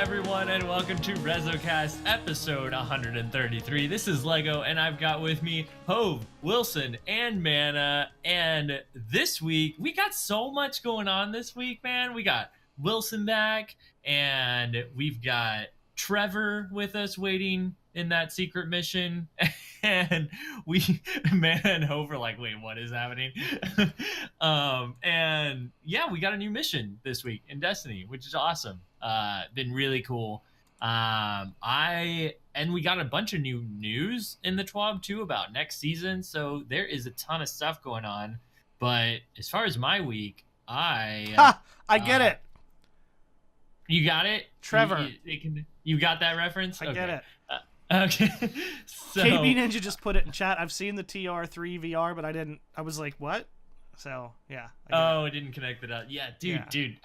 everyone, and welcome to RezoCast episode 133. This is Lego, and I've got with me Hove, Wilson, and Mana. And this week, we got so much going on this week, man. We got Wilson back, and we've got Trevor with us waiting in that secret mission. And Mana and Hove are like, wait, what is happening? And yeah, we got a new mission this week in Destiny, which is awesome. Been really cool. And we got a bunch of new news in the TWAB too about next season. So there is a ton of stuff going on. But as far as my week, I get it. You got it, Trevor. You got that reference? I get it. Okay. So, KB Ninja just put it in chat. I've seen the TR3-VR, but I was like, what? So, yeah. I didn't connect it up. Yeah, dude.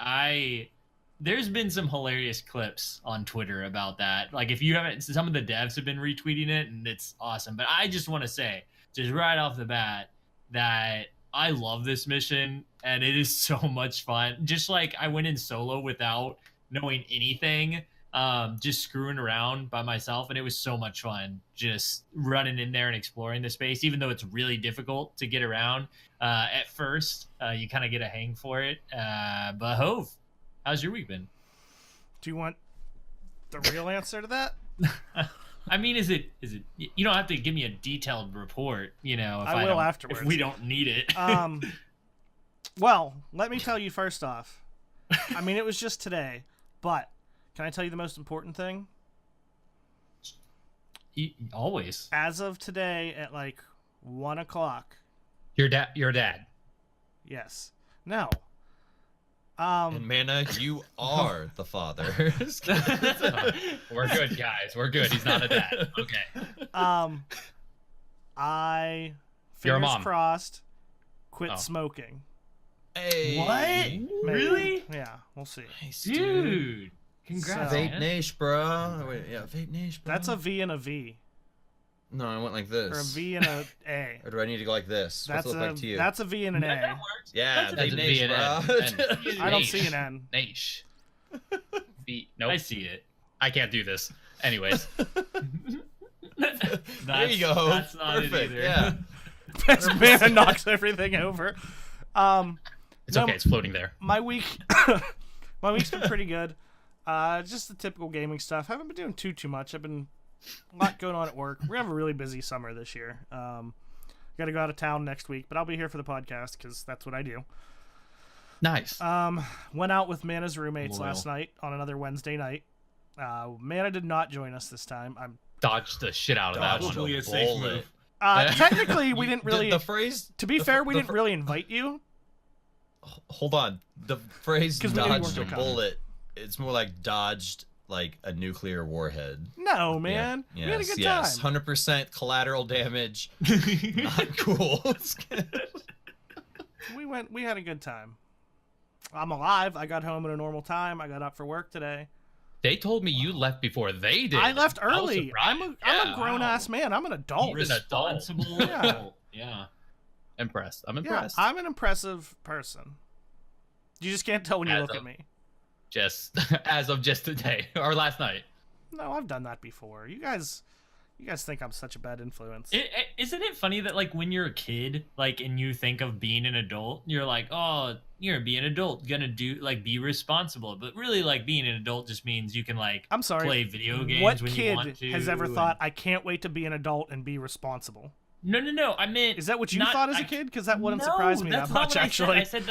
There's been some hilarious clips on Twitter about that. Like, if you haven't, some of the devs have been retweeting it, and it's awesome. But I just want to say, just right off the bat, that I love this mission, and it is so much fun. Just like I went in solo without knowing anything, just screwing around by myself, and it was so much fun just running in there and exploring the space, even though it's really difficult to get around at first. You kind of get a hang for it. But Hove, how's your week been? Do you want the real answer to that? I mean, is it you don't have to give me a detailed report, if I will afterwards if we don't need it. Well, let me tell you first off, I mean, it was just today, but can I tell you the most important thing? Always. As of today at like 1 o'clock. Your dad. Yes. No. And Mana, you are the father. We're good, guys. We're good. He's not a dad. Okay. I You're a fingers mom. crossed quit smoking. Hey. What? Maybe. Really? Yeah, we'll see. Nice, Dude. Congrats. So- Vape man. Nash, bro. Wait, yeah, Vape Nash, bro. That's a V and a V, No, I went like this. or a V and a A. Or do I need to go like this? That's What's it look like to you? that's a V and an That A. works. Yeah, That's Vape a Nash, V and bro. N. I don't see an N. Naish. Nope. I see it. I can't do this. Anyways. There you go. That's not Perfect. it either. Yeah. Best man knocks everything over. It's No, okay. It's floating there. My week's been pretty good. Just the typical gaming stuff. Haven't been doing too much. I've been a lot going on at work. We're gonna have a really busy summer this year. Got to go out of town next week, but I'll be here for the podcast because that's what I do. Nice. Went out with Mana's roommates Loyal. last night on another Wednesday night. Mana did not join us this time. Dodged the shit out of that Dodged one. Probably a a safe bullet. move. Technically, we didn't really. The phrase. To be the- fair, we the didn't fr- really invite you. Hold on. The phrase 'Cause we knew you weren't "dodged a gonna come. bullet." It's more like dodged like a nuclear warhead. No, man. Yeah, We had a good yes. time. 100% collateral damage. Not cool. We had a good time. I'm alive. I got home at a normal time. I got up for work today. They told me you left before they did. I left was early. I'm surprised. a grown ass man. I'm an adult. You're an adult. Responsible. Yeah. adult. Yeah. Impressed. I'm Yeah, impressed. I'm an impressive person. You just can't tell when you As look of- at me. Just as of just today or last night. No, I've done that before. You guys think I'm such a bad influence. Isn't it funny that like when you're a kid, like and you think of being an adult, you're like, oh, you're gonna be an adult, gonna do like be responsible. But really, like being an adult just means you can like I'm sorry. play video games What when you kid want to. has ever and- thought I can't wait to be an adult and be responsible? No. I meant Is that what you not- thought as a I- kid? Because that wouldn't No, surprise me that's that not much. what Actually, I said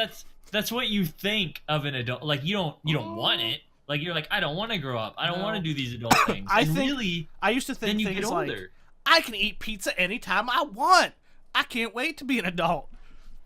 that's what you think of an adult. Like you don't want it. Like you're like I don't want to grow up. I don't No. want to do these adult things. I and think- really, I used to think then you things get like, older. I can eat pizza anytime I want. I can't wait to be an adult.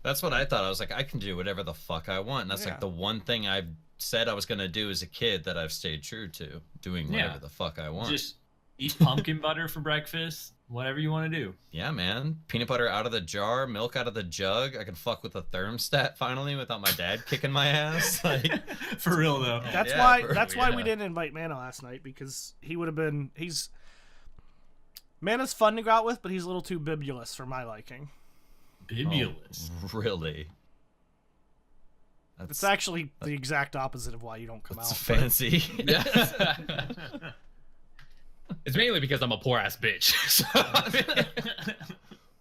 That's what I thought. I was like, I can do whatever the fuck I want. And that's Yeah. like the one thing I said I was going to do as a kid that I've stayed true to. Doing whatever Yeah. the fuck I want. Just eat pumpkin butter for breakfast. Whatever you want to do. Yeah, man. Peanut butter out of the jar, milk out of the jug. I can fuck with a thermostat finally without my dad kicking my ass. Like, For real though. That's Yeah, why. bro, That's why we yeah. didn't invite Mana last night because he would have been. Mana's fun to go out with, but he's a little too bibulous for my liking. Bibulous. really? It's actually the exact opposite of why you don't come It's out. fancy. Yeah. It's mainly because I'm a poor ass bitch. So,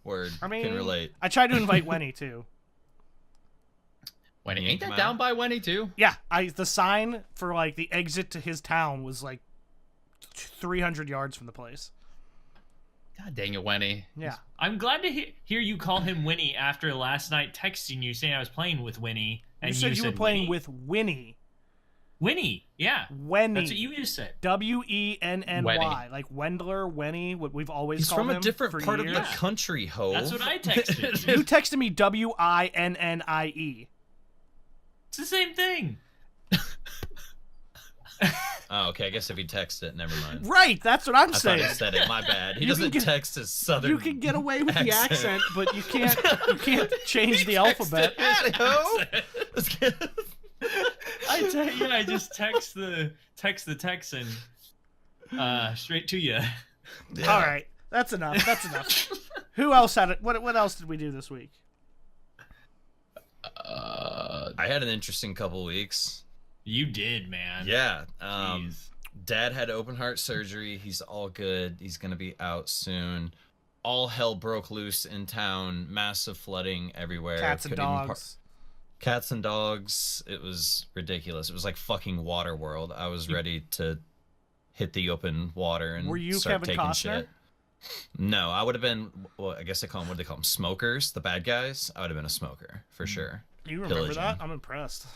Word. I mean, can relate. I tried to invite Wenny too. Wenny, You ain't come that out? down by Wenny too? Yeah, the sign for like the exit to his town was like 300 yards from the place. God dang it, Wenny. Yeah. I'm glad to hear you call him Winnie after last night texting you saying I was playing with Winnie. And You said you were playing Winnie. with Winnie. Winnie, yeah. Wenny. That's what you just said. Wenny, Wenny. like Wendler, Wenny. What we've always He's called from him a different for part of years. the country, ho. That's what I texted. You texted me WINNIE. It's the same thing. Oh, okay. I guess if he texted it, never mind. Right, that's what I'm I thought saying. he said it. My bad. He You can doesn't get- text his southern. You can get away with the accent, but you can't change the alphabet. Howdy, ho. Let's get- I just text the Texan straight to you. All right, that's enough. That's enough. Who else had it? What else did we do this week? I had an interesting couple weeks. You did, man. Yeah. Jeez. Dad had open heart surgery. He's all good. He's gonna be out soon. All hell broke loose in town. Massive flooding everywhere. Cats and Couldn't even dogs. Cats and dogs. It was ridiculous. It was like fucking water world. I was ready to hit the open water and Were you start Kevin taking Costner? shit. No, I would have been. Well, I guess they call them. What do they call them? Smokers. The bad guys. I would have been a smoker for sure. You remember Pillaging. that? I'm impressed.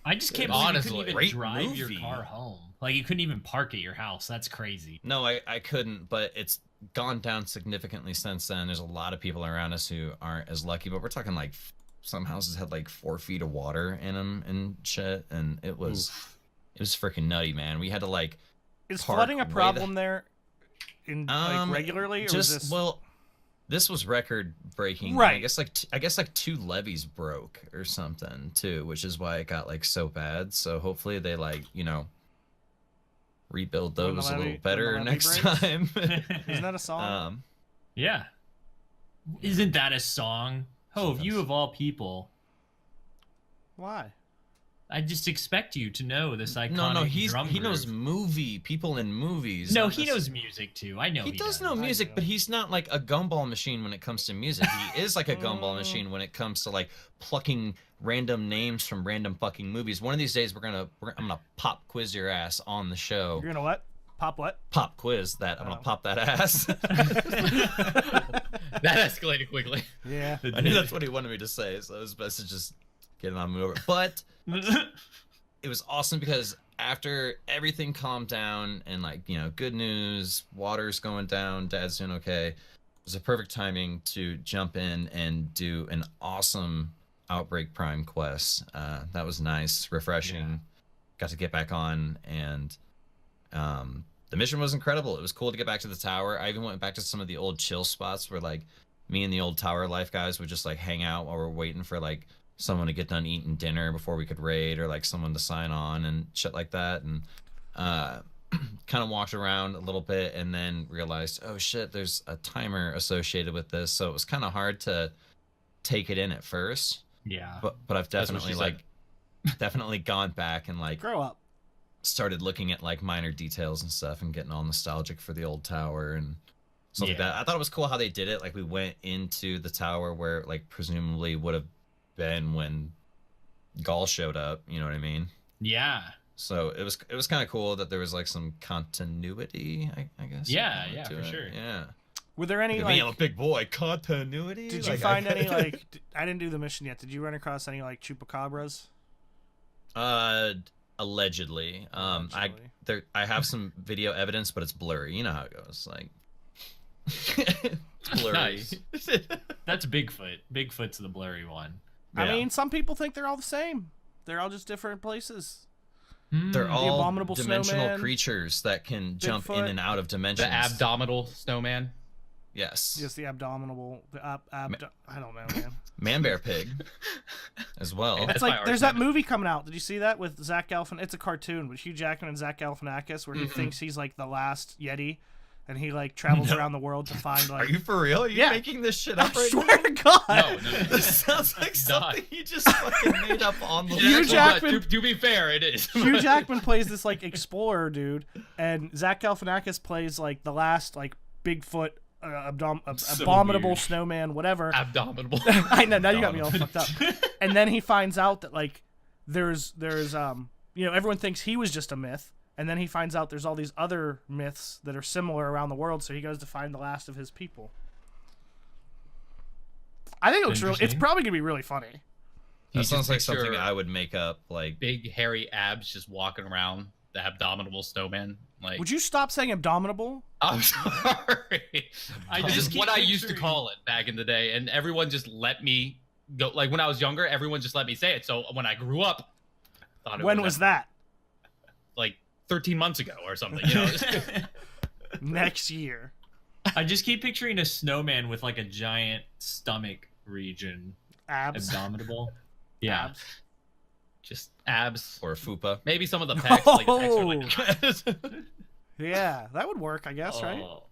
I just can't Honestly, believe you great couldn't even drive your movie. car home. Like you couldn't even park at your house. That's crazy. No, I couldn't, but it's gone down significantly since then. There's a lot of people around us who aren't as lucky, but we're talking like some houses had like 4 feet of water in them and shit, and it was freaking nutty, man. We had to like Is park flooding a way problem there in like regularly, or just was this? well, this was record breaking. Right. I guess like 2 levees broke or something too, which is why it got like so bad. So hopefully they like rebuild When the those a levee- little when better the levee next breaks? time. Isn't that a song? Yeah. Isn't that a song? Hove, you Sometimes. of all people. Why? I just expect you to know this iconic No, drum he knows groove. people in movies. No, not he just- knows music too. I know He does know I music, do. but he's not like a gumball machine when it comes to music. He is like a gumball machine when it comes to like plucking random names from random fucking movies. One of these days, I'm gonna pop quiz your ass on the show. You're gonna what? Pop what? Pop quiz that. I'm gonna pop that ass. That escalated quickly. Yeah. I knew that's what he wanted me to say, so it was best to just get it on me over. But it was awesome because after everything calmed down and like good news, water's going down, Dad's doing okay, it was a perfect timing to jump in and do an awesome Outbreak Prime quest. That was nice, refreshing. Got to get back on, and the mission was incredible. It was cool to get back to the tower. I even went back to some of the old chill spots where like me and the old tower life guys would just like hang out while we're waiting for like someone to get done eating dinner before we could raid, or like someone to sign on and shit like that. And kind of walked around a little bit and then realized, oh shit, there's a timer associated with this. So it was kind of hard to take it in at first. Yeah. But I've That's what definitely she like definitely gone back and like Grow up. started looking at like minor details and stuff and getting all nostalgic for the old tower and stuff like Yeah. that. I thought it was cool how they did it. Like we went into the tower where like presumably would have been when Gaul showed up, you know what I mean? Yeah. So it was kind of cool that there was like some continuity, I guess. Yeah, to yeah, for it. sure. Yeah. Were there any Look at me, like? I'm a big boy. Continuity. Did you Like, find any like? I didn't do the mission yet. Did you run across any like chupacabras? Allegedly. Allegedly. I have some video evidence, but it's blurry. You know how it goes. Like it's blurry. Nice. That's Bigfoot. Bigfoot's the blurry one. I Yeah. mean, some people think they're all the same. They're all just different places. They're all abominable dimensional snowman, creatures that can jump in Bigfoot. and out of dimensions. The abdominal snowman. Yes. Just the abdominal. I don't know, man. Man bear pig as well. It's That's my like there's that argument. movie coming out. Did you see that with Zach Galifianakis? It's a cartoon with Hugh Jackman and Zach Galifianakis, where he thinks he's like the last Yeti, and he like travels around the world to find Are like. you for real? Are you making this shit up I right swear now? to God. No, This sounds like something you just fucking made up on the Hugh fly. Jackman- to be fair, it is. Hugh Jackman plays this like explorer dude, and Zach Galifianakis plays like the last like Bigfoot, abominable weird. snowman, whatever. Abdominable. I know. Now you got me all fucked up. And then he finds out that like there's everyone thinks he was just a myth, and then he finds out there's all these other myths that are similar around the world. So he goes to find the last of his people. I think it looks really. It's probably gonna be really funny. That You sounds just like picture something I would make up. Like, big hairy abs just walking around, the abdominable snowman. Like, Would you stop saying abdominable? I'm sorry. I This just is keep what I used to picturing- call it back in the day, and everyone just let me go. Like when I was younger, everyone just let me say it. So when I grew up, I thought it When was that? Like 13 months ago or something. You know. Next year. I just keep picturing a snowman with like a giant stomach region, Abs. abdominal. Yeah. Abs. Just abs, or fupa. maybe some of the pecs. Like the pecs are like Yeah, that would work, I guess, right? Oh.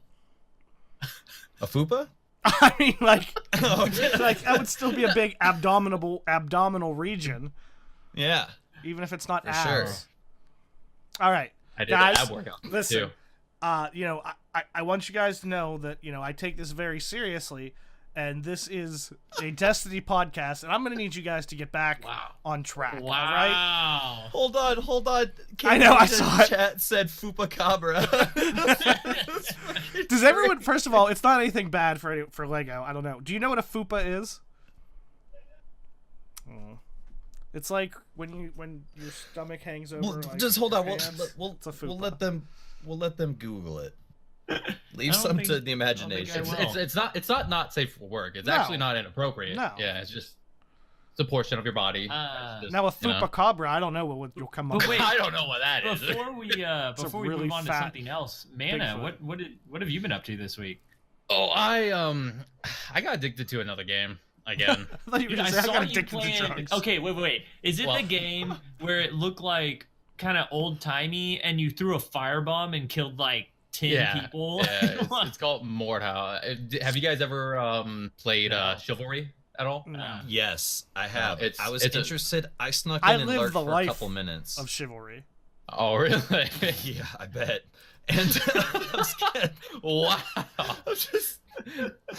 A fupa? I mean, like, Okay. like that would still be a big abdominal region, Yeah. even if it's not For abs. sure. All right, I did guys, an ab workout. listen. Too. I want you guys to know that I take this very seriously, and this is a Destiny podcast, and I'm going to need you guys to get back on track. Wow. All right? Hold on. I know, I Kate saw in it. Chat said fupa cabra. Does everyone? First of all, it's not anything bad for Lego. I don't know. Do you know what a fupa is? It's like when your stomach hangs over. Well, like, just hold on. your We'll, hands. we'll, It's a we'll fupa. let them Google it. Leave I don't some think- to the I imagination. will. It's not safe for work. It's No. actually not inappropriate. No. Yeah, it's just it's a portion of your body. Just, Now a you know. fupa cabra, I don't know what you'll come up But with. wait, I don't know what that is. Before we really move on to fat something else, Mana, Bigfoot. what have you been up to this week? Oh, I got addicted to another game again. I thought you were Dude, gonna I say I saw got you addicted to playing. drugs. Okay, wait. Is it Well- the game where it looked like kind of old timey, and you threw a firebomb and killed like 10 people? Yeah, it's called Mordhau. Have you guys ever played No. Chivalry at all? No. Yes, I have. It's- I was it's a- interested. I snuck I in and lived lurked the for a life couple minutes. Of chivalry. Oh, really? Yeah, I bet. And I'm scared. Wow. I'm just.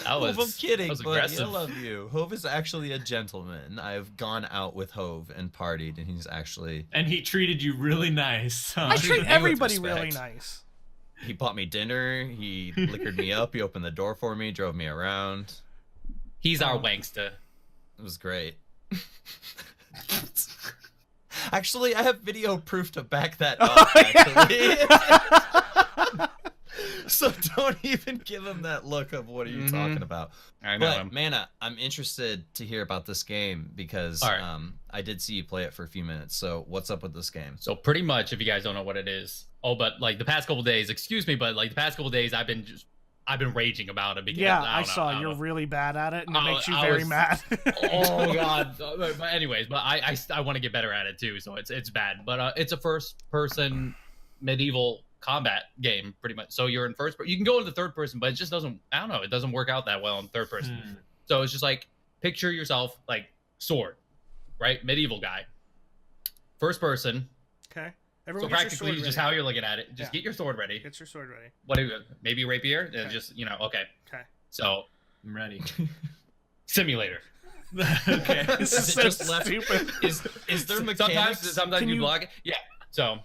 That was. Hove, I'm kidding, that was but I aggressive. love you. Hove is actually a gentleman. I've gone out with Hove and partied, and he's actually. And he treated you really nice. Huh? I treated treat me with everybody respect. really nice. He bought me dinner. He liquored me up. He opened the door for me. Drove me around. He's our wankster. It was great. Actually, I have video proof to back that up. Actually. So don't even give him that look of what are you talking about. I know But him. Mana, I'm interested to hear about this game because All right. I did see you play it for a few minutes. So what's up with this game? So pretty much, if you guys don't know what it is, but like the past couple days, excuse me, but like the past couple days, I've been raging about it because Yeah, I I don't know, saw I don't you're know. really bad at it, and it I- makes you I very was- mad. Oh god. But anyways, but I want to get better at it too, so it's bad. But it's a first person medieval combat game pretty much. So you're in first person. You can go into third person, but it just doesn't, I don't know, it doesn't work out that well in third person. Hmm. So it's just like picture yourself like sword, right? Medieval guy. First person. Okay. So Everyone gets your practically sword just ready. how you're looking at it. Just Yeah. get your sword ready. Get your sword ready. What do you, maybe rapier? And Okay. just, okay. Okay. So I'm ready. simulator. Okay. This Is is it so just left? stupid. Is there mechanics? Sometimes Can you you- block it. Yeah. So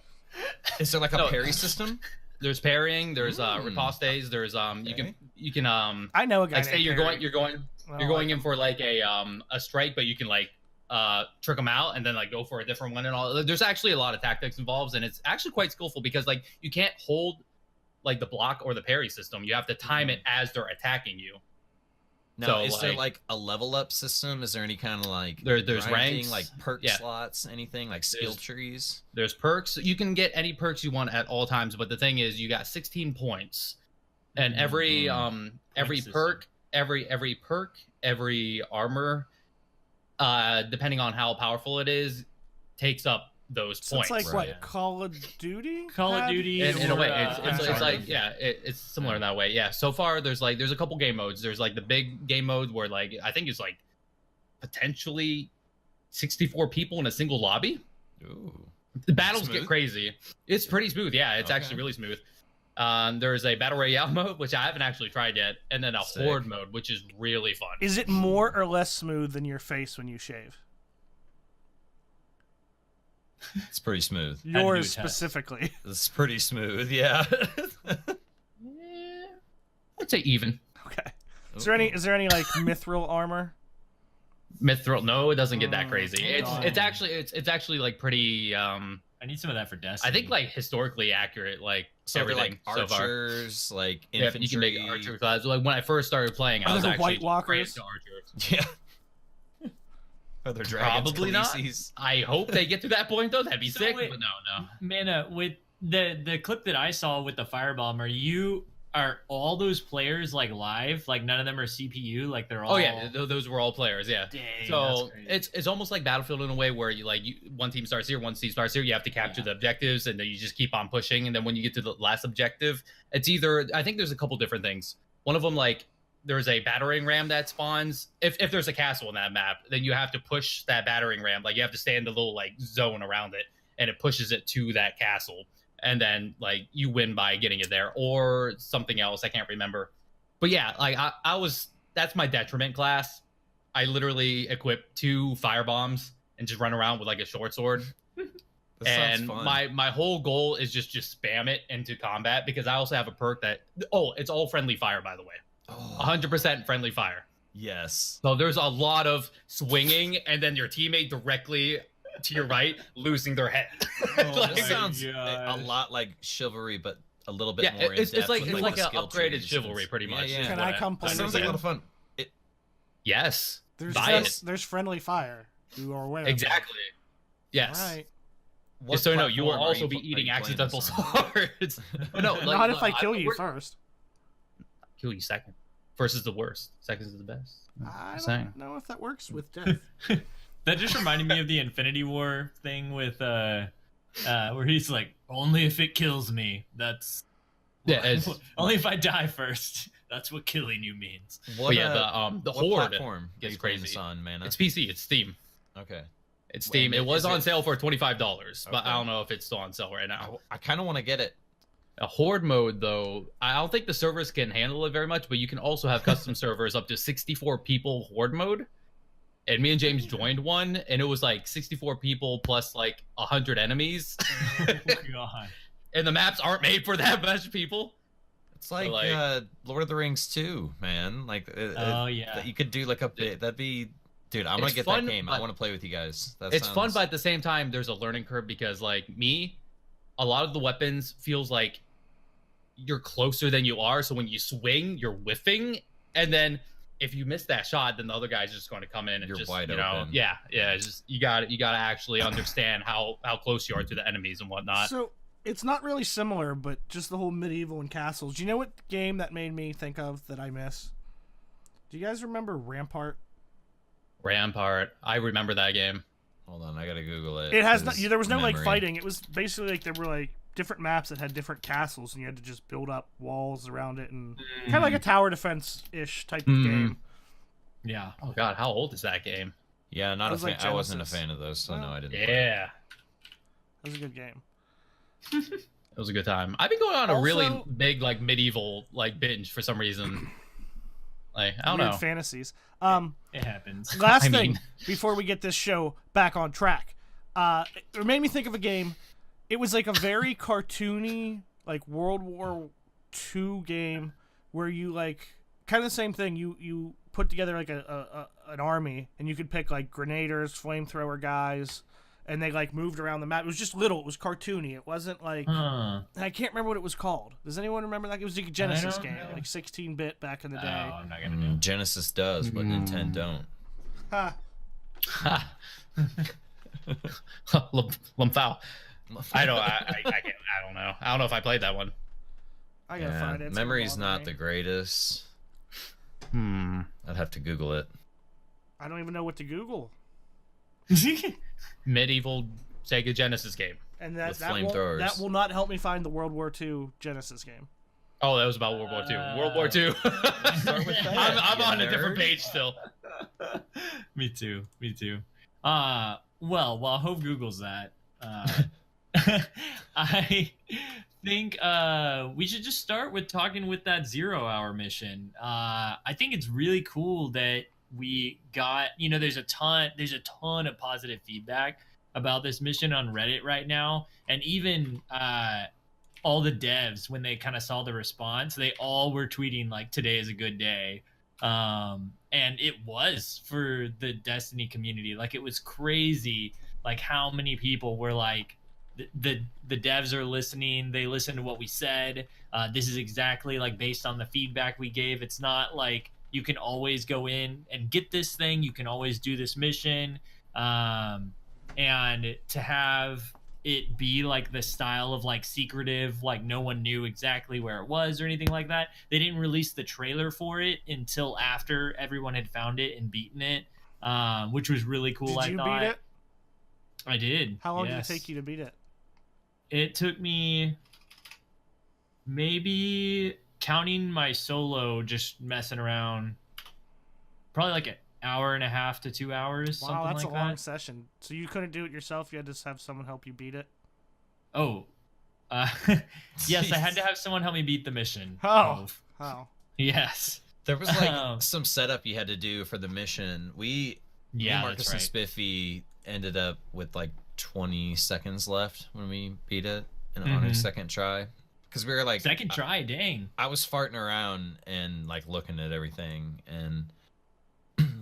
Is there like a No. parry system? there's parrying, there's Hmm. ripostes, there's you can I know a guy. like say named you're Perry. going I don't you're going like in for like a strike, but you can like trick them out and then like go for a different one and all. There's actually a lot of tactics involved, and it's actually quite skillful because like you can't hold like the block or the parry system. You have to time it as they're attacking you. No, So, is there like- like a level up system? Is there any kind of like There's grinding, ranks, like perk yeah. slots, anything like skill There's- trees? There's perks. You can get any perks you want at all times, but the thing is, you got 16 points, and every every system. perk, every perk, every armor, depending on how powerful it is, takes up those So points. it's like Right. what, Call of Duty? Call of had? Duty. In a or, way, it's Uncharted. like it's similar in that way. Yeah. So far, there's a couple game modes. There's like the big game mode where like I think it's like potentially 64 people in a single lobby. Ooh. The battles Smooth? get crazy. It's pretty smooth. Yeah, it's actually really smooth. There's a battle royale mode, which I haven't actually tried yet, and then a Sick. horde mode, which is really fun. Is it more or less smooth than your face when you shave? It's pretty smooth. do Yours a test. specifically. It's pretty smooth. Yeah. Yeah, I'd say even. Okay. Is there any like mithril armor? Mithril, no, it doesn't get that crazy. God. It's actually like pretty. I need some of that for Destiny. I think like historically accurate, like So they're everything like so far. archers, like Yeah, infantry. you can make archer class. Like when I first started playing, I Are was there actually White Walkers? great to archers. Yeah. Are there dragons? Probably not. Khaleesi's? I hope they get to that point though. That'd be So sick. wait. But no. Mana, with the clip that I saw with the firebomb, are all those players like live? Like none of them are CPU? Like they're all Oh yeah, those were all players. Yeah. Dang, So that's crazy. it's almost like Battlefield in a way where you one team starts here, one team starts here. You have to capture the objectives, and then you just keep on pushing. And then when you get to the last objective, it's either I think there's a couple different things. One of them like there's a battering ram that spawns. If there's a castle in that map, then you have to push that battering ram. Like you have to stay in the little like zone around it, and it pushes it to that castle. And then like you win by getting it there, or something else. I can't remember. But yeah, like that's my detriment class. I literally equip 2 firebombs and just run around with like a short sword. That And sounds fun. my whole goal is just spam it into combat because I also have a perk that it's all friendly fire, by the way. Oh, 100% friendly fire. yes. So there's a lot of swinging and then your teammate directly to your right losing their head. Oh, This my sounds a God. lot like chivalry, but a little bit Yeah, more in it's depth like with, it's like the an skill upgraded trees. chivalry, pretty much. Yeah, is yeah. Can what I come play That with sounds like a you? lot of fun. Yes. There's Buy it. there's friendly fire. You are aware. Exactly. Yes. All right. What Just so you know, you will platform are also be are you eating playing accidental this on? swords. Oh, no, like, Not if I look, kill you we're- first. Kill you second. First is the worst. Second is the best. I Just saying. don't know if that works with death. That just reminded me of the Infinity War thing with where he's like, only if it kills me. That's Yeah, it's, only if I die first. That's what killing you means. What, but yeah, the what horde platform are gets you playing crazy. this on, man? It's PC. It's Steam. Okay. It's Steam. Wait, It was is on it- sale for $25, but Okay. I don't know if it's still on sale right now. I kind of want to get it. A horde mode, though, I don't think the servers can handle it very much, but you can also have custom servers up to 64 people horde mode. And me and James joined one, and it was like 64 people plus like 100 enemies. Oh, God. And the maps aren't made for that much people. It's like, like- Lord of the Rings 2, man. Like, Oh, yeah. that you could do like a bit. That'd be, dude. I'm gonna It's get fun, that game. I but- want to play with you guys. That It's fun, sounds- but at the same time, there's a learning curve because, like me, a lot of the weapons feels like you're closer than you are. So when you swing, you're whiffing, and then if you miss that shot, then the other guy's just going to come in and You're just wide you know, open. yeah. It's just you got to actually understand how close you are to the enemies and whatnot. So it's not really similar, but just the whole medieval and castles. Do you know what game that made me think of that I miss? Do you guys remember Rampart? Rampart, I remember that game. Hold on, I gotta Google it. It has not. 'cause There was no like memory. fighting. It was basically like there were like different maps that had different castles, and you had to just build up walls around it, and kind of like a tower defense ish type of Mhm. game. Yeah. Oh God, how old is that game? Yeah, not It a was fan. like I wasn't a Genesis. fan of those, so no, Well, I didn't. play it. Yeah, That was a good game. it was a good time. I've been going on a really Also- big like medieval like binge for some reason. Like I don't Weird know. fantasies. It happens. Last I thing mean- before we get this show back on track, it made me think of a game. It was like a very cartoony, like World War II game where you like kind of the same thing. You put together like an army, and you could pick like grenadiers, flamethrower guys, and they like moved around the map. It was just little. It was cartoony. It wasn't like Huh. I can't remember what it was called. Does anyone remember that? It was like a Genesis don't game, know. like 16-bit back in the Oh, day. I'm not gonna know. Genesis does, but Nintendo don't. Ha. Lumphao. I don't. I can't. I don't know. I don't know if I played that one. I gotta Yeah, find it. It's memory's gonna bother not me. the greatest. Hmm. I'd have to Google it. I don't even know what to Google. Medieval Sega Genesis game. And that With that flamethrowers. will not help me find the World War II Genesis game. Oh, that was about World War II. World War II. Start with that, I'm you on a nerd. different page still. Me too. Well, while Hope Googles that, I think we should just start with talking with that 0 hour mission. I think it's really cool that we got, there's a ton of positive feedback about this mission on Reddit right now. And even all the devs, when they kind of saw the response, they all were tweeting like, today is a good day. And it was for the Destiny community. Like, it was crazy, like how many people were like, the devs are listening. They listened to what we said. This is exactly like based on the feedback we gave. It's not like you can always go in and get this thing. You can always do this mission. And to have it be like the style of like secretive, like no one knew exactly where it was or anything like that. They didn't release the trailer for it until after everyone had found it and beaten it, which was really cool. Did you beat it? I did. How long did it take you to beat it? It took me, maybe counting my solo, just messing around, probably like an hour and a half to 2 hours. Wow, that's like a long session. So you couldn't do it yourself? You had to have someone help you beat it? Oh, yes, I had to have someone help me beat the mission. Oh. Yes. There was like some setup you had to do for the mission. Me, Marcus, that's right. and Spiffy ended up with like 20 seconds left when we beat it on our second try. Because we were like... Second try, dang. I was farting around and like looking at everything, and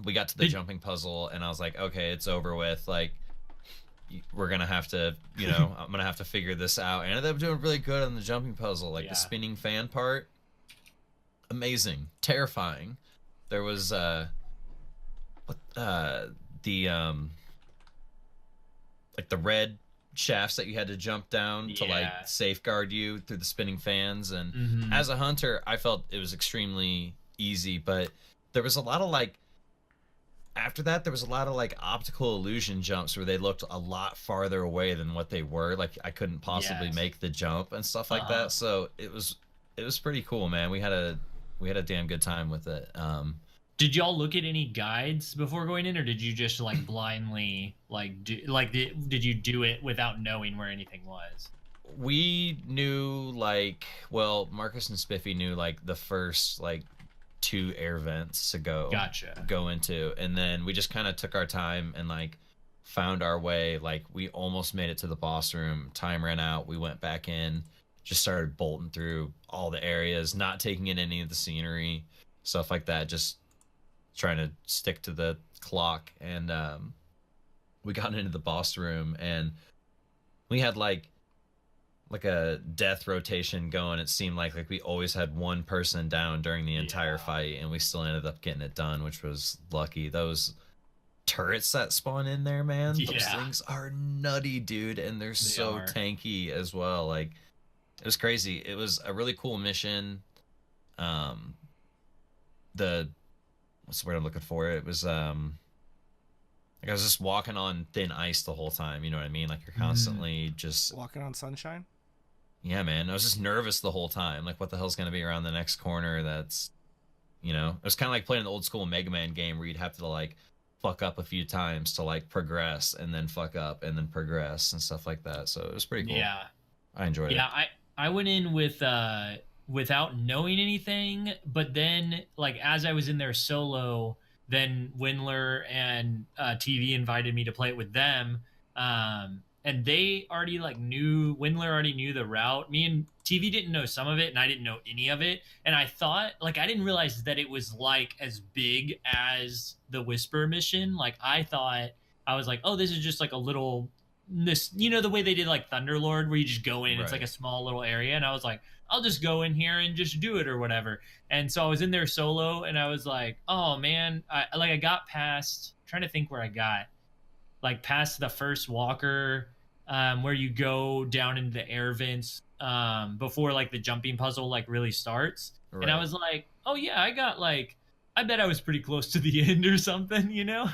we got to the jumping puzzle, and I was like, okay, it's over with. Like, we're gonna have to, I'm gonna have to figure this out. I ended up doing really good on the jumping puzzle, like the spinning fan part. Amazing, terrifying. There was like the red shafts that you had to jump down to like safeguard you through the spinning fans, and as a hunter, I felt it was extremely easy, but there was a lot of like. After that, there was a lot of like optical illusion jumps where they looked a lot farther away than what they were. Like I couldn't possibly make the jump and stuff like that. So it was pretty cool, man. We had a damn good time with it. Did y'all look at any guides before going in, or did you just like blindly did you do it without knowing where anything was? We knew Marcus and Spiffy knew like the first like 2 air vents to go into, and then we just kind of took our time and like found our way. Like we almost made it to the boss room, time ran out, we went back in, just started bolting through all the areas, not taking in any of the scenery, stuff like that, just trying to stick to the clock. And we got into the boss room, and we had like a death rotation going. It seemed like we always had one person down during the entire fight, and we still ended up getting it done, which was lucky. Those turrets that spawn in there, man, those things are nutty, dude, and they're so tanky as well. Like, it was crazy. It was a really cool mission. What's the word I'm looking for? It was like I was just walking on thin ice the whole time, you know what I mean? Like you're constantly just walking on sunshine. Yeah, man. I was just nervous the whole time. Like, what the hell's going to be around the next corner? That's, it was kind of like playing an old school Mega Man game where you'd have to, like, fuck up a few times to, like, progress, and then fuck up, and then progress, and stuff like that. So it was pretty cool. Yeah. I enjoyed it. Yeah, I went in with, without knowing anything, but then, like, as I was in there solo, then Windler and TV invited me to play it with them. And they already Windler already knew the route. Me and TV didn't know some of it, and I didn't know any of it. And I thought, I didn't realize that it was like as big as the Whisper mission. Like I was like, oh, this is just like a little, the way they did like Thunderlord, where you just go in, it's like a small little area. And I was like, I'll just go in here and just do it or whatever. And so I was in there solo, and I was like, oh man, I got past, I'm trying to think where I got. Like past the first walker, where you go down into the air vents before like the jumping puzzle like really starts. Right. And I was like, oh yeah, I got like I bet I was pretty close to the end or something, you know?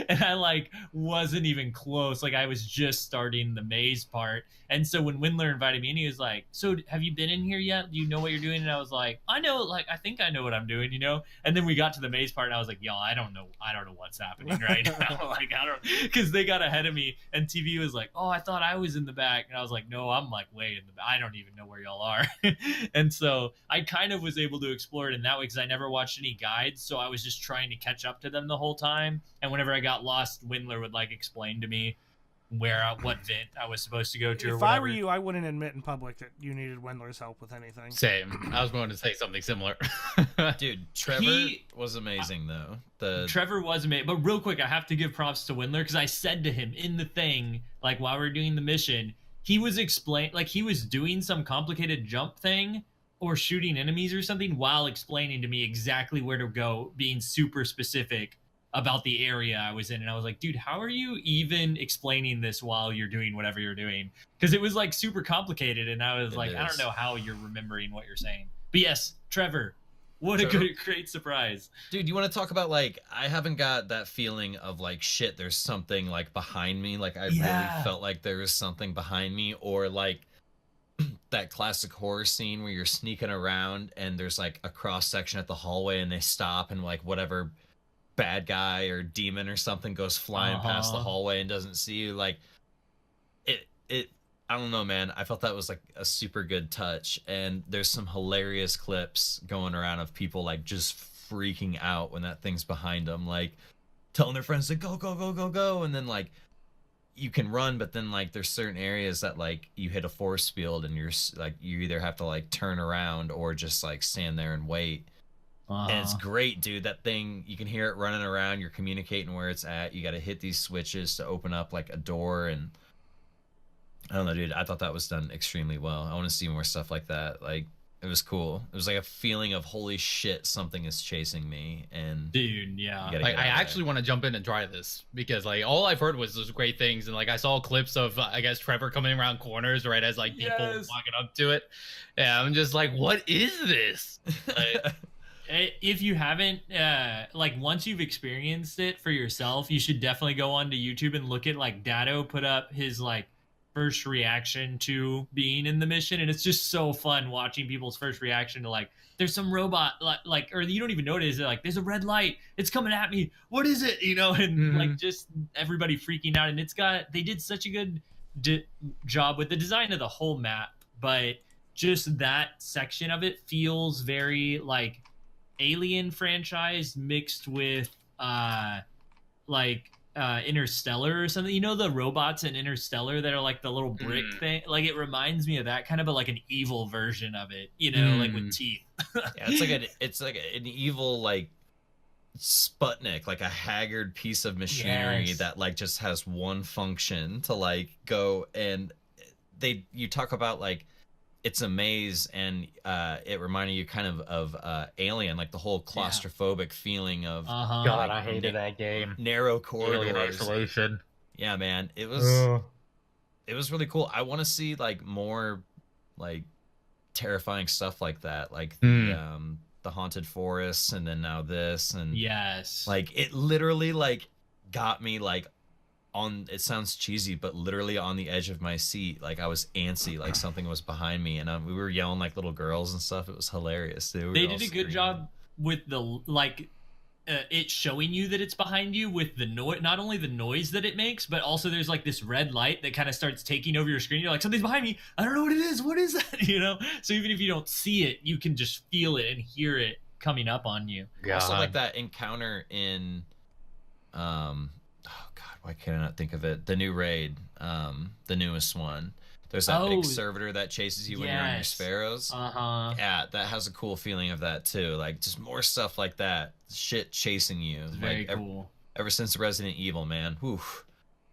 And I like wasn't even close. Like I was just starting the maze part. And so when Windler invited me in, he was like, "So have you been in here yet? Do you know what you're doing?" And I was like, "I know, like I think I know what I'm doing, you know?" And then we got to the maze part and I was like, "Y'all, I don't know what's happening right now." Like I don't, because they got ahead of me and TV was like, "Oh, I thought I was in the back." And I was like, "No, I'm like way in the back. I don't even know where y'all are." And so I kind of was able to explore it in that way because I never watched any guides, so I was just trying to catch up to them the whole time. And whenever I got lost, Windler would like explain to me what vent I was supposed to go to. If I were you, I wouldn't admit in public that you needed Wendler's help with anything. Same. I was going to say something similar. Dude, Trevor was amazing though. Trevor was amazing. But real quick, I have to give props to Windler because I said to him in the thing, like while we were doing the mission, he was he was doing some complicated jump thing or shooting enemies or something while explaining to me exactly where to go, being super specific about the area I was in. And I was like, dude, how are you even explaining this while you're doing whatever you're doing? Because it was like super complicated. And I was like, I don't know how you're remembering what you're saying. But yes, Trevor, what a great surprise. Dude, you want to talk about like, I haven't got that feeling of like, shit, there's something like behind me. Like I really felt like there was something behind me, or like that classic horror scene where you're sneaking around and there's like a cross section at the hallway and they stop and like whatever bad guy or demon or something goes flying past the hallway and doesn't see you. Like it I don't know, man. I felt that was like a super good touch. And there's some hilarious clips going around of people like just freaking out when that thing's behind them, like telling their friends to go, go, go, go, go. And then like you can run, but then like there's certain areas that like you hit a force field and you're like, you either have to like turn around or just like stand there and wait. And it's great, dude. That thing, you can hear it running around. You're communicating where it's at. You got to hit these switches to open up like a door. And I don't know, dude. I thought that was done extremely well. I want to see more stuff like that. Like, it was cool. It was like a feeling of holy shit, something is chasing me. And dude, yeah. Like, I actually want to jump in and try this because like all I've heard was those great things, and like I saw clips of I guess Trevor coming around corners right as like people walking up to it. Yeah, I'm just like, what is this? Like, if you haven't, like once you've experienced it for yourself, you should definitely go onto YouTube and look at like Dado put up his like first reaction to being in the mission, and it's just so fun watching people's first reaction to like there's some robot like or you don't even know what it is. They're like, there's a red light, it's coming at me, what is it, you know? And like just everybody freaking out. And they did such a good job with the design of the whole map, but just that section of it feels very like Alien franchise mixed with Interstellar or something. You know the robots in Interstellar that are like the little brick thing? Like it reminds me of that kind of, but like an evil version of it, you know, like with teeth. Yeah, it's like an evil like Sputnik, like a haggard piece of machinery that like just has one function to like go. And you talk about like it's a maze, and it reminded you kind of Alien, like the whole claustrophobic feeling of God, I hated that game. Narrow corridors. Alien Isolation. Yeah, man, it was really cool. I want to see like more like terrifying stuff like that, like the haunted forests, and then now this, and like it literally like got me like it sounds cheesy, but literally on the edge of my seat. Like I was antsy, like something was behind me, and we were yelling like little girls and stuff. It was hilarious. They did a good job with the like it showing you that it's behind you with the noise, not only the noise that it makes, but also there's like this red light that kind of starts taking over your screen. You're like, something's behind me, I don't know what it is, what is that? You know, so even if you don't see it, you can just feel it and hear it coming up on you. Also like that encounter in why can't I not think of it? The new raid, the newest one. There's that big servitor that chases you when you're on your sparrows. Yeah, that has a cool feeling of that too. Like just more stuff like that. Shit chasing you. It's very cool. Ever since Resident Evil, man. Whew.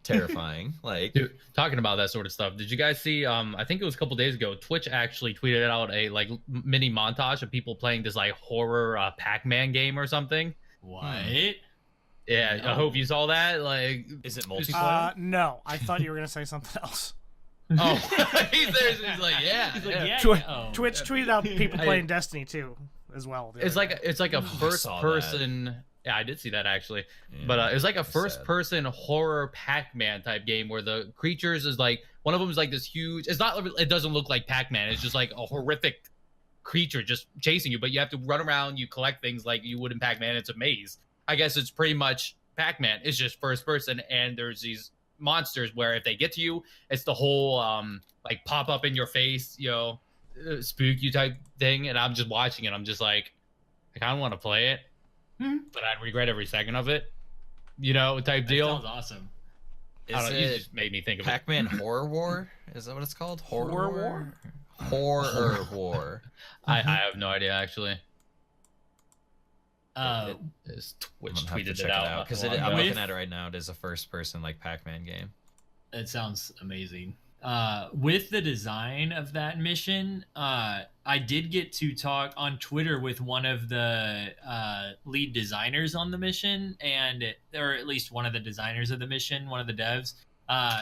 Terrifying. Like, dude, talking about that sort of stuff. Did you guys see? I think it was a couple days ago. Twitch actually tweeted out a like mini montage of people playing this like horror Pac-Man game or something. What? Yeah, no. I hope you saw that. Like, is it multiplayer? No, I thought you were gonna say something else. Oh, he's like, yeah. Twitch tweeted out people playing Destiny too. as well. It's like a first saw person. Yeah, I did see that actually. Yeah, But it was like a that's first sad. person horror Pac-Man type game where the creatures is like one of them is like this huge. It's not. It doesn't look like Pac-Man. It's just like a horrific creature just chasing you. But you have to run around. You collect things like you would in Pac-Man. It's a maze. I guess it's pretty much Pac-Man. It's just first person, and there's these monsters where if they get to you, it's the whole like pop up in your face, spook you type thing. And I'm just watching it. I'm just like, I kind of want to play it, but I'd regret every second of it, type That deal. sounds awesome. I don't know, you Is just made me think of Pac-Man Horror War? Is that what it's called? Horror War? Horror War. it. I have no idea actually. Uh, Twitch I'm gonna have to tweeted check it out because not long I'm ago. looking at it right now. It is a first-person like Pac-Man game. It sounds amazing. With the design of that mission, I did get to talk on Twitter with one of the lead designers on the mission, or at least one of the designers of the mission, one of the devs.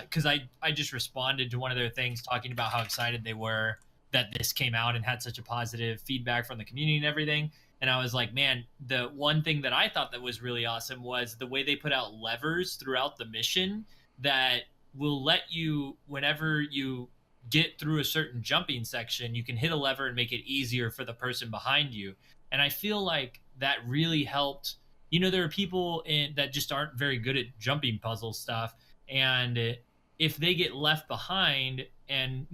Because I just responded to one of their things talking about how excited they were that this came out and had such a positive feedback from the community and everything. And I was like, man, the one thing that I thought that was really awesome was the way they put out levers throughout the mission that will let you, whenever you get through a certain jumping section, you can hit a lever and make it easier for the person behind you. And I feel like that really helped. There are people that just aren't very good at jumping puzzle stuff. And if they get left behind and,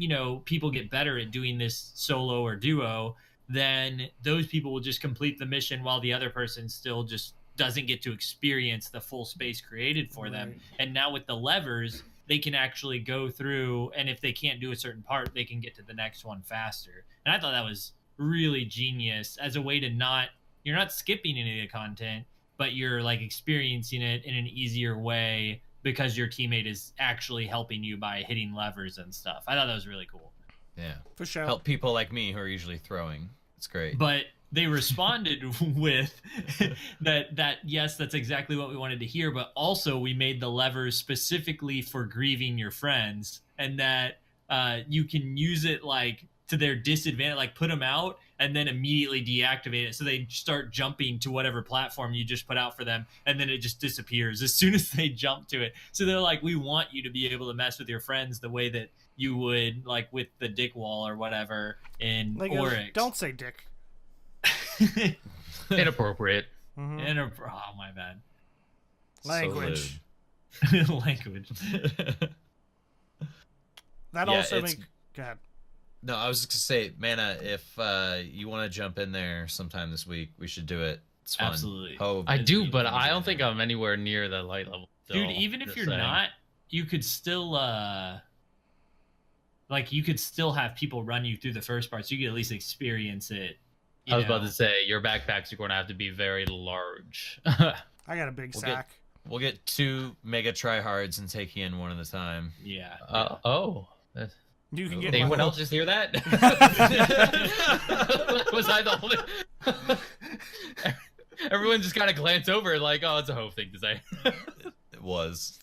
people get better at doing this solo or duo, then those people will just complete the mission while the other person still just doesn't get to experience the full space created for them. Right. And now with the levers, they can actually go through, and if they can't do a certain part, they can get to the next one faster. And I thought that was really genius as a way to you're not skipping any of the content, but you're like experiencing it in an easier way because your teammate is actually helping you by hitting levers and stuff. I thought that was really cool. Yeah. For sure. Help people like me who are usually throwing. It's great. But they responded with that yes, that's exactly what we wanted to hear, but also we made the levers specifically for grieving your friends, and that you can use it like to their disadvantage, like put them out and then immediately deactivate it so they start jumping to whatever platform you just put out for them, and then it just disappears as soon as they jump to it. So they're like, we want you to be able to mess with your friends the way that you would like with the dick wall or whatever in Like, Oryx. don't say dick. Inappropriate. Mhm. Oh, my bad. Language. Language. That Yeah, also it's- make. Go ahead. No, I was just gonna say, Mana, if you want to jump in there sometime this week, we should do it. It's fun. Absolutely. Hope. I do, but I don't think I'm anywhere near the light level. Dude, still, even if just you're saying. not, you could still you could still have people run you through the first part, so you could at least experience it. I was about to say your backpacks are going to have to be very large. I got a big We'll sack. We'll get 2 mega tryhards and take you in one at a time. Yeah. You can get Anyone my- else just hear that? Was I the only? Everyone just kind of glanced over like, oh, it's a Hove thing to say. It was.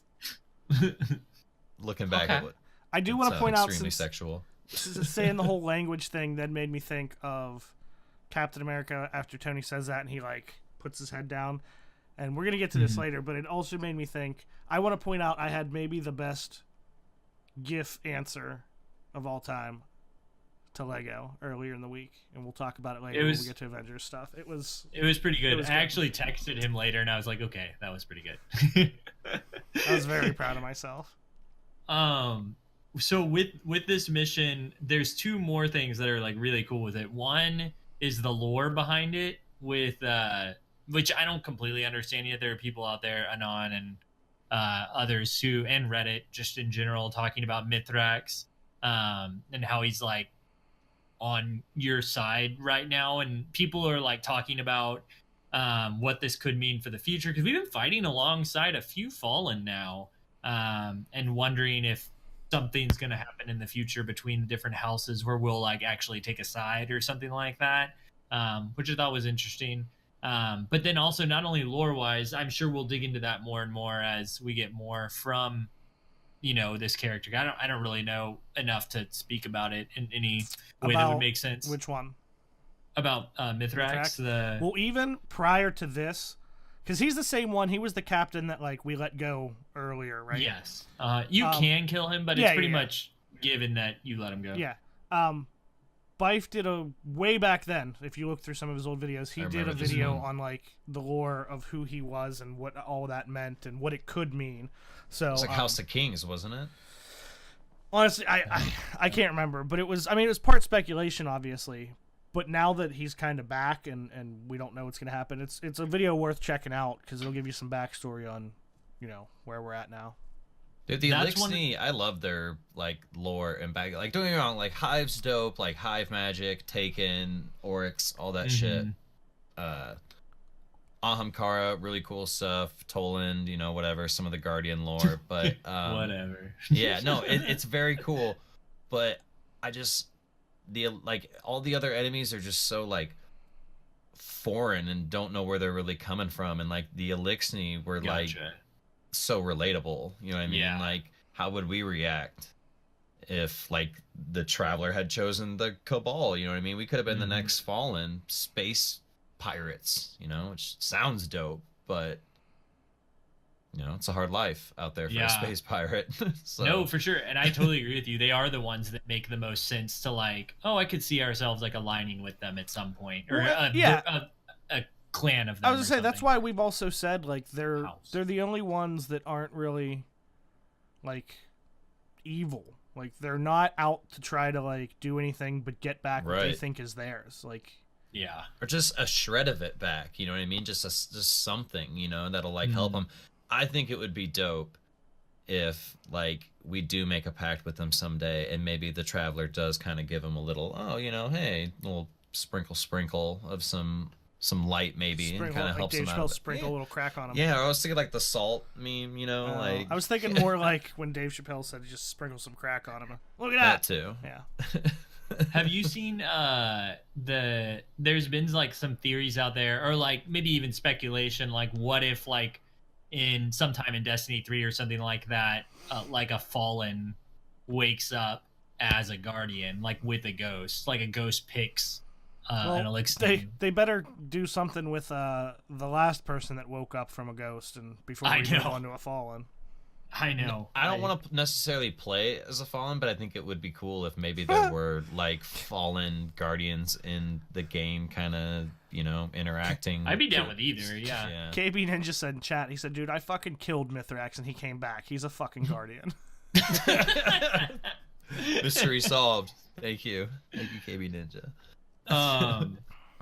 Looking back Okay. at what. I do want to point out, extremely since sexual. saying the whole language thing, that made me think of Captain America after Tony says that and he like puts his head down. And we're gonna get to this later, but it also made me think. I want to point out I had maybe the best GIF answer of all time to Lego earlier in the week, and we'll talk about it later when we get to Avengers stuff. It was pretty good. was I good. actually texted him later, and I was like, okay, that was pretty good. I was very proud of myself. So with this mission, there's 2 more things that are like really cool with it. One is the lore behind it, with which I don't completely understand yet. There are people out there, Anon and others who, and Reddit just in general, talking about Mithrax and how he's like on your side right now, and people are like talking about what this could mean for the future, because we've been fighting alongside a few Fallen now, and wondering if something's going to happen in the future between the different houses where we'll like actually take a side or something like that, which I thought was interesting. But then also, not only lore wise, I'm sure we'll dig into that more and more as we get more from this character. I don't really know enough to speak about it in any way that would make sense. Which one? About Mithrax, the Well, even prior to this, because he's the same one. He was the captain that like we let go earlier, right? yes, you can kill him, but it's pretty much given that you let him go. Yeah. Bife did a way back then. If you look through some of his old videos, he did a video on like the lore of who he was and what all that meant and what it could mean. So it's like House of Kings, wasn't it? Honestly, I can't remember, but it was. I mean, it was part speculation, obviously. But now that he's kind of back and we don't know what's going to happen, it's a video worth checking out because it'll give you some backstory on, where we're at now. Dude, the Elixir, I love their like lore and back. Like, don't get me wrong, like Hive's dope, like Hive Magic, Taken, Oryx, all that shit. Ahamkara, really cool stuff. Toland, whatever, some of the Guardian lore, but whatever. Yeah, no, it's very cool, but I just all the other enemies are just so like foreign and don't know where they're really coming from, and like the Elixir were like so relatable. You know what I mean? Yeah. Like, how would we react if like the Traveler had chosen the Cabal? You know what I mean? We could have been the next Fallen space pirates. Which sounds dope, but it's a hard life out there for a space pirate. So. No, for sure. And I totally agree with you. They are the ones that make the most sense to like, I could see ourselves like aligning with them at some point. Or a clan of them. I was going to say, that's why we've also said like they're the only ones that aren't really like evil. Like they're not out to try to like do anything but get back what they think is theirs. Like or just a shred of it back. You know what I mean? Just something, that'll like help them. I think it would be dope if like we do make a pact with them someday, and maybe the Traveler does kind of give them a little, hey, little sprinkle of some light maybe, and kind of helps them out. Sprinkle a little crack on them. Yeah, I was thinking like the salt meme, like I was thinking more like when Dave Chappelle said just sprinkle some crack on him. Look at that too. Yeah. Have you seen there's been like some theories out there, or like maybe even speculation, like what if like in sometime in Destiny 3 or something like that, like a Fallen wakes up as a Guardian, like with a ghost, like a ghost picks an Elixir. They better do something with the last person that woke up from a ghost and before we move on to a Fallen. I know. I don't want to necessarily play as a Fallen, but I think it would be cool if maybe there were like Fallen Guardians in the game, kind of, interacting. I'd be down with either, yeah. KB Ninja said in chat, he said, dude, I fucking killed Mithrax and he came back. He's a fucking Guardian. Mystery solved. Thank you, KB Ninja.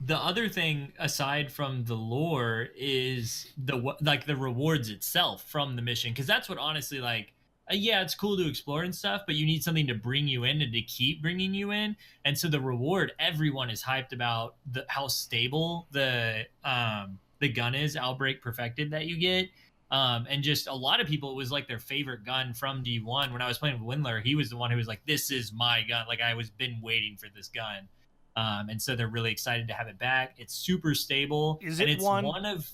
The other thing, aside from the lore, is the rewards itself from the mission, because that's what honestly, like, it's cool to explore and stuff, but you need something to bring you in and to keep bringing you in. And so the reward, everyone is hyped about how stable the gun is, Outbreak Perfected, that you get. And just a lot of people, it was like their favorite gun from D1. When I was playing with Windler, he was the one who was like, this is my gun. Like, been waiting for this gun. And so they're really excited to have it back. It's super stable. Is it one of...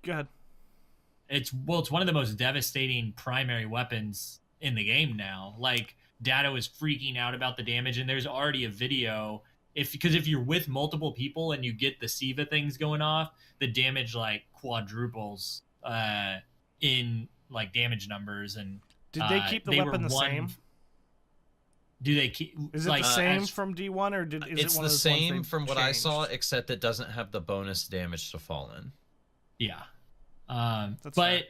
Go ahead. It's one of the most devastating primary weapons in the game now. Like, Dado is freaking out about the damage, and there's already a video. Because if you're with multiple people and you get the Siva things going off, the damage like quadruples in like damage numbers. And did they keep the weapon the same? Do they keep? Is it the same from D1, or is it's it one the of those same ones from what I saw, except it doesn't have the bonus damage to Fallen. Yeah, but fair.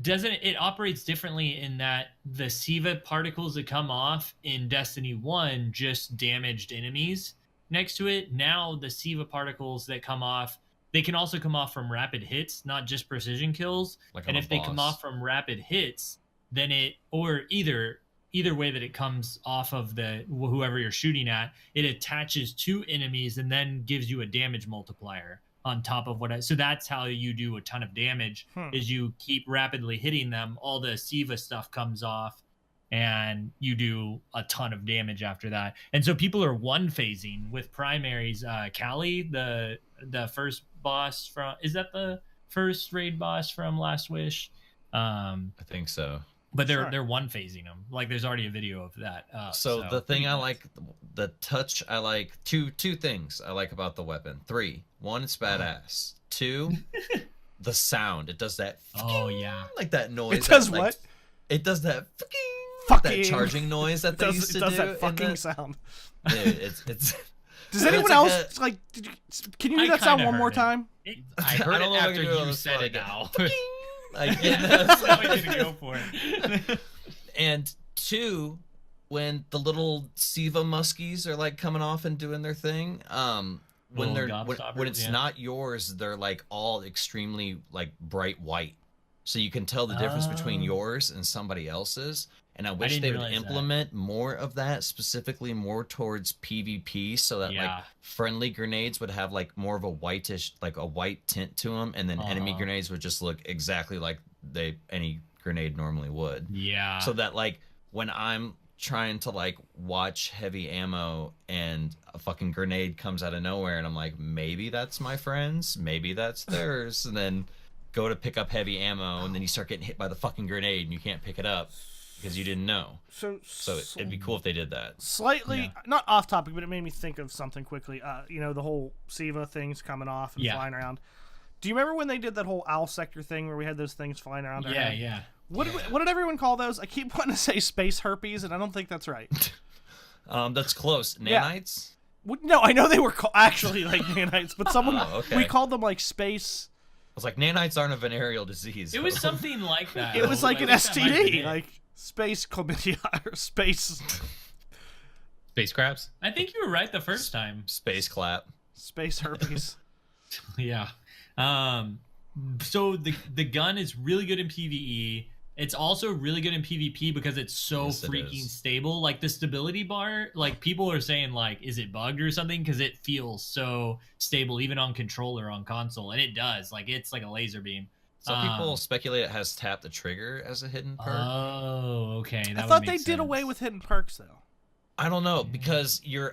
Doesn't it operates differently in that the Siva particles that come off in Destiny 1 just damaged enemies next to it. Now the Siva particles that come off, they can also come off from rapid hits, not just precision kills. And if they come off from rapid hits, then either way that it comes off of whoever you're shooting at, it attaches to enemies and then gives you a damage multiplier on top of so that's how you do a ton of damage. Is you keep rapidly hitting them, all the Siva stuff comes off, and you do a ton of damage after that. And so people are one phasing with primaries. Callie, the first boss from, is that the first raid boss from Last Wish? I think so. but Sure. they're one phasing them. Like there's already a video of that. So the thing pretty I nuts. like, the touch I like, two things I like about the weapon. 3, 1, it's badass. 2, the sound. It does that. Oh yeah. Like that noise. It does that, like, what? It does that Fucking. that charging noise that It they does, used it to does do. that in fucking the- sound. Dude, it's Does It's anyone like else like? Can you do I that sound kinda one more heard it. time? I heard I don't know it if I after can do it on you the said spot it again. now. like That's how we're gonna go for it. And 2, when the little Siva muskies are like coming off and doing their thing, when Little they're gobstoppers, when it's yeah. not yours, they're like all extremely like bright white, so you can tell the difference between Oh. yours and somebody else's. And I wish didn't they would realize that. implement more of that, specifically more towards PvP, so that Yeah. like friendly grenades would have like more of a whitish, like a white tint to them, and then enemy Uh-huh. grenades would just look exactly like any grenade normally would. Yeah. So that like when I'm trying to like watch heavy ammo and a fucking grenade comes out of nowhere and I'm like, maybe that's my friend's, maybe that's theirs, and then go to pick up heavy ammo and then you start getting hit by the fucking grenade and you can't pick it up because you didn't know. So it'd be cool if they did that. Slightly Yeah. not off topic, but it made me think of something quickly. You know, the whole Siva things coming off and Yeah. flying around. Do you remember when they did that whole owl sector thing where we had those things flying around? our Yeah, head? yeah. What did everyone call those? I keep wanting to say space herpes, and I don't think that's right. That's close. Yeah. Nanites? No, I know they were actually like nanites, but someone Oh, okay. we called them like space. I was like, nanites aren't a venereal disease. It was something like that. It was like an I think that might have been STD, it. like space chlamydia or space Space crabs. I think you were right the first time. Space clap. space herpes. Yeah. So the gun is really good in PvE. It's also really good in PvP because it's so Yes, it freaking is. stable. Like the stability bar, like people are saying like, is it bugged or something? Because it feels so stable even on controller on console, and it does. Like it's like a laser beam. Some people speculate it has tap the trigger as a hidden perk. Oh, okay. That I would thought make they did away sense. with hidden perks though. I don't know, because your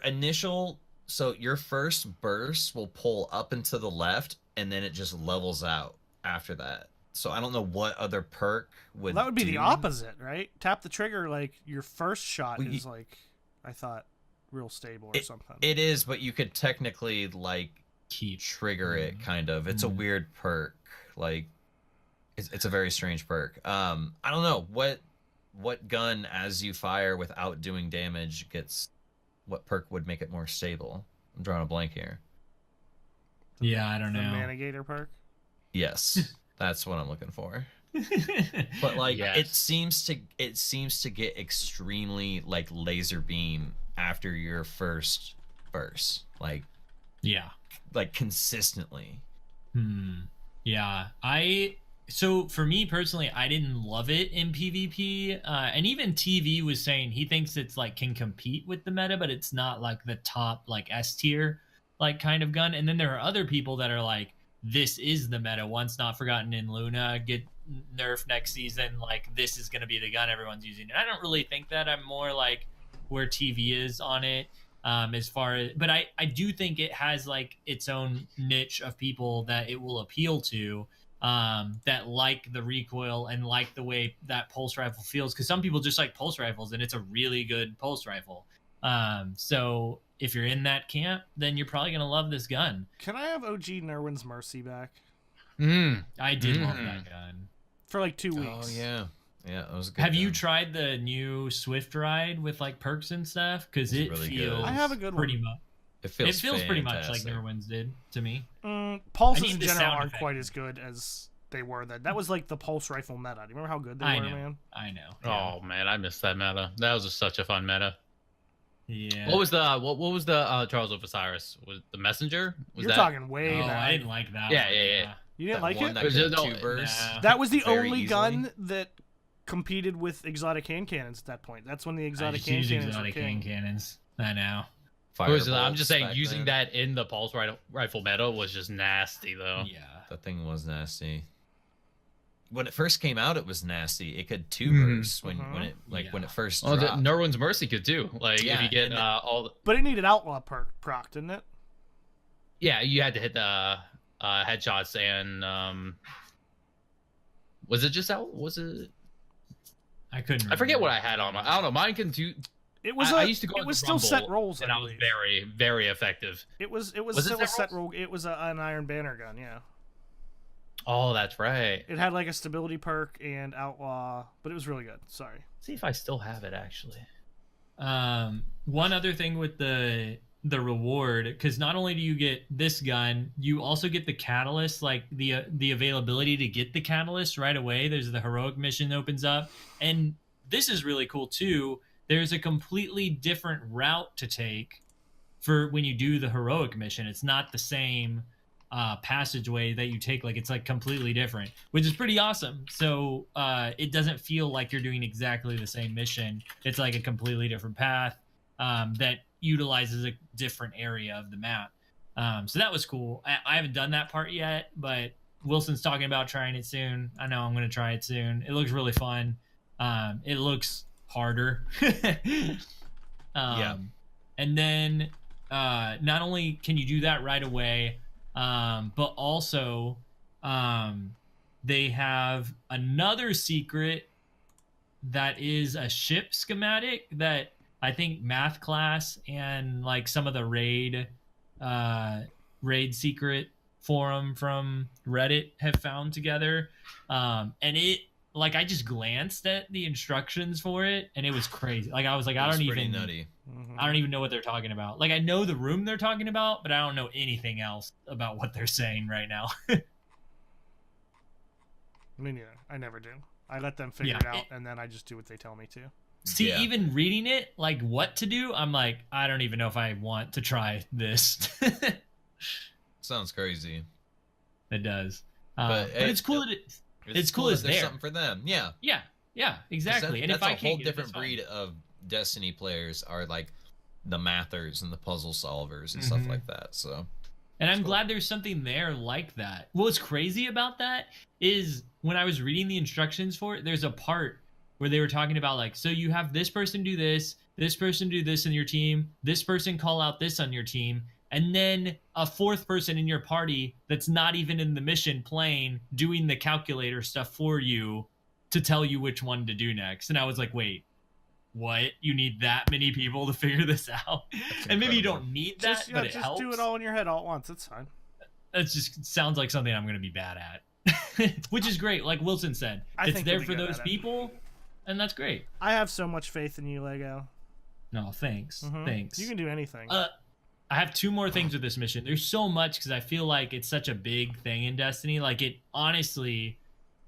first burst will pull up and to the left and then it just levels out after that. So I don't know what other perk would Well, that would be do. the opposite, right? Tap the trigger, like your first shot Well, is like, I thought, real stable or something. It is, but you could technically like Keep. trigger it kind of. It's a weird perk. Like it's a very strange perk. I don't know what gun as you fire without doing damage gets what perk would make it more stable. I'm drawing a blank here. Yeah, I don't the know. Manigator perk. Yes. That's what I'm looking for. But like Yes. it seems to get extremely like laser beam after your first burst. Yeah. Like consistently. Yeah. So for me personally, I didn't love it in PvP. And even TV was saying he thinks it's like can compete with the meta, but it's not like the top like S tier like kind of gun. And then there are other people that are like, this is the meta. Once Not Forgotten in Luna get nerfed next season, like this is gonna be the gun everyone's using. And I don't really think that. I'm more like where TV is on it. As far as, but I do think it has like its own niche of people that it will appeal to, that like the recoil and like the way that pulse rifle feels, because some people just like pulse rifles and it's a really good pulse rifle. So if you're in that camp, then you're probably gonna love this gun. Can I have OG Nerwin's Mercy back I did love that gun. for like 2 weeks? Oh yeah. Yeah, that was a good. Have you gun. tried the new Swift Ride with like perks and stuff? Because It's it really good. feels I have a good one. pretty much. It It feels pretty much like fantastic. Nerwin's did to me. Pulses I need in the general sound aren't effect. quite as good as they were then. That was like the pulse rifle meta. Do you remember how good they I were, know. man? I know. Yeah. Oh man, I missed that meta. That was just such a fun meta. Yeah. What was the Charles of Osiris? Was the messenger? Was You're that? talking way Oh, back. I didn't like that. Yeah, one, yeah. You didn't That like one it? that Was could it- no, two bursts. nah. That was the very only easily. gun that competed with exotic hand cannons at that point. That's when the I exotic just hand use cannons exotic were hand king. cannons. I know. I'm Firebolt just saying, back using then. that in the pulse rifle meta was just nasty, though. Yeah. That thing was nasty. When it first came out, it was nasty. It could two Mhm. bursts when it when Yeah. it first Oh, dropped. Nerwin's Mercy could too. Like Yeah, if you get and all, the, But it needed outlaw proc, didn't it? yeah, you had to hit the headshots and was it just out? Was it? I couldn't. I forget remember. what I had on. I don't know. Mine can do. It was I used to go. it was into still set Rumble, rolls, and I was believe. very, very effective. It was Was it still a set set roll. It was an Iron Banner gun, yeah. Oh, that's right. It had like a stability perk and outlaw, but it was really good. Sorry. Let's see if I still have it actually. One other thing with the reward, because not only do you get this gun, you also get the catalyst, like the availability to get the catalyst right away. There's the heroic mission opens up, and this is really cool too. There's a completely different route to take for when you do the heroic mission. It's not the same passageway that you take. Like, it's like completely different, which is pretty awesome. So it doesn't feel like you're doing exactly the same mission. It's like a completely different path that utilizes a different area of the map. So that was cool. I haven't done that part yet, but Wilson's talking about trying it soon. I know I'm going to try it soon. It looks really fun. It looks harder. Yeah. And then not only can you do that right away, but also they have another secret that is a ship schematic that I think math class and like some of the raid secret forum from Reddit have found together. And it, like, I just glanced at the instructions for it and it was crazy. Like, I was like, I don't even nutty. I don't even know what they're talking about. Like, I know the room they're talking about, but I don't know anything else about what they're saying right now. Me neither. I never do. I let them figure it out, and then I just do what they tell me to. See, even reading it, like what to do, I'm like, I don't even know if I want to try this. Sounds crazy. It does. But it's cool that it's cool that it's there's there. something for them. Yeah. Yeah, exactly. And That's if I a whole can't get it, different that's fine. breed of Destiny players are like the mathers and the puzzle solvers and stuff like that. So, and I'm glad there's something there like that. What's crazy about that is when I was reading the instructions for it, there's a part where they were talking about, like, so you have this person do this person do this in your team, this person call out this on your team, and then a fourth person in your party that's not even in the mission playing doing the calculator stuff for you to tell you which one to do next. And I was like, wait, what? You need that many people to figure this out? And maybe you don't need that, but it helps. Just do it all in your head all at once. It's fine. It just sounds like something I'm going to be bad at, which is great. Like Wilson said, it's there for those people, and that's great. I have so much faith in you, Lego. No, thanks. Thanks. You can do anything. I have two more things with this mission. There's so much because I feel like it's such a big thing in Destiny. Like, it honestly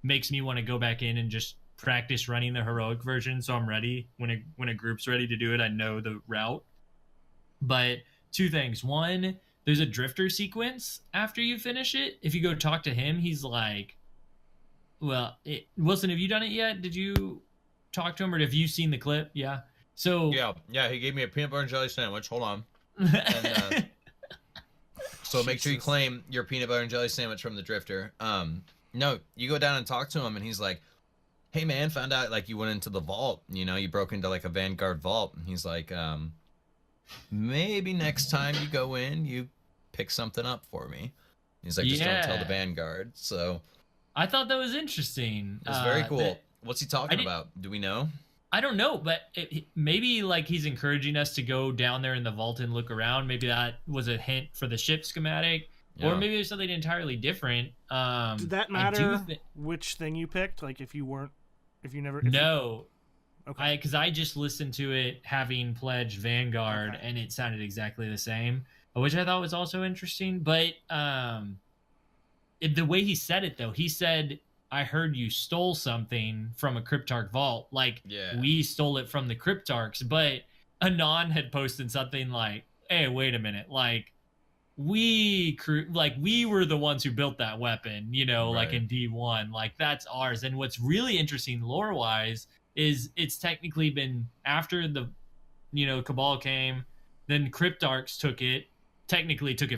makes me want to go back in and just practice running the heroic version, so I'm ready when a group's ready to do it. I know the route. But two things. One, there's a drifter sequence after you finish it. If you go talk to him, he's like, well, Wilson, have you done it yet? Did you talk to him, or have you seen the clip? Yeah. So yeah, he gave me a peanut butter and jelly sandwich. Hold on. And, so make sure you claim your peanut butter and jelly sandwich from the drifter. No, you go down and talk to him, and he's like, hey man, found out like you went into the vault, you broke into like a Vanguard vault. And he's like, maybe next time you go in, you pick something up for me. He's like, just don't tell the Vanguard. So I thought that was interesting. It's very cool. What's he talking about? Do we know? I don't know, but maybe like he's encouraging us to go down there in the vault and look around. Maybe that was a hint for the ship schematic. Or maybe there's something entirely different. Did that matter which thing you picked? Like, if you never... No. Okay. Because I just listened to it having pledged Vanguard, and it sounded exactly the same, which I thought was also interesting. But the way he said it, though, he said, I heard you stole something from a Cryptarch vault. Like, we stole it from the Cryptarchs. But Anon had posted something like, hey, wait a minute, like, we were the ones who built that weapon, like in D1, like that's ours. And what's really interesting lore wise is it's technically been after the Cabal came, then Cryptarchs took it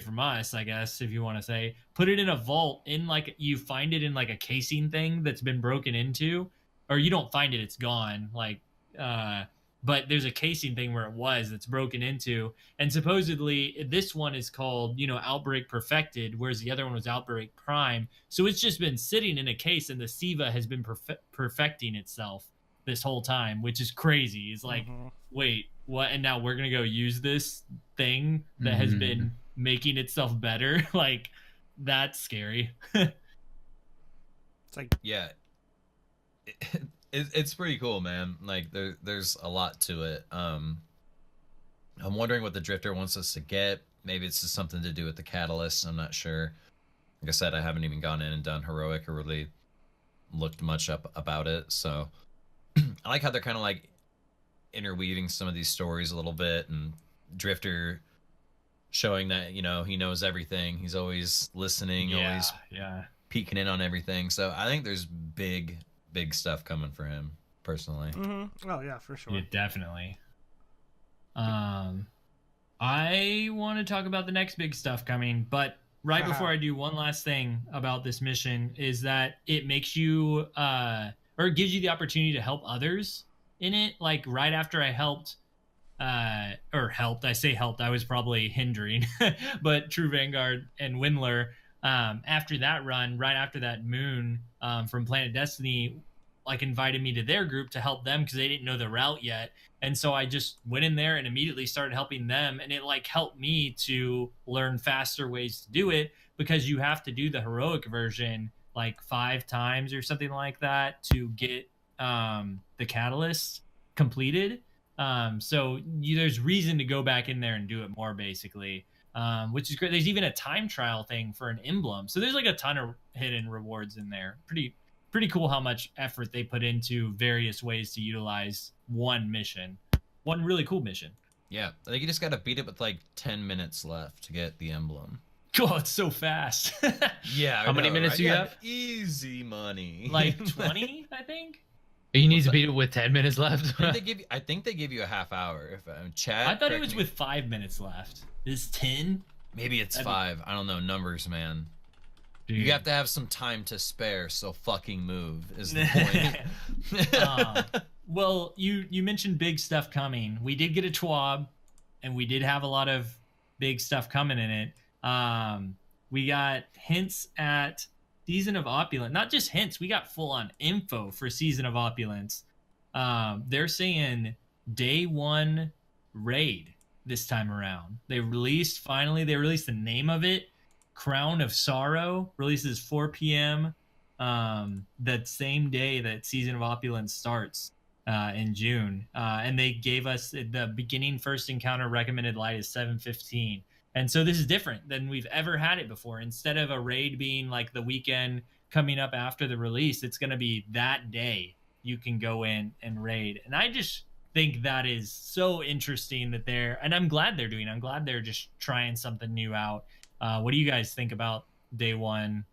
from us, I guess, if you want to say, put it in a vault in like, you find it in like a casing thing that's been broken into, or you don't find it, it's gone, like but there's a casing thing where it was that's broken into, and supposedly this one is called, Outbreak Perfected, whereas the other one was Outbreak Prime. So it's just been sitting in a case, and the SIVA has been perfecting itself. this whole time, which is crazy. It's like, wait, what? And now we're gonna go use this thing that has been making itself better. Like, that's scary. It's like, yeah, it's pretty cool, man. Like there's a lot to it. I'm wondering what the Drifter wants us to get. Maybe it's just something to do with the catalyst. I'm not sure. Like I said, I haven't even gone in and done heroic or really looked much up about it. So I like how they're kind of like interweaving some of these stories a little bit, and Drifter showing that, you know, he knows everything. He's always listening, always peeking in on everything. So I think there's big stuff coming for him personally. Oh yeah, for sure. Yeah, definitely. I want to talk about the next big stuff coming, but right before I do, one last thing about this mission is that it makes you or it gives you the opportunity to help others in it. Like right after I helped I say helped, I was probably hindering, but True Vanguard and Windler, after that run, right after that moon from Planet Destiny, like invited me to their group to help them because they didn't know the route yet. And so I just went in there and immediately started helping them, and it like helped me to learn faster ways to do it, because you have to do the heroic version like 5 times or something like that to get the catalyst completed. So there's reason to go back in there and do it more, basically, which is great. There's even a time trial thing for an emblem, so there's like a ton of hidden rewards in there. Pretty cool how much effort they put into various ways to utilize one really cool mission. Yeah, I think you just got to beat it with like 10 minutes left to get the emblem. Oh, it's so fast. Yeah. How many minutes do you have? Easy money. Like 20, I think. You need to beat it with 10 minutes left. I think they give you a half hour. If chat. I thought it was with 5 minutes left. Is 10? Maybe it's 5. I don't know numbers, man. Dude. You have to have some time to spare, so fucking move is the point. Well, you mentioned big stuff coming. We did get a TWAB, and we did have a lot of big stuff coming in it. We got hints at Season of Opulence. Not just hints, we got full-on info for Season of Opulence. They're saying day 1 raid this time around. They released the name of it. Crown of Sorrow releases 4 p.m. That same day that Season of Opulence starts in June. And they gave us the beginning first encounter recommended light is 7:15. And so this is different than we've ever had it before. Instead of a raid being like the weekend coming up after the release, it's going to be that day you can go in and raid. And I just think that is so interesting that I'm glad they're doing it. I'm glad they're just trying something new out. What do you guys think about day 1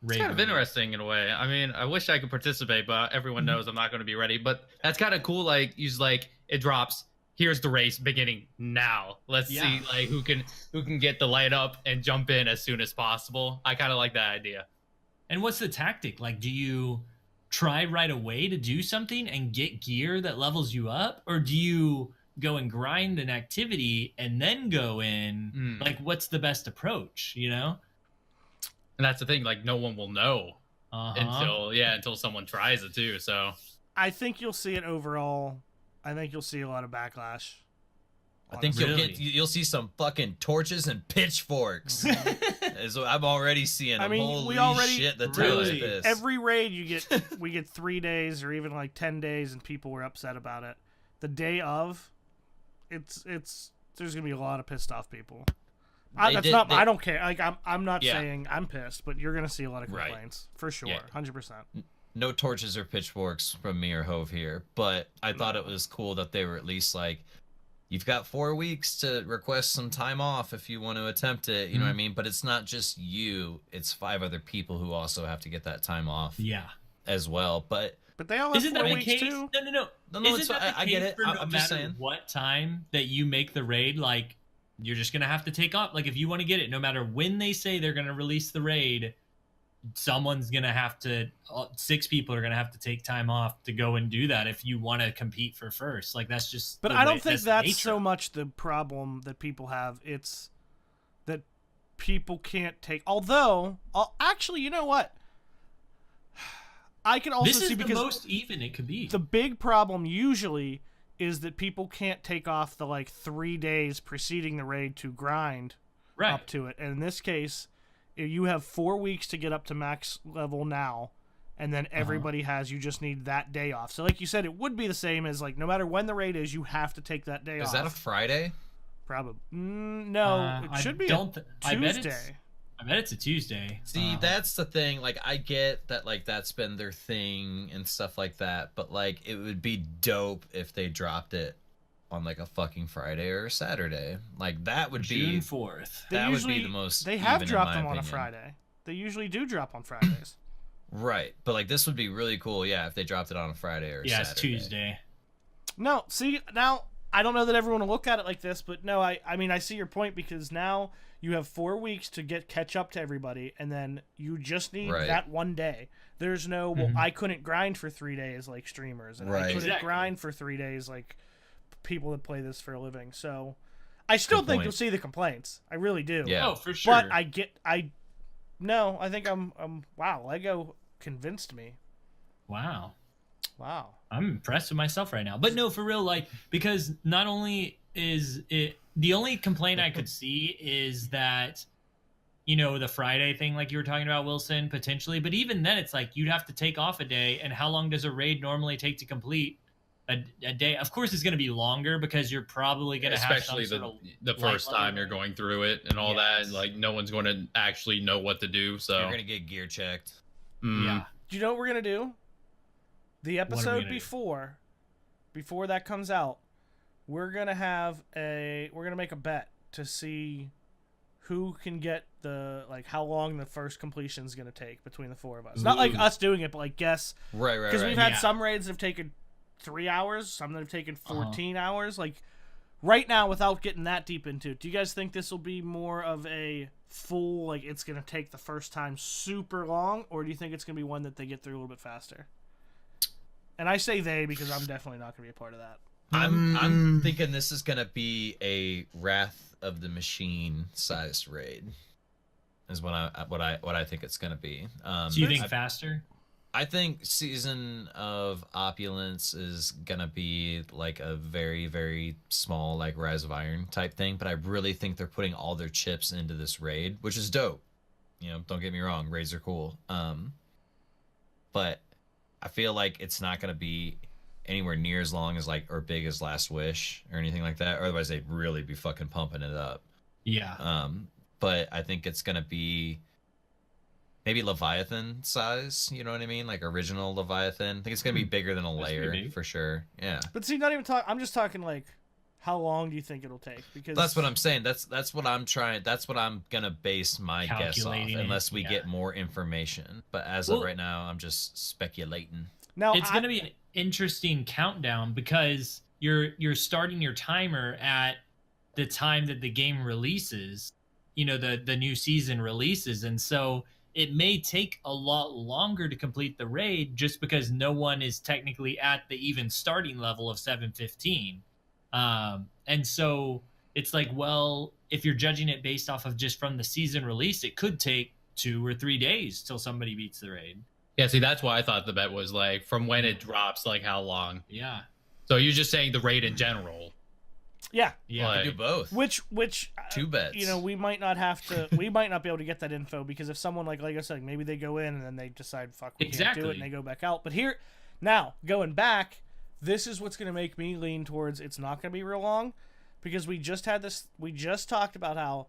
raid? It's kind of interesting in a way. I mean, I wish I could participate, but everyone knows I'm not going to be ready. But that's kind of cool. Like, it drops. Here's the race beginning now. Let's see like who can get the light up and jump in as soon as possible. I kind of like that idea. And what's the tactic? Like, do you try right away to do something and get gear that levels you up, or do you go and grind an activity and then go in? Like, what's the best approach, you know? And that's the thing, like, no one will know until someone tries it too. So I think you'll see it overall. I think you'll see a lot of backlash. I think you'll see some fucking torches and pitchforks. So I'm already seeing. I mean, holy shit, the Tyler's pissed. Every raid we get 3 days or even like 10 days, and people were upset about it. The day of, there's gonna be a lot of pissed off people. I don't care. Like I'm not saying I'm pissed, but you're gonna see a lot of complaints for sure, 100%. No torches or pitchforks from me or Hove here, but I thought it was cool that they were at least like, you've got 4 weeks to request some time off if you want to attempt it. You know what I mean? But it's not just you; it's 5 other people who also have to get that time off. Yeah, as well. But they all have 4 weeks too. No. Isn't that the I get it. I'm just saying. What time that you make the raid, like, you're just gonna have to take off. Like, if you want to get it, no matter when they say they're gonna release the raid, someone's gonna have to. 6 people are gonna have to take time off to go and do that if you want to compete for first. Like, that's just. But I don't think that's so much the problem that people have. It's that people can't take. Although, actually, you know what? I can also This see is the because most even it could be. the big problem usually is that people can't take off the like 3 days preceding the raid to grind right. up to it. And in this case, you have 4 weeks to get up to max level now, and then everybody has, you just need that day off. So like you said, it would be the same as like no matter when the raid is, you have to take that day off. Is that a Friday? Probably. No, it should be a Tuesday. I bet it's a Tuesday. See, that's the thing. Like, I get that, like, that's been their thing and stuff like that. But, like, it would be dope if they dropped it on, like, a fucking Friday or a Saturday. Like, that would June be... 4th. That would be the most They have even, dropped in my them on a opinion. Friday. They usually do drop on Fridays. Right. But, like, this would be really cool, yeah, if they dropped it on a Friday or a Yeah, Saturday. it's Tuesday. No, see, now, I don't know that everyone will look at it like this, but no, I mean, I see your point because now you have 4 weeks to catch up to everybody, and then you just need that one day. There's no, well, I couldn't grind for 3 days like streamers, and I couldn't grind for 3 days like people that play this for a living. So I still think you'll see the complaints. I really do. Yeah. Oh, for sure. But I think I'm wow, Lego convinced me. Wow. I'm impressed with myself right now. But no, for real, like, because not only is it, the only complaint I could see is that, you know, the Friday thing, like you were talking about, Wilson, potentially. But even then, it's like you'd have to take off a day. And how long does a raid normally take to complete? A day? Of course, it's going to be longer because you're probably going to have especially the first time you're going through it and all that. And, like, no one's going to actually know what to do. So you're going to get gear checked. Yeah. Do you know what we're going to do? The episode before that comes out, we're gonna make a bet to see who can get how long the first completion is gonna take between the four of us. Not like us doing it, but like guess. Right. Because we've had some raids that have taken 3 hours, some that have taken 14 hours. Like right now, without getting that deep into it, do you guys think this will be more of a full, like it's gonna take the first time super long, or do you think it's gonna be one that they get through a little bit faster? And I say they because I'm definitely not going to be a part of that. I'm thinking this is going to be a Wrath of the Machine sized raid. Is what I think it's going to be. So you think faster? I think Season of Opulence is going to be like a very, very small, like Rise of Iron type thing. But I really think they're putting all their chips into this raid, which is dope. You know, don't get me wrong. Raids are cool. But I feel like it's not going to be anywhere near as long as or big as Last Wish or anything like that. Or otherwise, they'd really be fucking pumping it up. Yeah. But I think it's going to be maybe Leviathan size. You know what I mean? Like original Leviathan. I think it's going to be bigger than a layer for sure. Yeah. But see, not even I'm just talking like, how long do you think it'll take? Because that's what I'm saying. That's what I'm trying. That's what I'm gonna base my guess off, unless we get more information. But as of right now, I'm just speculating. Now it's gonna be an interesting countdown because you're starting your timer at the time that the game releases. You know, the new season releases, and so it may take a lot longer to complete the raid just because no one is technically at the even starting level of 715. And so it's like, well, if you're judging it based off of just from the season release, it could take 2 or 3 days till somebody beats the raid. Yeah, see, that's why I thought the bet was like from when it drops, like how long. Yeah. So you're just saying the raid in general. Yeah. Yeah. Like, we do both. Which 2 bets. You know, we might not be able to get that info because if someone like I said, maybe they go in and then they decide, fuck, we can't do it, and they go back out. But now, going back, this is what's going to make me lean towards it's not going to be real long because we just talked about how,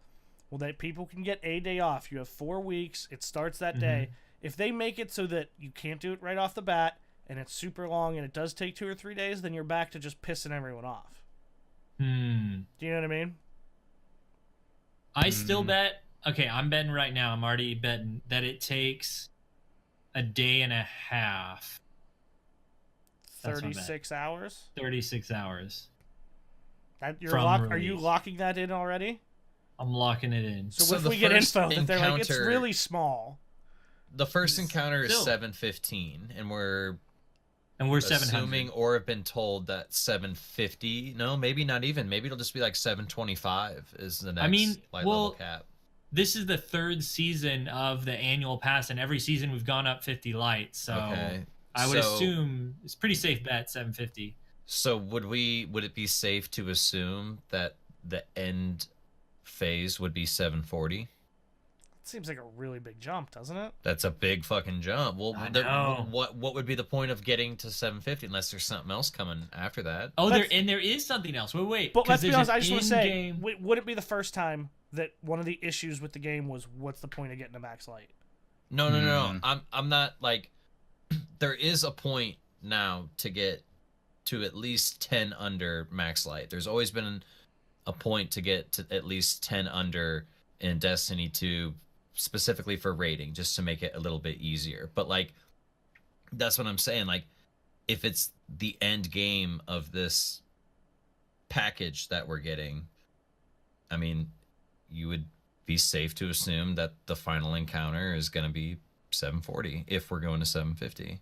well, that people can get a day off. You have 4 weeks. It starts that day. If they make it so that you can't do it right off the bat and it's super long and it does take 2 or 3 days, then you're back to just pissing everyone off. Do you know what I mean? I still bet. Okay, I'm betting right now. I'm already betting that it takes a day and a half. 36 hours? 36 hours. Are you locking that in already? I'm locking it in. So if we get info that they're like, it's really small. The first encounter is 715, and we're 700. assuming or have been told that 750. No, maybe not even. Maybe it'll just be like 725 is the next level cap. this is the 3rd season of the annual pass, and every season we've gone up 50 light. So Okay. I would assume it's a pretty safe bet, 750. So would it be safe to assume that the end phase would be 740? Seems like a really big jump, doesn't it? That's a big fucking jump. Well, I know. what would be the point of getting to 750 unless there's something else coming after that? Oh, there is something else. Wait. But let's be honest, an I just want to say, in-game- would it be the first time that one of the issues with the game was what's the point of getting a max light? No. I'm not like. There is a point now to get to at least 10 under max light. There's always been a point to get to at least 10 under in Destiny 2, specifically for rating, just to make it a little bit easier. But like, that's what I'm saying. Like, if it's the end game of this package that we're getting, I mean, you would be safe to assume that the final encounter is going to be 740 if we're going to 750.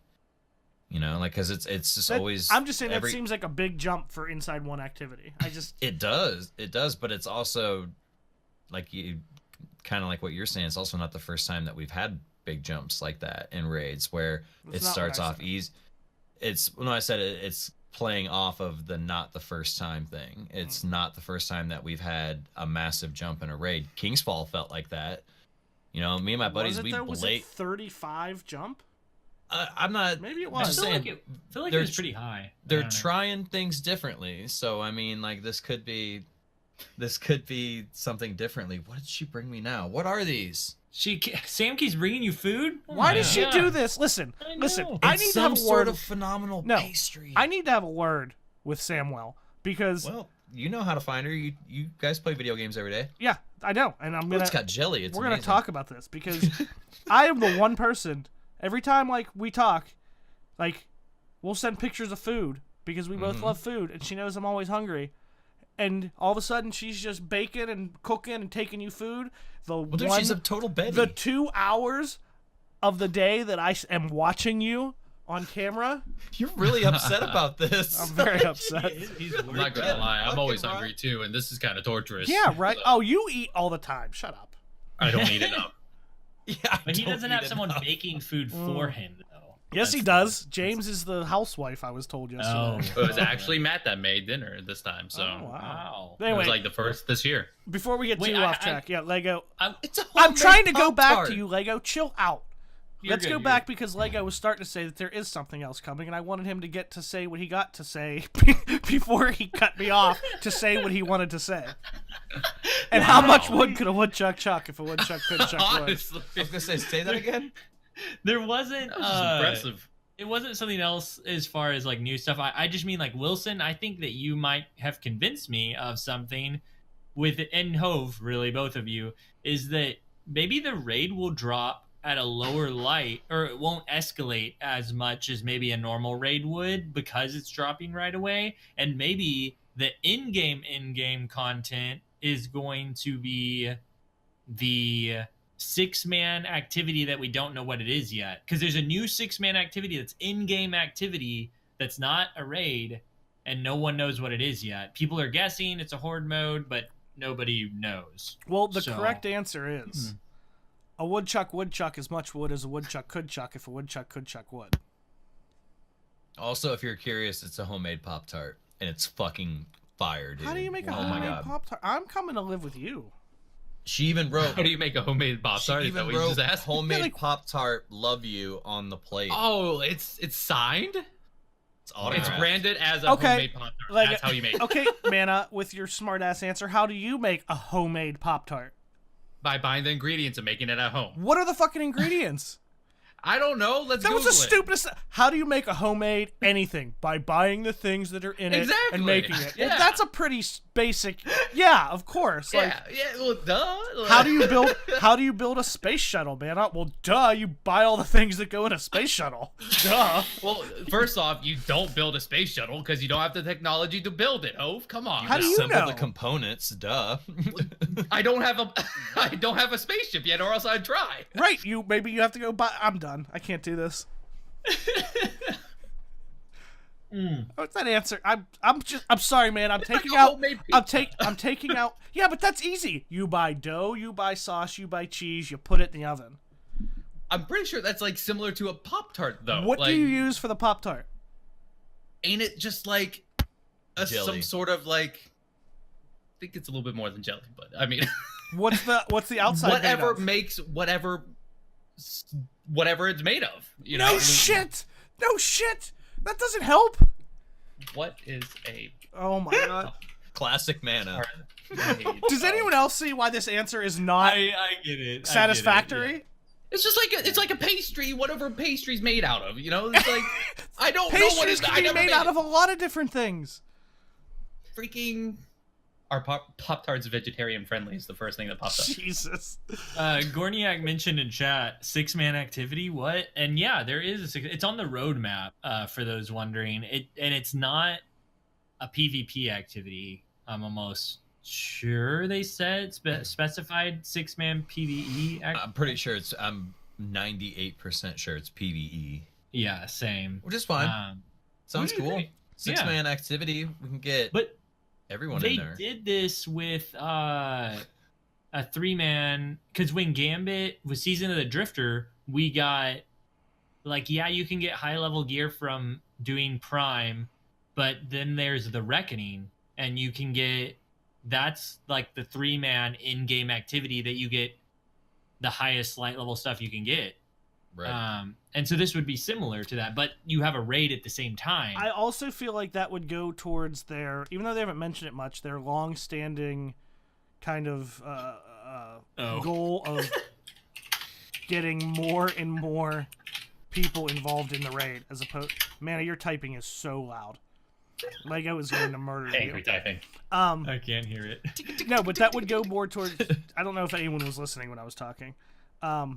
You know, like, because it's just always. I'm just saying that seems like a big jump for inside one activity. It does, but it's also like you. Kind of like what you're saying, it's also not the first time that we've had big jumps like that in raids where it starts off easy. I said it's playing off of the not the first time thing. It's not the first time that we've had a massive jump in a raid. Kingsfall felt like that. You know, me and my buddies, was it 35 jump? I'm not. Maybe it I was. feel like it was pretty high. They're trying things differently, so I mean, like this could be something differently. What did she bring me now? What are these? Sam keeps bringing you food. Why does she do this? Listen. I need to have a word. Sort of phenomenal pastry. I need to have a word with Samwell because. Well, you know how to find her. You guys play video games every day. Yeah, I know, and I'm gonna. It's got jelly. We're gonna talk about this because I am the one person. Every time like we talk, like we'll send pictures of food because we both love food, and she knows I'm always hungry. And all of a sudden, she's just baking and cooking and taking you food. She's a total Betty. The 2 hours of the day that I am watching you on camera. You're really upset about this. I'm very upset. I'm not gonna lie, I'm always hungry too, and this is kind of torturous. Yeah, right. So. Oh, you eat all the time. Shut up. I don't eat enough. Yeah, but he doesn't have someone baking food for him, though. Yes, he does. James is the housewife, I was told yesterday. Oh, it was actually Matt that made dinner this time, so. Oh, wow. It Anyway, was like the first this year. Before we get too off track, Lego. I'm trying to go back to you, Lego. Chill out. Let's go back good. because Lego was starting to say that there is something else coming, and I wanted him to get to say what he got to say before he cut me off to say what he wanted to say. And how much wood could a woodchuck chuck if a woodchuck couldn't chuck wood? Honestly. I was gonna say that again. There wasn't. That was impressive. It wasn't something else as far as like new stuff. I just mean like Wilson. I think that you might have convinced me of something with and Hove, really, both of you, is that maybe the raid will drop at a lower light, or it won't escalate as much as maybe a normal raid would because it's dropping right away, and maybe the in-game content is going to be the 6-man activity that we don't know what it is yet, because there's a new 6-man activity that's in-game activity that's not a raid, and no one knows what it is yet. People are guessing it's a horde mode, but nobody knows. Well, the correct answer is a woodchuck would chuck as much wood as a woodchuck could chuck if a woodchuck could chuck wood. Also, if you're curious, it's a homemade Pop-Tart, and it's fucking fire, dude. How do you make a Oh my homemade God. Pop-Tart? I'm coming to live with you. She even wrote. How do you make a homemade Pop-Tart? She Is that even what you wrote just asked? homemade like- Pop-Tart "Love You" on the plate. Oh, it's signed? It's It's autographed. branded as a Okay, homemade Pop-Tart. like- That's how you make it. Okay, Mana, with your smart-ass answer, how do you make a homemade Pop-Tart? By buying the ingredients and making it at home. What are the fucking ingredients? I don't know. Let's That was Google the it. stupidest. How do you make a homemade anything? By buying the things that are in it Exactly. and making it. Yeah. That's a pretty basic. Yeah, of course. Like, Yeah, well, duh. how do you build a space shuttle, man? Well, duh, you buy all the things that go in a space shuttle. Duh. Well, first off, you don't build a space shuttle because you don't have the technology to build it. Hove, come on. How do you Assemble know? the components, duh. I don't have a spaceship yet, or else I'd try. Right, maybe you have to go buy. I'm done. I can't do this. What's that answer? I'm sorry, man. I'm taking out. I'm taking out. Yeah, but that's easy. You buy dough, you buy sauce, you buy cheese, you put it in the oven. I'm pretty sure that's like similar to a Pop-Tart, though. What like, do you use for the Pop-Tart? Ain't it just like some sort of like? I think it's a little bit more than jelly, but I mean, what's the outside? Whatever makes whatever it's made of. You know? No shit. That doesn't help. What is a? Oh my god. Classic manna. Does anyone else see why this answer is not I get it. satisfactory? I get it, yeah. It's just like it's like a pastry, whatever pastry's made out of. You know, it's like I don't know what it's can be made out of a lot of different things. Freaking. Our Pop-Tarts vegetarian friendly is the first thing that popped up. Jesus. Gorniak mentioned in chat 6-man activity. What? And yeah, there is it's on the roadmap for those wondering. It's not a PvP activity. I'm almost sure they said specified 6-man PvE. I'm pretty sure I'm 98% sure it's PvE. Yeah, same. Which is fine. Sounds cool. 6-man activity. We can get. But everyone they in there. did this with a 3-man because when Gambit was Season of the Drifter, we got like you can get high level gear from doing Prime, but then there's the Reckoning, and you can get that's like the 3-man in-game activity that you get the highest light level stuff you can get. Right. And so this would be similar to that, but you have a raid at the same time. I also feel like that would go towards their, even though they haven't mentioned it much, their long-standing kind of goal of getting more and more people involved in the raid, as opposed. Manna, your typing is so loud. Lego is going to murder you. Angry typing. I can't hear it. No, but that would go more towards. I don't know if anyone was listening when I was talking.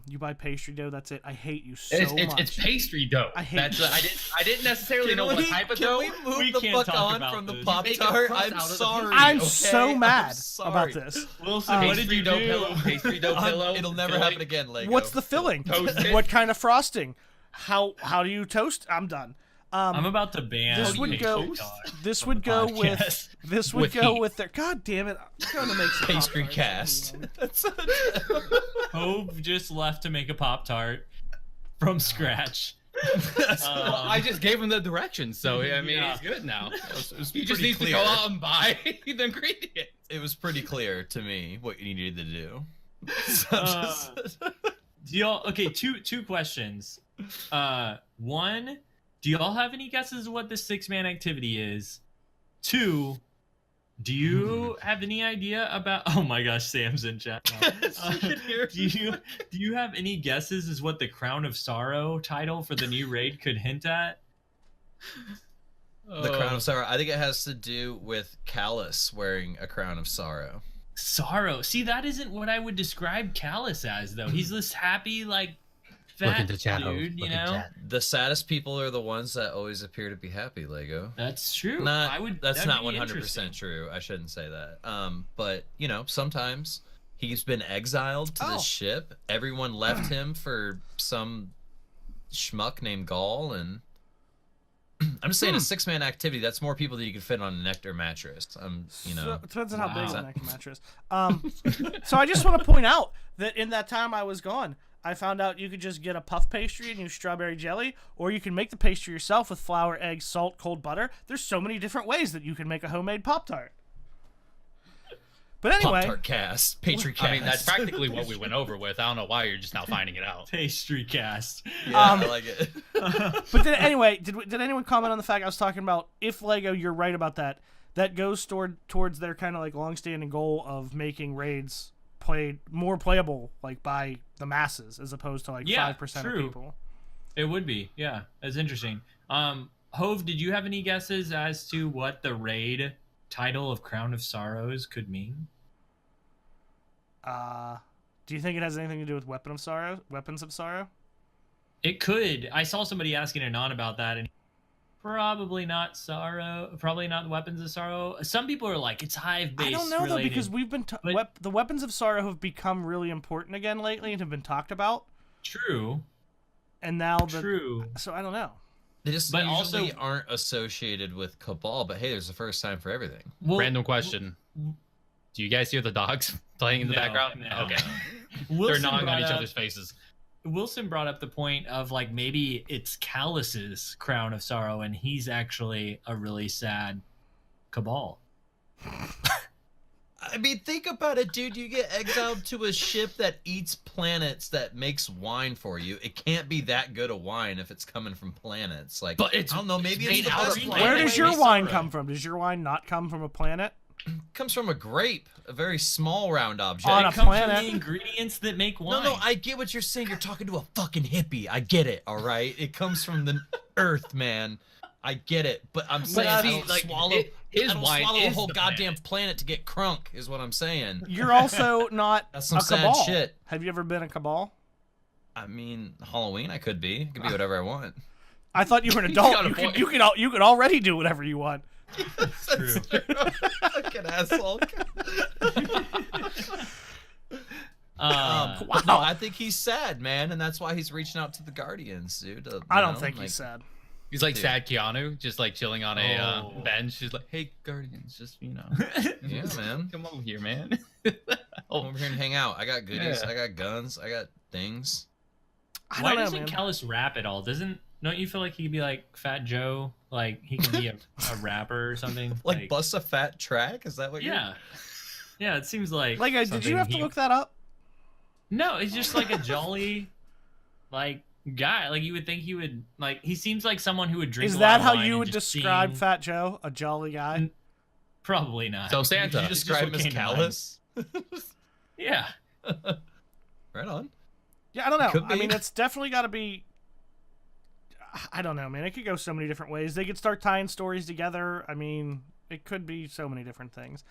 You buy pastry dough. That's it. I hate you so much. It's pastry dough. I hate you. I didn't necessarily know what type of dough. Can we move the fuck on from the Pop-Tart? I'm sorry. I'm so mad about this. Wilson, what did you do? Pastry dough pillow. It'll never happen again, Lego. What's the filling? What kind of frosting? How do you toast? I'm done. I'm about to ban. This would go. This would go with. This would go with their. God damn it! I'm going to make some PastryCast. Hove just left to make a Pop-Tart from scratch. Well, I just gave him the directions, so I mean he's good now. He just needs to go out and buy the ingredients. It was pretty clear to me what you needed to do. Do y'all? Okay, two questions. One. Do y'all have any guesses of what this 6-man activity is? 2, do you have any idea about? Oh my gosh, Sam's in chat now. Do you have any guesses as what the Crown of Sorrow title for the new raid could hint at? The Crown of Sorrow. I think it has to do with Callus wearing a crown of sorrow. Sorrow. See, that isn't what I would describe Callus as, though. He's this happy, like, fat dude, you know? The saddest people are the ones that always appear to be happy, Lego. That's true. That's not 100% true. I shouldn't say that. But, you know, sometimes he's been exiled to this ship. Everyone left him for some schmuck named Gaul, and I'm just saying a 6-man activity, that's more people that you could fit on a Nectar mattress. You know. So, it depends on how big the Nectar mattress. So I just want to point out that in that time I was gone, I found out you could just get a puff pastry and use strawberry jelly, or you can make the pastry yourself with flour, eggs, salt, cold butter. There's so many different ways that you can make a homemade Pop-Tart. But anyway, Pop-Tart cast, PastryCast. I mean, that's practically what we went over with. I don't know why you're just now finding it out. PastryCast. Yeah, I like it. But then, anyway, did anyone comment on the fact I was talking about? If Lego, you're right about that. That goes towards their kind of like long-standing goal of making raids more playable, like by the masses, as opposed to like 5% of people. It would be, yeah. That's interesting. Hove, did you have any guesses as to what the raid title of Crown of Sorrows could mean? Do you think it has anything to do with Weapons of Sorrow? It could. I saw somebody asking Anon about that, and probably not Sorrow. Probably not Weapons of Sorrow. Some people are like, it's Hive-based. I don't know related, though, because we've been the Weapons of Sorrow have become really important again lately and have been talked about. True. And now True. So I don't know. They just But usually also- aren't associated with Cabal, but hey, there's a first time for everything. Well, Random question. Do you guys hear the dogs playing in the No, background? no. Okay. They're Wilson gnawing on brought each up- other's faces. Wilson brought up the point of like maybe it's Callus's crown of sorrow, and he's actually a really sad Cabal. I mean, think about it, dude. You get exiled to a ship that eats planets that makes wine for you. It can't be that good a wine if it's coming from planets. Like, But it's- I don't know. Maybe it's it's the made out best of wine. planet. Where does your Maybe wine Sora. come from? Does your wine not come from a planet? It comes from a grape, a very small round object. On a It comes planet. from the ingredients that make wine. No, I get what you're saying. You're talking to a fucking hippie. I get it. All right, it comes from the earth, man. I get it, but I'm saying I see, don't like, swallow. his I don't wine swallow a is whole the goddamn planet to get crunk. Is what I'm saying. You're also not That's some a sad Cabal. shit. Have you ever been a Cabal? I mean, Halloween. I could be. I could be whatever I want. I thought you were an You got adult. a You point. could already do whatever you want. That's true. Fucking asshole. But no, I think he's sad, man, and that's why he's reaching out to the Guardians, dude. I don't think he's sad. He's like Dude. sad Keanu, just like chilling on a Oh. bench. He's like, "Hey, Guardians, just Yeah, man. come over here, man." Come Oh, over here and hang out. I got goodies. Yeah. I got guns. I got things. I Why don't know, doesn't man. Callus rap at all? Don't you feel like he could be like Fat Joe? Like he could be a rapper or something? Like bust a fat track? Is that what you're... yeah, yeah. It seems like Like, did something you have to he- look that up? No, it's just like a jolly, like guy. Like you would think he would like. He seems like someone who would drink. Is a that lot of how wine you and would just describe sing. Fat Joe? A jolly guy? Probably not. So Santa. Did you It's just describe what him as came to mind. callous? Yeah. Right on. Yeah, I don't know. Could I be. mean, it's definitely got to be. I don't know, man. It could go so many different ways. They could start tying stories together. I mean, it could be so many different things.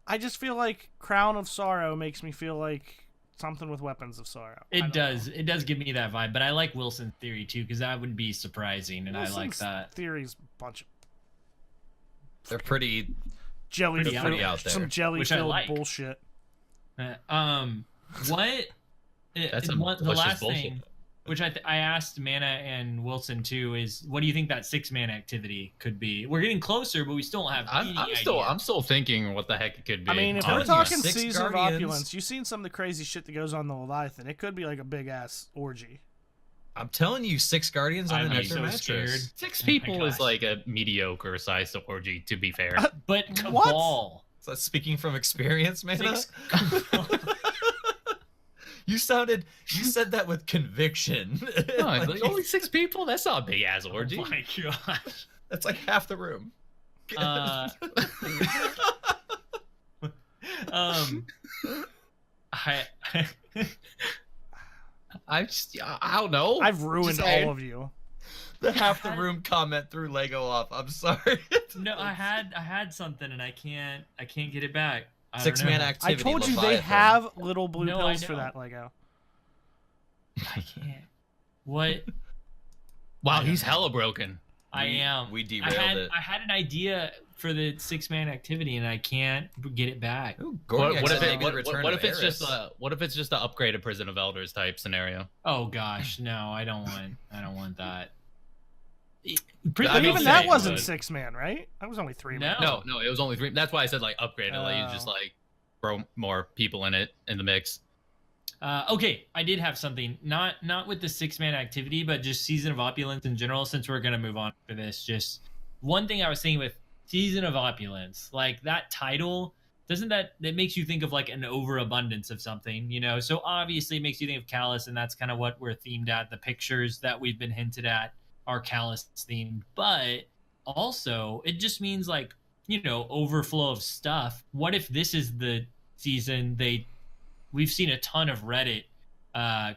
I just feel like Crown of Sorrow makes me feel like something with Weapons of Sorrow. I It don't does. It does give me that vibe, but I like Wilson's theory too because that would be surprising, and know. I like Wilson's that. Theory's a bunch of They're pretty... jelly, Pretty filled- out there. some jelly Which I filled like. bullshit. What? That's the some last delicious bullshit. thing, which I asked Mana and Wilson too, is what do you think that 6-man activity could be? We're getting closer, but we still don't have. any idea. I'm still thinking what the heck it could be. I mean, if I'm we're telling you, talking 6 Season of Guardians. Opulence, you've seen some of the crazy shit that goes on the Leviathan. It could be like a big ass orgy. I'm telling you, 6 Guardians on I'd an be extra so mattress. scared. 6 Oh my people is gosh. like a mediocre sized orgy, to be fair. But What? Cabal. Is that speaking from experience, man? 6 You said that with conviction. No, like, only 6 people? That's not a big ass orgy. Oh my gosh. That's like half the room. I I don't know. I've ruined Just saying. all of you. The half the room comment threw Lego off. I'm sorry. no, I had something and I can't get it back. I don't 6-man know. I activity. told you they Leviathan. have little blue No, I pills for know. that Lego. I can't. What? Wow, he's hella broken. I am. We derailed it. I had an idea for the 6-man activity and I can't get it back. Ooh, What, Gordon what if said it, maybe what, the return what of if it's just Eris. what if it's just the upgraded Prison of Elders type scenario? Oh gosh, no, I don't want that. But I mean, even that same, wasn't but- 6-man, right? That was only 3 No. man. No, it was only 3. That's why I said like upgraded. Like you just Oh. like throw more people in the mix. Okay, I did have something. Not with the 6-man activity, but just Season of Opulence in general. Since we're gonna move on for this, just one thing I was thinking with Season of Opulence, like that title, doesn't that makes you think of like an overabundance of something, you know? So obviously it makes you think of Callus, and that's kind of what we're themed at. The pictures that we've been hinted at are Callus themed, but also it just means like, you know, overflow of stuff. What if this is the season we've seen a ton of Reddit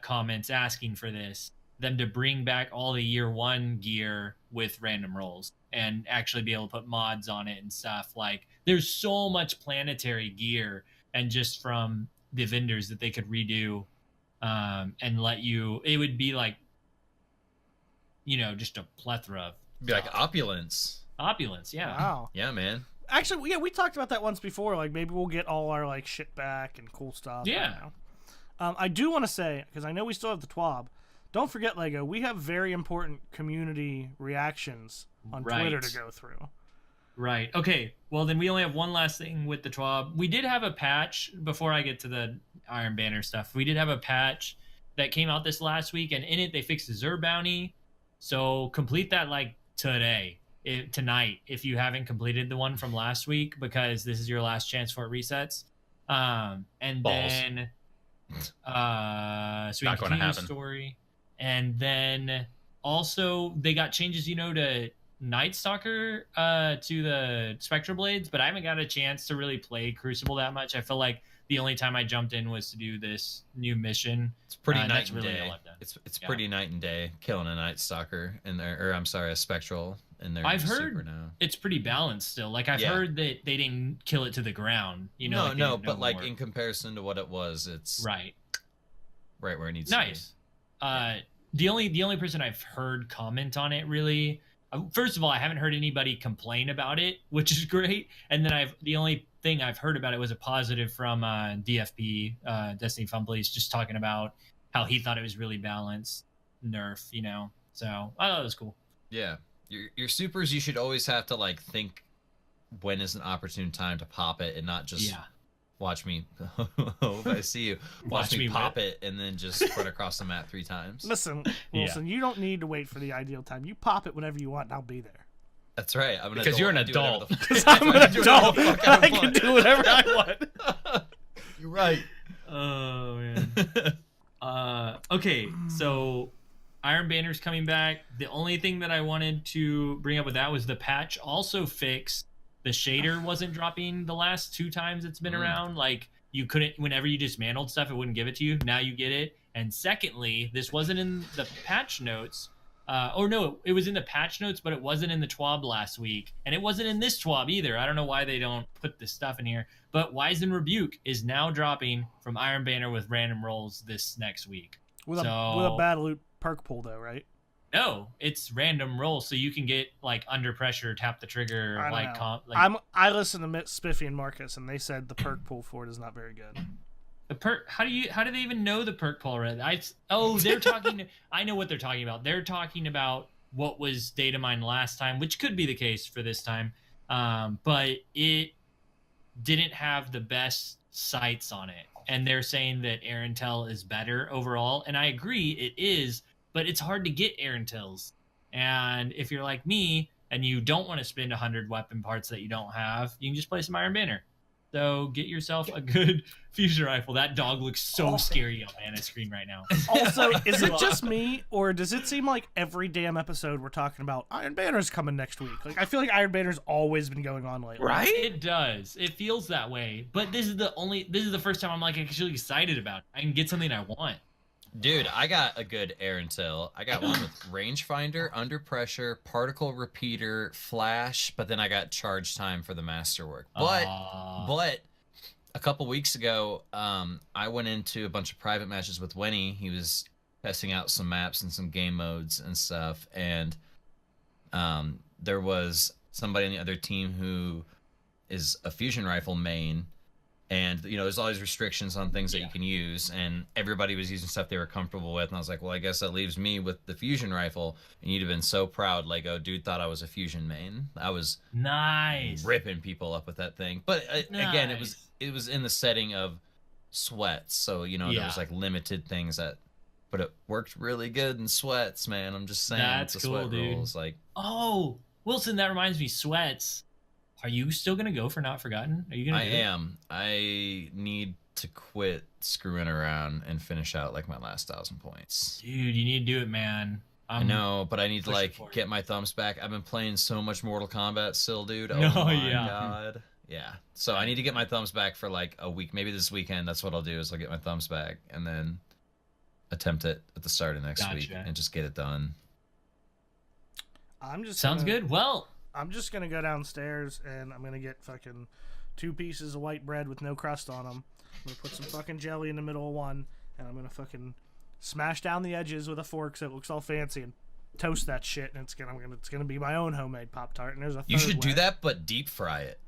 comments asking for them to bring back all the year 1 gear with random rolls and actually be able to put mods on it and stuff. Like there's so much planetary gear and just from the vendors that they could redo and let you, it would be like, you know, just a plethora of Be like opulence. opulence. Yeah. Wow. Yeah, man. Actually, yeah, we talked about that once before. Like, maybe we'll get all our, like, shit back and cool stuff. I Yeah. don't know. I do want to say, because I know we still have the TWAB, don't forget, Lego, we have very important community reactions on Twitter to go through. Right. Okay. Well, then we only have one last thing with the TWAB. We did have a patch, before I get to the Iron Banner stuff, we did have a patch that came out this last week, and in it they fixed the Zer bounty. So complete that like tonight, if you haven't completed the one from last week, because this is your last chance for it resets. And Balls. then so we Not can gonna continue the happen. story. And then also they got changes, to Night Stalker to the Spectra Blades, but I haven't got a chance to really play Crucible that much. I feel like the only time I jumped in was to do this new mission. It's pretty night that's and really day. all I've done. It's pretty night and day killing a Night Stalker in there, or I'm sorry, a Spectral in there. I've super heard now. it's pretty balanced still. Like I've heard that they didn't kill it to the ground. But like in comparison to what it was, it's right where it needs nice. to be. The only person I've heard comment on it really. First of all, I haven't heard anybody complain about it, which is great. And then the only thing I've heard about it was a positive from DFP, Destiny Fun Police, just talking about how he thought it was really balanced nerf, So I thought it was cool. Yeah, your supers, you should always have to like think when is an opportune time to pop it, and not just watch me. I see you. Watch me pop it and then just spread across the map 3 times. Listen, Wilson, you don't need to wait for the ideal time. You pop it whenever you want, and I'll be there. That's right. Because you're an adult. Because I'm an adult. I can do whatever I want. You're right. Oh man. Okay, so Iron Banner's coming back. The only thing that I wanted to bring up with that was the patch also fixed the shader wasn't dropping the last 2 times it's been around. Like you couldn't, whenever you dismantled stuff, it wouldn't give it to you. Now you get it. And secondly, this wasn't in the patch notes. It was in the patch notes, but it wasn't in the TWAB last week. And it wasn't in this TWAB either. I don't know why they don't put this stuff in here. But Wise and Rebuke is now dropping from Iron Banner with random rolls this next week. With a bad loot perk pull, though, right? No, it's random rolls, so you can get like under pressure, tap the trigger, I listened to Spiffy and Marcus, and they said the perk pull for it is not very good. The perk? How do they even know the perk pull already? They're talking. I know what they're talking about. They're talking about what was data mined last time, which could be the case for this time, but it didn't have the best sights on it, and they're saying that air intel is better overall, and I agree, it is. But it's hard to get air intels. And if you're like me and you don't want to spend 100 weapon parts that you don't have, you can just play some Iron Banner. So get yourself a good fusion rifle. That dog looks so scary on Anna's screen right now. Also, is it just me, or does it seem like every damn episode we're talking about Iron Banner's coming next week? Like I feel like Iron Banner's always been going on lately. Right? It does. It feels that way. But this is the first time I'm like actually excited about it. I can get something I want. Dude, I got a good air intel. I got one with rangefinder, under pressure, particle repeater, flash, but then I got charge time for the masterwork. But a couple weeks ago, I went into a bunch of private matches with Winnie. He was testing out some maps and some game modes and stuff, and there was somebody on the other team who is a fusion rifle main. And, there's all these restrictions on things that you can use, and everybody was using stuff they were comfortable with, and I was like, well, I guess that leaves me with the fusion rifle, and you'd have been so proud, Lego. Dude thought I was a fusion main. I was ripping people up with that thing. But, again, it was in the setting of sweats, so, there was, like, limited things but it worked really good in sweats, man. I'm just saying. That's the cool, sweat dude. rules, like... Oh, Wilson, that reminds me, sweats. Are you still going to go for Not Forgotten? Are you going to I am. I need to quit screwing around and finish out like my last 1,000 points. Dude, you need to do it, man. I know, but I need to get my thumbs back. I've been playing so much Mortal Kombat still, dude. Oh my god. Yeah. So I need to get my thumbs back for like a week. Maybe this weekend. That's what I'll do is I'll get my thumbs back and then attempt it at the start of next week and just get it done. Sounds good. Well, I'm just going to go downstairs, and I'm going to get fucking 2 pieces of white bread with no crust on them. I'm going to put some fucking jelly in the middle of one, and I'm going to fucking smash down the edges with a fork so it looks all fancy and toast that shit, and it's gonna be my own homemade Pop-Tart, and there's a third You should way. do that, but deep fry it.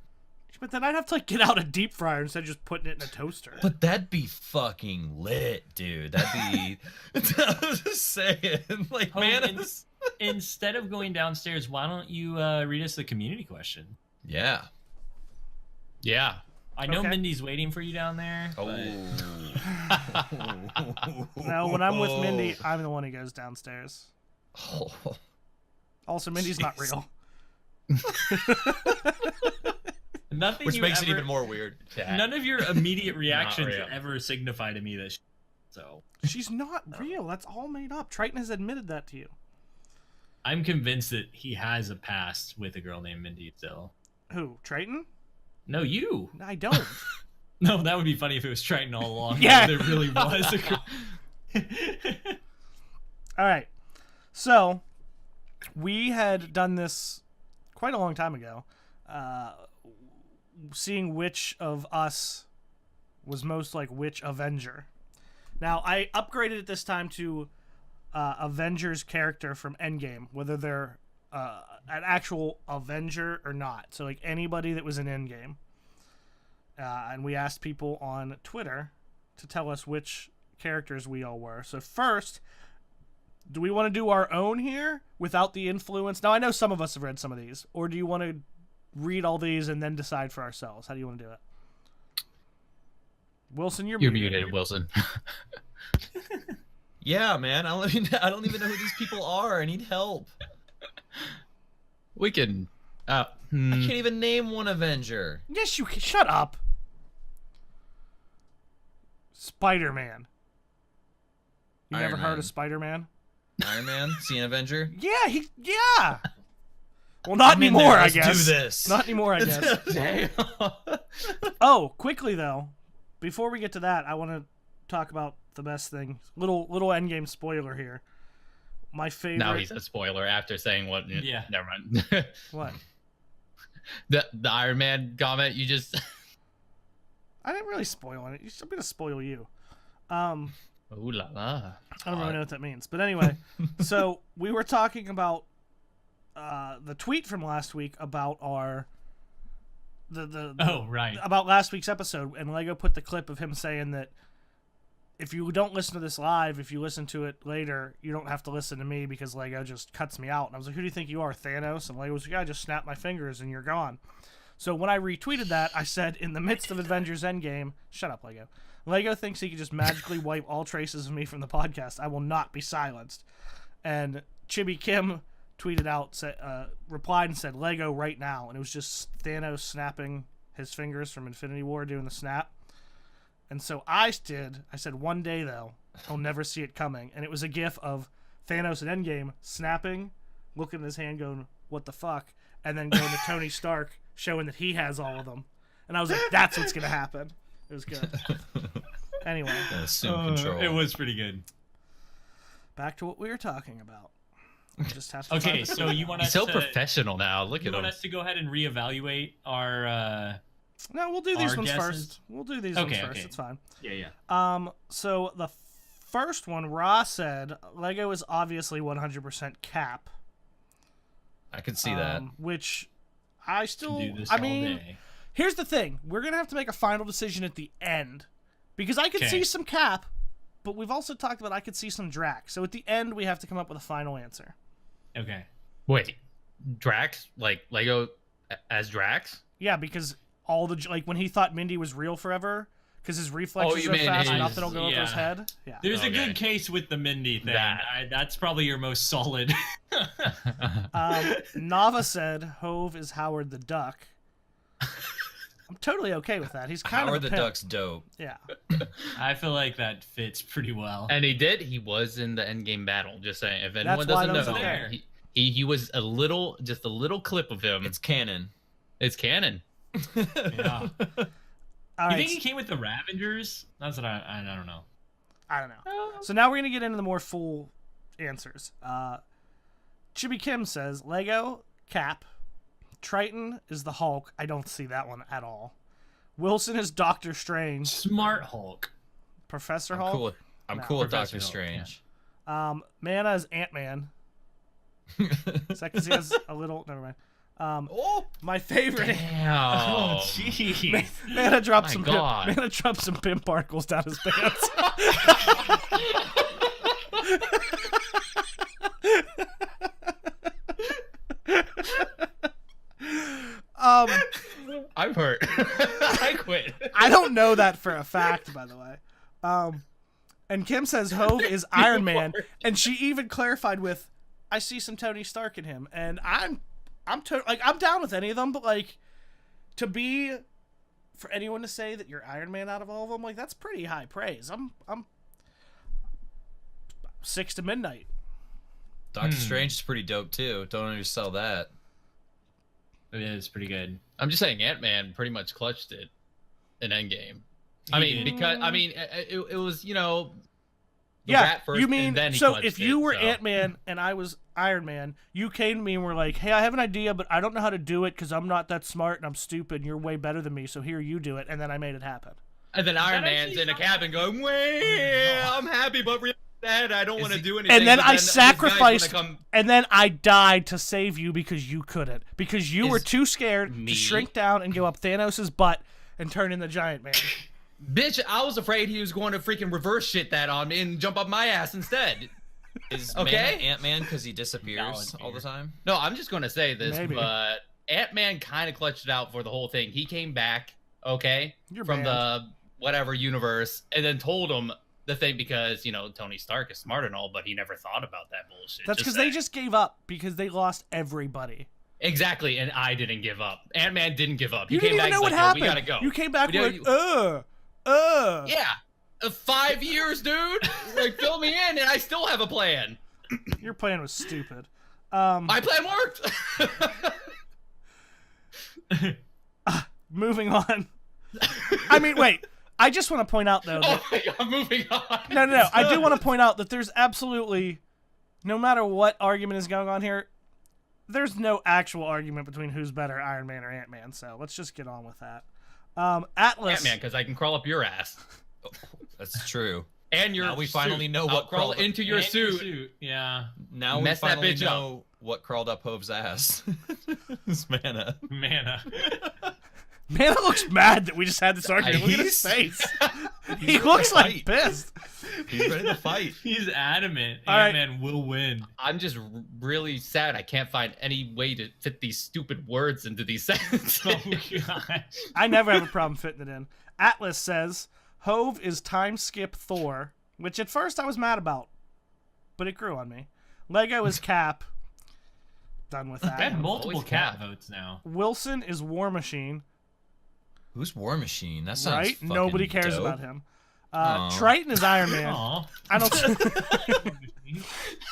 But then I'd have to like get out a deep fryer instead of just putting it in a toaster. But that'd be fucking lit, dude. That'd be. I was just saying, like, Home, man. instead of going downstairs, why don't you read us the community question? Yeah. Yeah. I know Okay. Mindy's waiting for you down there. Oh. No, when I'm with Mindy, I'm the one who goes downstairs. Oh. Also, Mindy's not Jeez. real. Nothing Which you makes it ever- even more weird. None of your immediate reactions real. ever signify to me this. So She's not real. That's all made up. Triton has admitted that to you. I'm convinced that he has a past with a girl named Mindy still. Who? Triton? No, you. I don't. No, that would be funny if it was Triton all along. Yeah. There really was a girl. All right. So, we had done this quite a long time ago, seeing which of us was most like which Avenger. Now, I upgraded it this time to Avengers character from Endgame, whether they're an actual Avenger or not. So, like anybody that was in Endgame. And we asked people on Twitter to tell us which characters we all were. So first, do we want to do our own here without the influence? Now, I know some of us have read some of these. Or do you want to read all these and then decide for ourselves? How do you want to do it? Wilson, you're muted, Wilson. Yeah, man. I don't even know who these people are. I need help. We can. I can't even name one Avenger. Yes, you can. Shut up. Spider-Man. You Iron never heard Man. of Spider-Man? Iron Man, see an Avenger. Yeah, yeah. Well, not I'm in anymore, there. I Let's guess. do this. Not anymore, I guess. Damn. Oh, quickly though, before we get to that, I want to talk about the best thing. Little Endgame spoiler here. My favorite. Now he's a spoiler after saying what. Yeah. Never mind. What? the Iron Man comment you just. I didn't really spoil it. I'm gonna spoil you. Ooh la la. I don't really know what that means, but anyway. So we were talking about the tweet from last week about our Oh, right. about last week's episode, and Lego put the clip of him saying that if you don't listen to this live, if you listen to it later, you don't have to listen to me because Lego just cuts me out. And I was like, who do you think you are, Thanos? And Lego was like, yeah, I just snap my fingers and you're gone. So when I retweeted that, I said, in the midst of Avengers Endgame, shut up, Lego. Lego thinks he can just magically wipe all traces of me from the podcast. I will not be silenced. And Chibi Kim tweeted out, replied and said, Lego right now. And it was just Thanos snapping his fingers from Infinity War doing the snap. And so I said, one day, though, he'll never see it coming. And it was a gif of Thanos at Endgame snapping, looking at his hand going, what the fuck? And then going to Tony Stark, showing that he has all of them. And I was like, that's what's going to happen. It was good. Anyway. Assume control. It was pretty good. Back to what we were talking about. We just have to Okay, find the so clip you now. want He's us so to professional now. Look you at want him. us to go ahead and reevaluate our No, we'll do these our ones guesses? first. We'll do these Okay, ones first. okay. It's fine. yeah. So the first one, Ra said, Lego is obviously 100% Cap. I could see that. Which I still, Do this I all mean, day. here's the thing. We're going to have to make a final decision at the end. Because I could Okay. see some Cap, but we've also talked about I could see some Drax. So at the end, we have to come up with a final answer. Okay. Wait, Drax? Like Lego as Drax? Yeah, because all the, like, when he thought Mindy was real forever, because his reflexes you are mean fast, his- nothing will go over his yeah. head. Yeah. There's a Okay. good case with the Mindy thing. That. That's probably your most solid. Nava said Hove is Howard the Duck. I'm totally okay with that. He's kind Howard of a the pimp. Duck's dope. Yeah. I feel like that fits pretty well. And he was in the Endgame battle. Just saying, if anyone why doesn't those know, are there. he was just a little clip of him. It's canon. It's canon. Yeah. All You right. think he came with the Ravengers? That's what I don't know. I don't know. So now we're going to get into the more full answers. Chibi Kim says Lego, Cap. Triton is the Hulk. I don't see that one at all. Wilson is Doctor Strange. Smart Hulk. Professor I'm Hulk. cool with, No. cool with Professor Doctor Hulk, yeah. Strange. Mana is Ant-Man. Second, he has a little. Never mind. My favorite. Oh, Damn. jeez. Mana dropped My some. God. Mana dropped some pimp particles down his pants. I'm hurt. I quit. I don't know that for a fact, by the way. And Kim says Hove is Iron Man, and she even clarified with, "I see some Tony Stark in him," and I'm down with any of them, but like, for anyone to say that you're Iron Man out of all of them, like that's pretty high praise. I'm 6 to midnight. Doctor Strange is pretty dope too. Don't undersell that. It is pretty good. I'm just saying Ant-Man pretty much clutched it in Endgame. It was, the rat first, you mean and then he so clutched if you it, were so. Ant-Man and I was Iron Man, you came to me and were like, "Hey, I have an idea, but I don't know how to do it because I'm not that smart and I'm stupid. And you're way better than me, so here you do it," and then I made it happen. And then Iron That Man's actually in a sounds- cabin going, "Well, I'm happy, but really sad. I don't want to do anything." And then But I these guys sacrificed, wanna come- and then I died to save you because you couldn't, because you were Is too scared me? to shrink down and go up Thanos' butt and turn into Giant Man. Bitch, I was afraid he was going to freaking reverse shit that on me and jump up my ass instead. Is Okay. Ant-Man because he disappears Valid all the fear. time? No, I'm just going to say this, Maybe. but Ant-Man kind of clutched it out for the whole thing. He came back, okay, You're from banned. the whatever universe, and then told him the thing because, Tony Stark is smart and all, but he never thought about that bullshit. That's because they just gave up because they lost everybody. Exactly, and I didn't give up. Ant-Man didn't give up. He You came didn't even back, know what he's like, happened. "Yo, we gotta go." You came back We with gotta- Yeah, Yeah, 5 years, dude. Like, fill me in, and I still have a plan. Your plan was stupid. My plan worked. Moving on. I mean, wait. I just want to point out though. That, Oh my god, moving on. no. I do want to point out that there's absolutely, no matter what argument is going on here, there's no actual argument between who's better, Iron Man or Ant-Man. So let's just get on with that. Atlas. Ant-Man, because I can crawl up your ass. That's true. And your Now we suit. finally know I'll what crawl crawled- into your And suit. Yeah. Now we Mess that finally bitch up. know what crawled up Hove's ass. It's mana. Mana. Man, it looks mad that we just had this argument. Look at his face. He looks like pissed. He's ready to fight. He's adamant. All right. Ant-Man will win. I'm just really sad I can't find any way to fit these stupid words into these sentences. Oh gosh. I never have a problem fitting it in. Atlas says, Hove is time skip Thor, which at first I was mad about, but it grew on me. Lego is Cap. Done with I have that. multiple Always cat Cap. votes now. Wilson is War Machine, Who's War Machine? That sounds right? fucking Nobody cares dope. about him. Aw. Triton is Iron Man. Aw. I don't.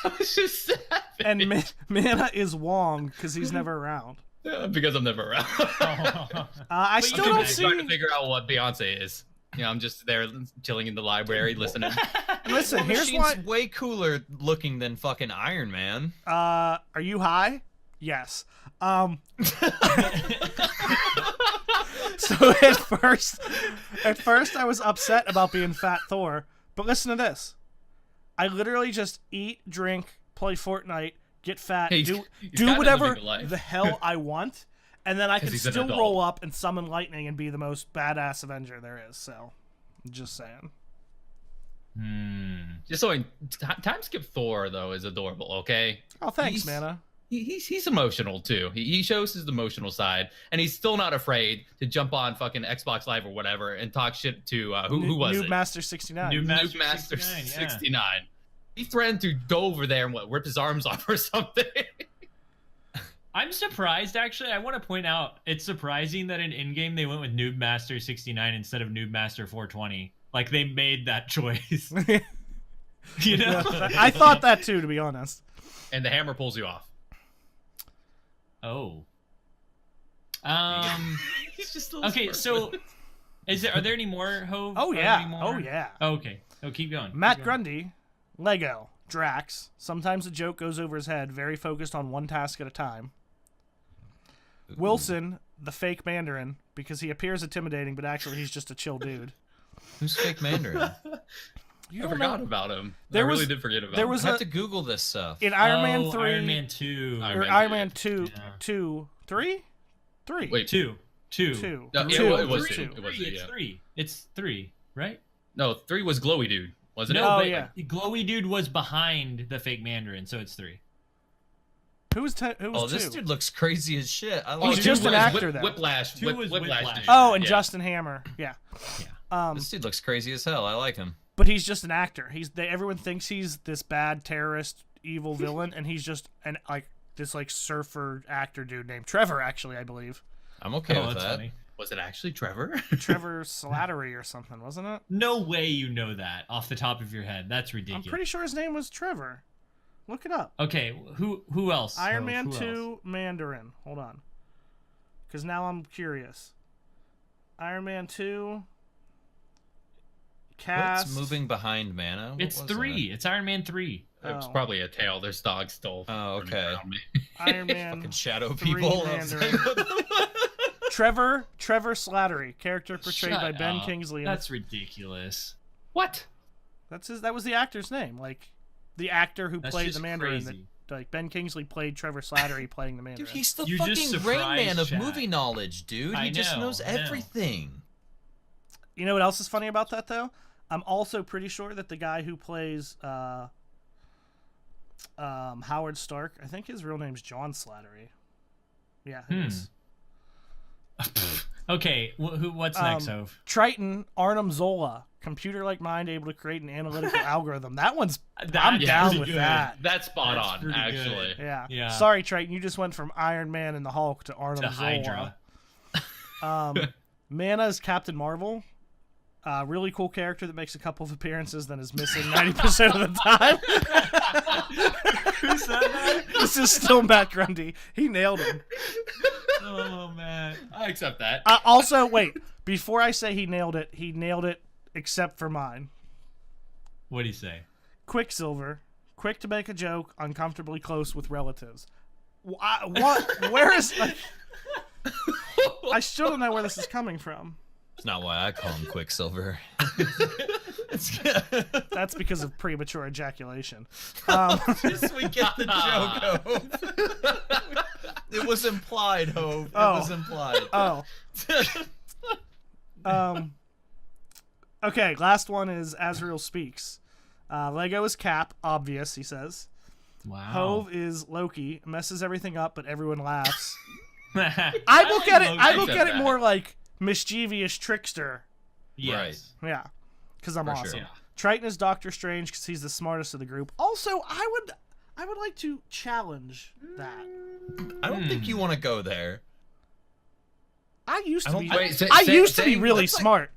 I was just sad. And Mana is Wong because he's never around. Because I'm never around. I Wait, still you don't can- see. trying to figure out what Beyonce is. I'm just there chilling in the library listening. Listen, War here's Machine's why. way cooler looking than fucking Iron Man. Are you high? Yes. So at first I was upset about being Fat Thor, but listen to this. I literally just eat, drink, play Fortnite, get fat, He's do kinda whatever living the life. the hell I want, and then I can 'Cause he's an still adult. roll up and summon lightning and be the most badass Avenger there is. So, just saying. Just so time skip Thor though is adorable. Okay, Oh, thanks, He's- Mana. he's emotional too. He shows his emotional side, and he's still not afraid to jump on fucking Xbox Live or whatever and talk shit to who was Noob it? Master 69. Noob Noob Master 69. He threatened to go over there and rip his arms off or something. I'm surprised, actually. I want to point out, it's surprising that in in-game they went with Noob Master 69 instead of Noob Master 420. Like, they made that choice. You know? I thought that too, to be honest. And the hammer pulls you off. Oh. He's just a little Okay, smirk. so are there any more Hove? Oh Are there yeah. any more? Oh yeah. Oh, okay. Oh, keep going. Matt Keep going. Grundy, Lego, Drax. Sometimes a joke goes over his head, very focused on one task at a time. Wilson, the fake Mandarin, because he appears intimidating, but actually he's just a chill dude. Who's fake Mandarin? You I don't forgot know. about him. There I really was- did forget about there him. was I have a to Google this stuff. in Iron Man Oh, 3 Iron Man 2. Iron or Man Iron Man 2, Yeah. 2 3? 3. Wait, Two. No, Two. it was Three. two. It was two, It's yeah. 3. It's 3, right? No, 3 was Glowy Dude, wasn't No, it? but yeah. Glowy Dude was behind the fake Mandarin, so it's 3. Who was 2? Oh, this dude looks crazy as shit. I He's like Two just an was actor, though. Whiplash. Two was Whiplash. dude. Oh, and Yeah. Justin Hammer. Yeah. this dude looks crazy as hell. I like him. But he's just an actor. Everyone thinks he's this bad terrorist, evil villain, and he's just this surfer actor dude named Trevor. Actually, I believe I'm okay Oh, with that's that. funny. Was it actually Trevor? Trevor Slattery or something, wasn't it? No way you know that off the top of your head. That's I'm ridiculous. pretty sure his name was Trevor. Look it up. Okay, who else? Iron Oh, Man who 2 else? Mandarin. Hold on. Because now I'm curious. Iron Man 2. Cast. What's moving behind Mana? What It's was 3. It's Iron Man 3. It was Oh. probably a tail. Their dog stole. Oh, from okay. around me. Iron that? Man. Fucking shadow 3 people. I was Mandarin. like, Trevor Slattery, character portrayed Shut by Ben up. Kingsley. That's ridiculous. What? That was the actor's name. Like the actor who That's played just the Mandarin. crazy. Like Ben Kingsley played Trevor Slattery playing the Mandarin. Dude, he's the You just fucking Rain Man surprised of chat. movie knowledge, dude. I He just know, knows I know. everything. You know what else is funny about that though? I'm also pretty sure that the guy who plays Howard Stark, I think his real name's John Slattery. Yeah, it is. Okay, what's next, Hove? Triton Arnim Zola, computer-like mind able to create an analytical algorithm. That one's I'm That's down pretty with good. that. That's spot That's on, pretty actually. good. Yeah. Yeah. Sorry, Triton, you just went from Iron Man and the Hulk to Arnim To Zola. Hydra. Mana is Captain Marvel. Really cool character that makes a couple of appearances, then is missing 90% of the time. Who said that? This is still Matt Grundy. He nailed him. Oh man. I accept that. Also, wait. Before I say he nailed it except for mine. What'd he say? Quicksilver. Quick to make a joke, uncomfortably close with relatives. What? Where is... I still don't know where this is coming from. It's not why I call him Quicksilver. That's because of premature ejaculation. Just we get the joke, Hove. It was implied, Hove. It was implied. Oh. Okay, last one is Azrael Speaks. Lego is Cap, obvious, he says. Wow. Hove is Loki, messes everything up, but everyone laughs. I I look at it. I look Except at it that. more like mischievous trickster. Yes. Yeah, because I'm For awesome. sure. Yeah. Triton is Doctor Strange because he's the smartest of the group. Also, I would like to challenge that. I don't think you want to go there. I used I to don't- be. Wait, I used to be say- really that's like- smart.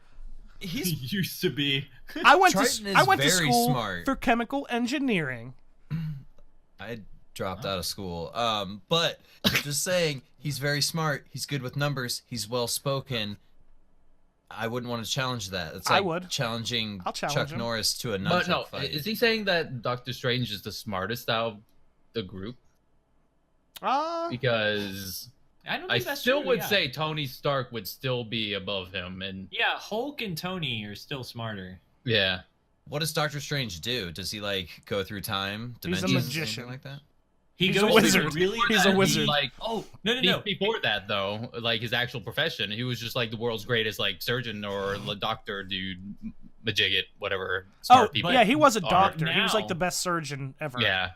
He's He used to be. I went Triton to is I went to very school smart. for chemical engineering. I dropped out of school. But I'm just saying, he's very smart. He's good with numbers. He's well spoken. I wouldn't want to challenge that. It's I like would. challenging I'll challenge Chuck him. Norris to a But nunchuck no, fight. is he saying that Doctor Strange is the smartest out of the group? Because I don't I think that's still true, would yeah. say Tony Stark would still be above him, and Yeah, Hulk and Tony are still smarter. yeah. What does Doctor Strange do? Does he like go through time, He's a dimensions, magician. something like that? He He's a goes wizard. Really He's a bad- wizard. Like Oh no! before that, though, like his actual profession, he was just like the world's greatest like surgeon or doctor dude, majigit, whatever. Smart Oh, people. yeah, he was a are. doctor. He was like now- the best surgeon ever. Yeah.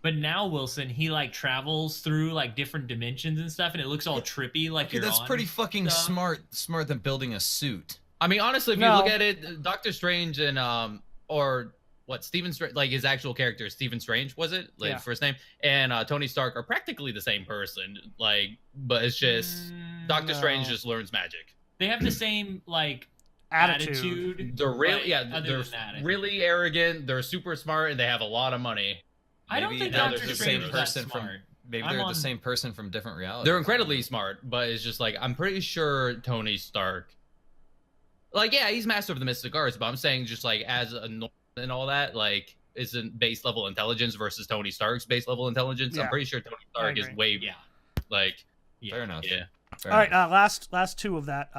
But now Wilson, he like travels through like different dimensions and stuff, and it looks all trippy. Like Okay, you're that's on pretty fucking stuff. smart than building a suit. I mean, honestly, if No. you look at it, Doctor Strange and or what Stephen Strange, like his actual character, Stephen Strange, was it like Yeah. first name, and Tony Stark are practically the same person. Like, but it's just Doctor no. Strange just learns magic. They have the same like Attitude. attitude. They're really, but yeah, other they're than that, I think. really arrogant. They're super smart, and they have a lot of money. I don't Maybe think they're Doctor Doctor the Strange same is that person from. smart. Maybe I'm they're on- the same person from different realities. They're incredibly smart, but it's just like I'm pretty sure Tony Stark, like, yeah, he's master of the mystic arts, but I'm saying just like as a norm and all that, like, isn't base level intelligence versus Tony Stark's base level intelligence. Yeah. I'm pretty sure Tony Stark is agree. way Yeah. like, Yeah. Fair enough. yeah. Fair All right, enough. last two of that.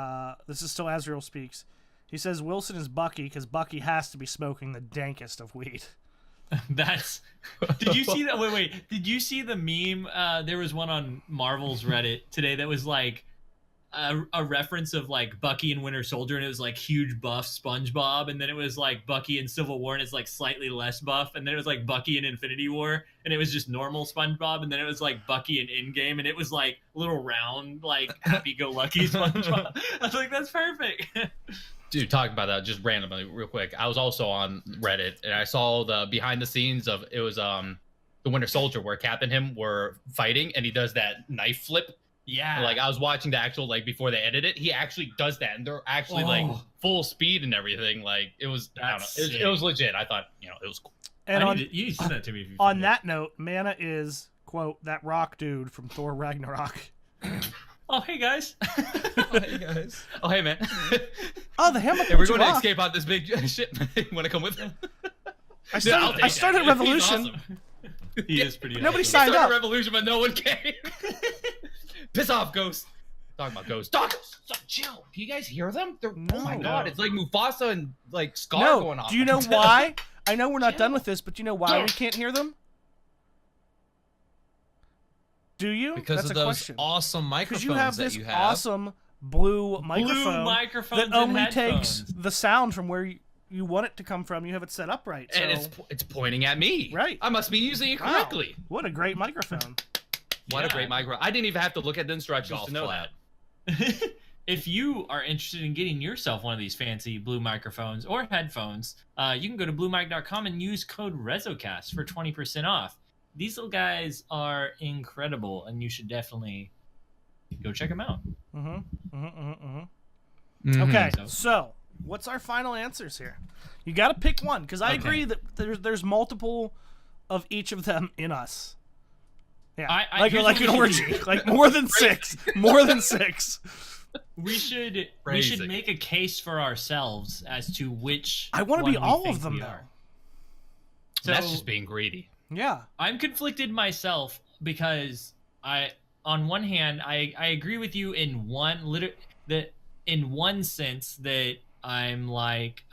This is still Azrael Speaks. He says Wilson is Bucky because Bucky has to be smoking the dankest of weed. That's. Did you see that? Wait. Did you see the meme? There was one on Marvel's Reddit today that was like a reference of like Bucky and Winter Soldier, and it was like huge buff SpongeBob, and then it was like Bucky in Civil War, and it's like slightly less buff, and then it was like Bucky in Infinity War, and it was just normal SpongeBob, and then it was like Bucky in Endgame, and it was like little round, like happy-go-lucky SpongeBob. I was like, that's perfect. Dude, talking about that just randomly, real quick. I was also on Reddit, and I saw the behind the scenes of it was the Winter Soldier where Cap and him were fighting, and he does that knife flip. Yeah. Like I was watching the actual like before they edit it, he actually does that, and they're actually like full speed and everything. Like it was, I don't know, it was legit. I thought it was cool. And you sent that to me. On that note, Mana is quote that rock dude from Thor Ragnarok. Oh hey guys. Oh, hey guys. Oh hey man. Oh the hammer. Hey, we're going to escape out this big shit. You want to come with? I started Revolution. Awesome. He is pretty. Nobody awesome. signed up. Revolution, but no one came. Piss off, Ghost. Talking about Ghost. Dogs, chill. Do you guys hear them? Oh my god, it's like Mufasa and like Scar going on. Do you know why? I know we're not done with this, but do you know why we can't hear them? Do you? Because That's of a those question. awesome microphones Because you have that this you have. awesome blue microphone microphones that only and takes headphones. the sound from where you want it to come from. You have it set up right. So. And it's pointing at me. Right. I must be using it correctly. Wow. What a great microphone. What a great micro. I didn't even have to look at the instructions Golf to know clap. that. If you are interested in getting yourself one of these fancy blue microphones or headphones, you can go to bluemic.com and use code RezoCast for 20% off. These little guys are incredible, and you should definitely go check them out. Okay, so what's our final answers here? You got to pick one, because I agree that there's multiple of each of them in us. Yeah, like an orgy, like more than six, more than six. We should make a case for ourselves as to which. I want to be all of them, though. So that's just being greedy. Yeah, I'm conflicted myself because on one hand, I agree with you in one sense that I'm like,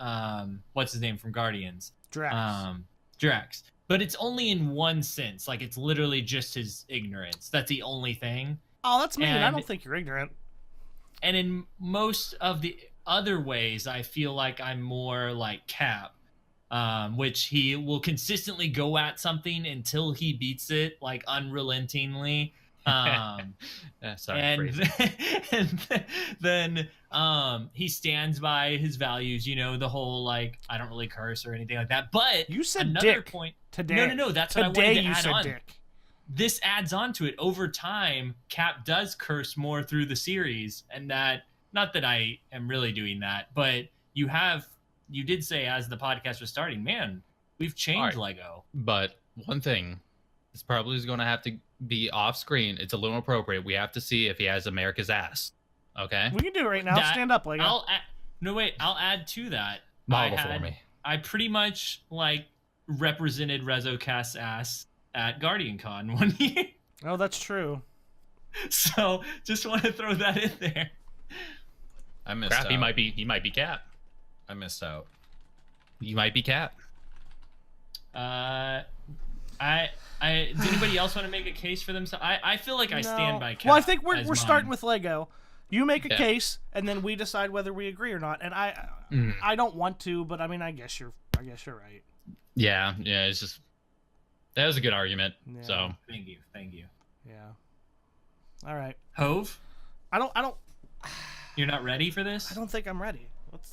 what's his name from Guardians? Drax. But it's only in one sense. Like, it's literally just his ignorance. That's the only thing. Oh, that's mean. I don't think you're ignorant. And in most of the other ways, I feel like I'm more like Cap, which he will consistently go at something until he beats it, like unrelentingly. Sorry, and then he stands by his values, the whole like I don't really curse or anything like that. But you said another dick point today. No, that's what I wanted to add on. Dick. This adds on to it. Over time, Cap does curse more through the series, and that not that I am really doing that, but you did say as the podcast was starting, man, we've changed Lego. But one thing, this probably is going to have to be off screen. It's a little appropriate. We have to see if he has America's ass. Okay, we can do it right now. Stand up, Lego. I'll add to that. Model for me. I pretty much like represented RezoCast's ass at Guardian Con one year. Oh, that's true. So just want to throw that in there. I missed out. He might be Cap. I missed out. You might be Cap. Does anybody else want to make a case for themselves? I feel like I stand by Cap. Well, I think we're starting with Lego. You make a case, and then we decide whether we agree or not. And I don't want to, but I mean, I guess you're right. Yeah. It's just that was a good argument. Yeah. So thank you. Yeah. All right. Hove. I don't. You're not ready for this? I don't think I'm ready.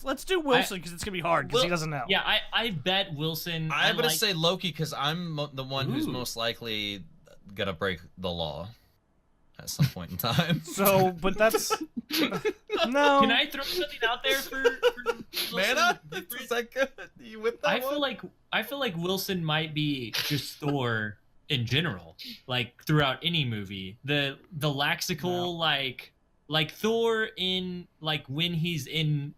Let's do Wilson because it's gonna be hard because he doesn't know. Yeah, I bet Wilson. I'm gonna say Loki because I'm the one who's most likely gonna break the law at some point in time. So, but that's no. Can I throw something out there for Mana? Is that good? You with that I feel like Wilson might be just Thor in general, like throughout any movie. The lexical like Thor in like when he's in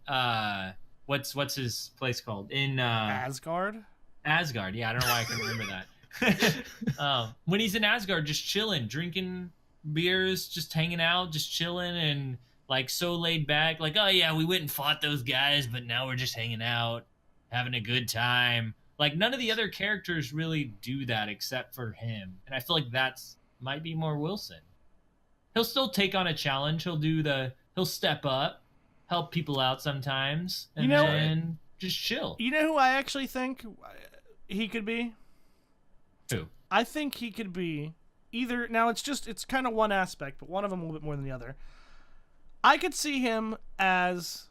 what's his place called in Asgard. Asgard, yeah, I don't know why I can remember that. When he's in Asgard, just chilling, drinking beers, just hanging out, just chilling, and like so laid back, like, oh yeah, we went and fought those guys, but now we're just hanging out, having a good time. Like none of the other characters really do that except for him, and I feel like that's might be more Wilson. He'll still take on a challenge. He'll step up, help people out sometimes, and then just chill. You know who I actually think he could be? Who? I think he could be either. Now it's kind of one aspect, but one of them a little bit more than the other. I could see him as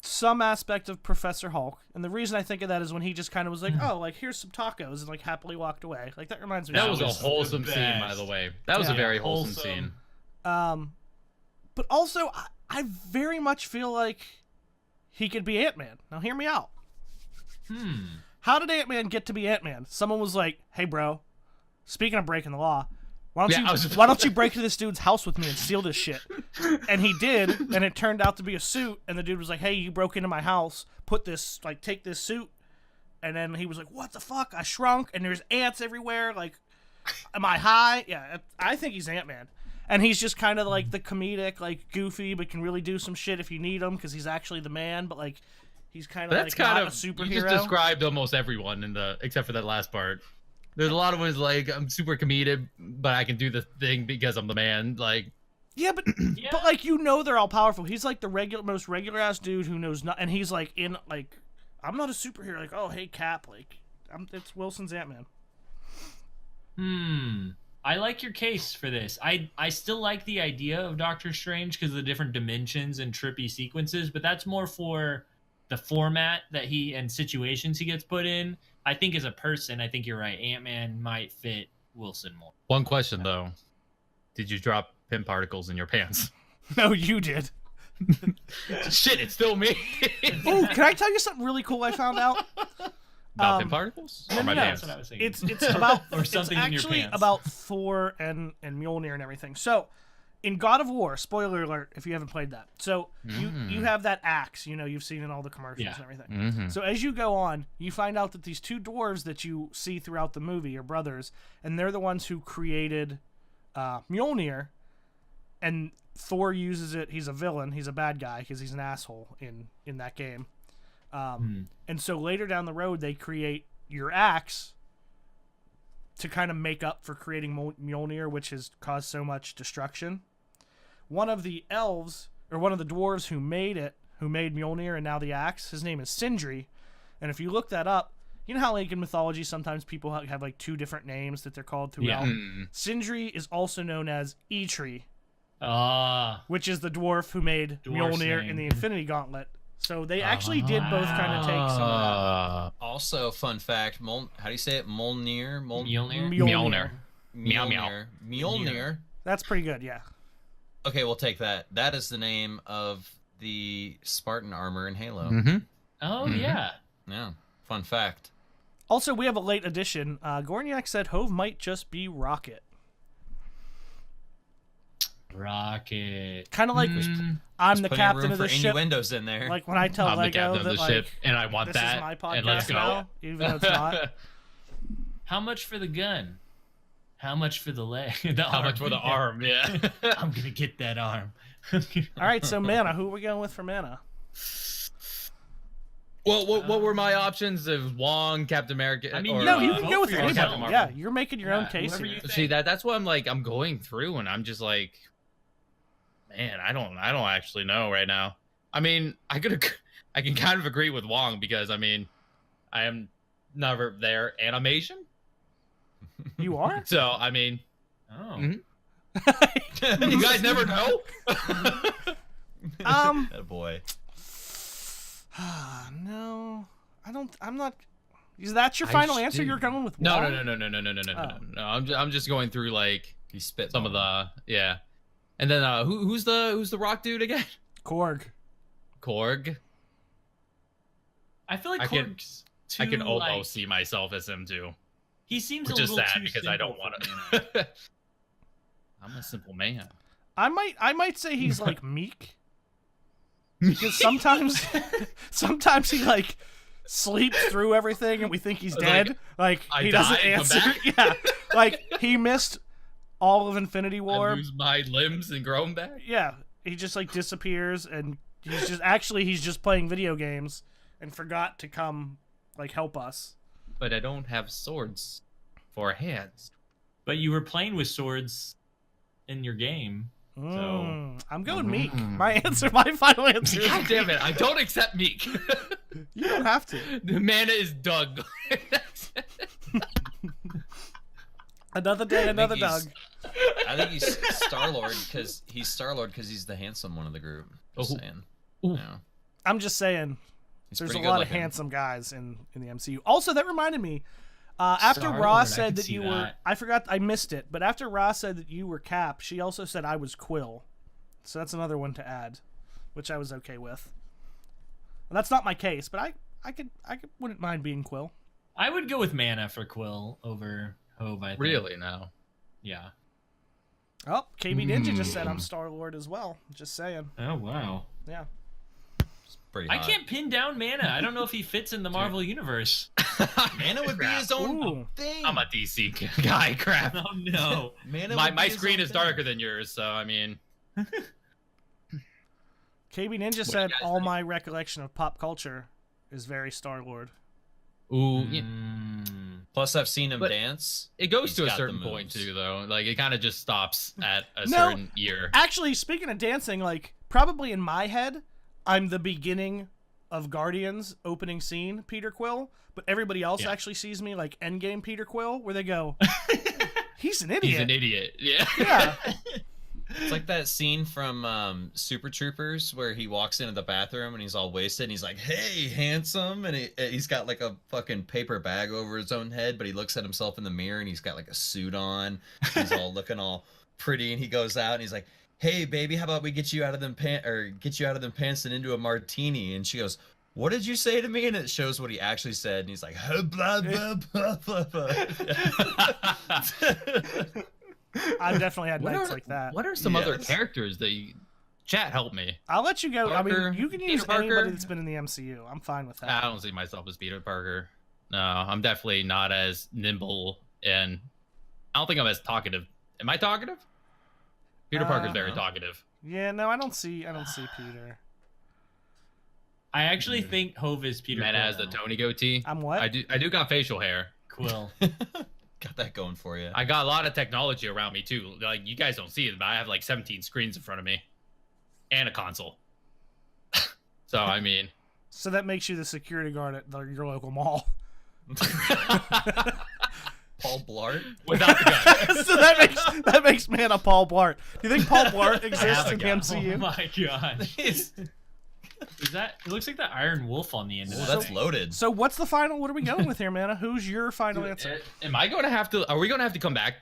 some aspect of Professor Hulk, and the reason I think of that is when he just kind of was like, "Oh, like here's some tacos," and like happily walked away. Like that reminds me. That of was a wholesome scene, by the way. That was a very wholesome scene. But also, I very much feel like he could be Ant-Man. Now, hear me out. How did Ant-Man get to be Ant-Man? Someone was like, "Hey, bro, speaking of breaking the law, why don't you break into this dude's house with me and steal this shit?" And he did, and it turned out to be a suit. And the dude was like, "Hey, you broke into my house. Take this suit." And then he was like, "What the fuck? I shrunk, and there's ants everywhere. Like, am I high?" Yeah, I think he's Ant-Man. And he's just kind of like the comedic, like goofy, but can really do some shit if you need him because he's actually the man. But like, he's kind of not a superhero. You just described almost everyone except for that last part. There's a lot of ones like I'm super comedic, but I can do the thing because I'm the man. Like, yeah, but but like they're all powerful. He's like the most regular ass dude who knows not, and he's like I'm not a superhero. Like, oh hey Cap, like it's Wilson's Ant-Man. I like your case for this. I still like the idea of Doctor Strange because of the different dimensions and trippy sequences, but that's more for the format that and situations he gets put in. I think as a person, I think you're right. Ant-Man might fit Wilson more. One question though. Did you drop pin particles in your pants? No, you did. Shit, it's still me. Oh, can I tell you something really cool I found out? About pin particles? No, my That's what I was thinking. It's about or something it's in your actually pants. about Thor and Mjolnir and everything. So, in God of War, spoiler alert if you haven't played that. So you have that axe, you've seen in all the commercials and everything. So as you go on, you find out that these two dwarves that you see throughout the movie are brothers, and they're the ones who created Mjolnir. And Thor uses it. He's a villain. He's a bad guy because he's an asshole in that game. And so later down the road, they create your axe to kind of make up for creating Mjolnir, which has caused so much destruction. One of the elves, or one of the dwarves who made Mjolnir and now the axe, his name is Sindri. And if you look that up, you know how like in mythology sometimes people have like two different names that they're called throughout? Yeah. Sindri is also known as Eitri, which is the dwarf who made Mjolnir in the Infinity Gauntlet. So they actually did both kind of take some of that. Also, fun fact, how do you say it? Mjolnir? Mjolnir. Mjolnir. That's pretty good, yeah. Okay, we'll take that. That is the name of the Spartan armor in Halo. Yeah. Yeah, fun fact. Also, we have a late addition. Gorniak said Hove might just be Rocket. Kind of like I'm the captain of the ship. Windows in there. Like when I tell Lego that the like, ship, and I want this that, is my podcast and let's go. now, even though it's not. How much for the gun? How much for the leg? How much for the arm? Yeah. I'm gonna get that arm. All right, so mana. Who are we going with for mana? Well, what were my options? Of Wong, Captain America. I mean, or, no, you can go with Captain anybody. Marvel. Yeah, you're making your own case here. See that's what I'm going through, and I'm just like, man, I don't actually know right now. I mean, I can kind of agree with Wong because I mean, I am never there animation. You are? So I mean, Oh. you guys never know. Oh boy. No, I don't. I'm not. Is that your final answer? You're going with No. Wong? No. I'm just going through like He spit some of the and then who's the rock dude again? Korg. I feel like I can- Korg's too, I can almost like, see myself as him too, he seems which a is little sad too because I don't simple want for to. I'm a simple man. I might say he's like meek. Because sometimes he like sleeps through everything and we think he's dead. Like I he die doesn't and come answer. back? Yeah, like he missed all of Infinity I War. lose my limbs and grow them back. Yeah, he just like disappears and he's just playing video games and forgot to come like help us. But I don't have swords for hands. But you were playing with swords in your game. So I'm going Meek. My final answer. God damn it! I don't accept Meek. You don't have to. The mana is Doug. Another day, another Doug. I think he's Star-Lord because he's the handsome one of the group. Just saying. Yeah. I'm just saying. He's There's a pretty lot good of looking. handsome guys in the MCU. Also, that reminded me. After Star-Lord, Ross I said could that see you were, that. I forgot, I missed it. But after Ross said that you were Cap, she also said I was Quill. So that's another one to add, which I was okay with. And that's not my case, but I wouldn't mind being Quill. I would go with Mana for Quill over Hove, I think. Really now? Yeah. Oh, KB Ninja just said I'm Star-Lord as well. Just saying. Oh, wow. Yeah. Pretty I hot. can't pin down Mana. I don't know if he fits in the Marvel universe. Mana would be his own Ooh. thing. I'm a DC guy. Crap. Oh, no. Mana My would be his screen own is thing. darker than yours, so I mean. KB Ninja do said you guys all think? my recollection of pop culture is very Star-Lord. Ooh. Yeah. Plus, I've seen him But dance. It goes He's to a got the certain point moves. too, though. Like it kind of just stops at a No. certain year. Actually, speaking of dancing, like probably in my head, I'm the beginning of Guardians opening scene, Peter Quill, but everybody else Yeah. actually sees me like Endgame Peter Quill, where they go, "He's an idiot." He's an idiot. Yeah. Yeah. It's like that scene from Super Troopers where he walks into the bathroom and he's all wasted and he's like, "Hey, handsome," and he's got like a fucking paper bag over his own head, but he looks at himself in the mirror and he's got like a suit on. He's all looking all pretty, and he goes out and he's like, "Hey, baby, how about we get you out of them pants and into a martini?" And she goes, "What did you say to me?" And it shows what he actually said, and he's like, blah, blah, blah, blah, blah. I've definitely had What nights are, like that. what are some other Yes. characters that you... Chat, help me. I'll let you go. I Parker, mean, you can Peter use Parker? anybody that's been in the MCU. I'm fine with that. I don't see myself as Peter Parker. No, I'm definitely not as nimble, and I don't think I'm as talkative. Am I talkative? Peter Parker's very no. talkative. Yeah, no, I don't see Peter. I actually think Hove is Peter Man Quill. has the now. Tony goatee. I'm what? I do got facial hair. Quill. Got that going for you. I got a lot of technology around me too. Like you guys don't see it, but I have like 17 screens in front of me, and a console. So I mean, So that makes you the security guard at your local mall. Paul Blart. without the gun. So that makes man a Paul Blart. Do you think Paul Blart I exists have a in the gun. MCU? Oh my god. Is that? It looks like the Iron Wolf on the end of Oh, that. that's loaded. So what's the final? What are we going with here, Mana? Who's your final answer? Am I going to have to? Are we going to have to come back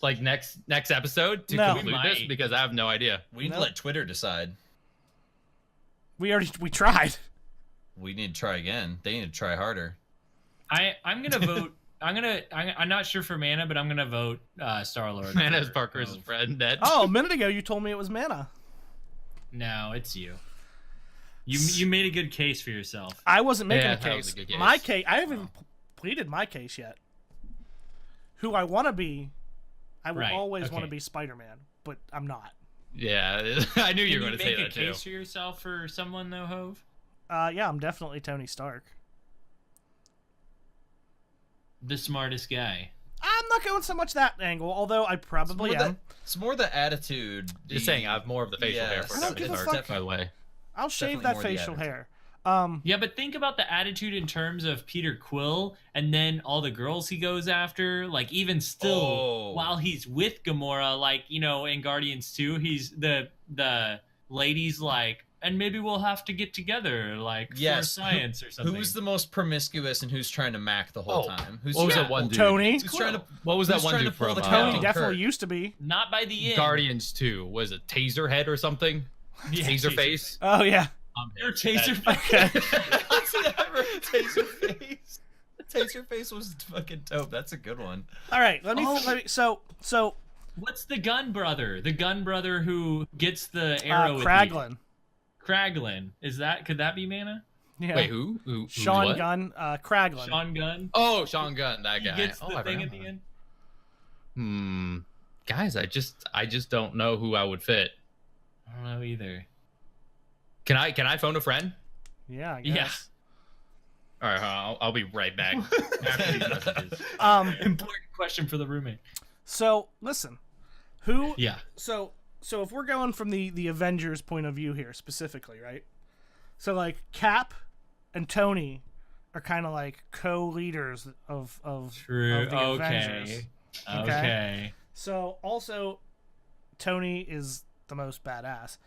like next episode to No. conclude We this? might. Because I have no idea. We need No. to let Twitter decide. We tried. We need to try again. They need to try harder. I'm gonna vote. I'm not sure for Mana, but I'm gonna vote Star-Lord. Man, as for Parker's Hove. friend. Ned. Oh, a minute ago you told me it was Mana. No, it's you. You made a good case for yourself. I wasn't making Yeah, a that was case. a good case. My case. I haven't pleaded my case yet. Who I want to be, I will Right, always want to okay. be Spider-Man, but I'm not. Yeah, I knew you were going to say make a that too. case for yourself for someone though, Hove? Yeah, I'm definitely Tony Stark. The smartest guy. I'm not going so much that angle, although I probably am. It's more the attitude. Just saying, I have more of the facial hair Yes. for I don't Tony give a Stark, fuck. by the way. I'll shave definitely that more the facial attitude. hair. Yeah, but think about the attitude in terms of Peter Quill and then all the girls he goes after. Like, even still, Oh. while he's with Gamora, like, you know, in Guardians 2, he's the ladies like, and maybe we'll have to get together, like, for Yes. science or something. Who's the most promiscuous and who's trying to mac the whole Oh, time? Who's what was Yeah. that one dude? Tony. Who's trying to? What was that Who's one trying dude to pull from the Tony Captain definitely Kirk? used to be. Not by the end. Guardians 2? Was it Taserhead or something? Yeah, Taserface? Oh yeah. You're Taser. Okay. Taserface. Taserface was fucking dope. That's a good one. All right. Let me. So What's the gun brother? The gun brother who gets the arrow with the- Kraglin. Kraglin. Could that be Mana? Yeah. Wait, who Sean what? Gunn. Kraglin. Sean Gunn? Oh, Sean Gunn, that He guy. gets Oh, the I thing forgot at the about end? Guys, I just don't know who I would fit. I don't know either. Can I phone a friend? Yeah. I guess. Yes. All right, I'll be right back after these messages. Important question for the roommate. So listen, who? Yeah. So if we're going from the Avengers point of view here specifically, right? So like Cap and Tony are kind of like co-leaders of True. of the Avengers. Okay. So also, Tony is the most badass.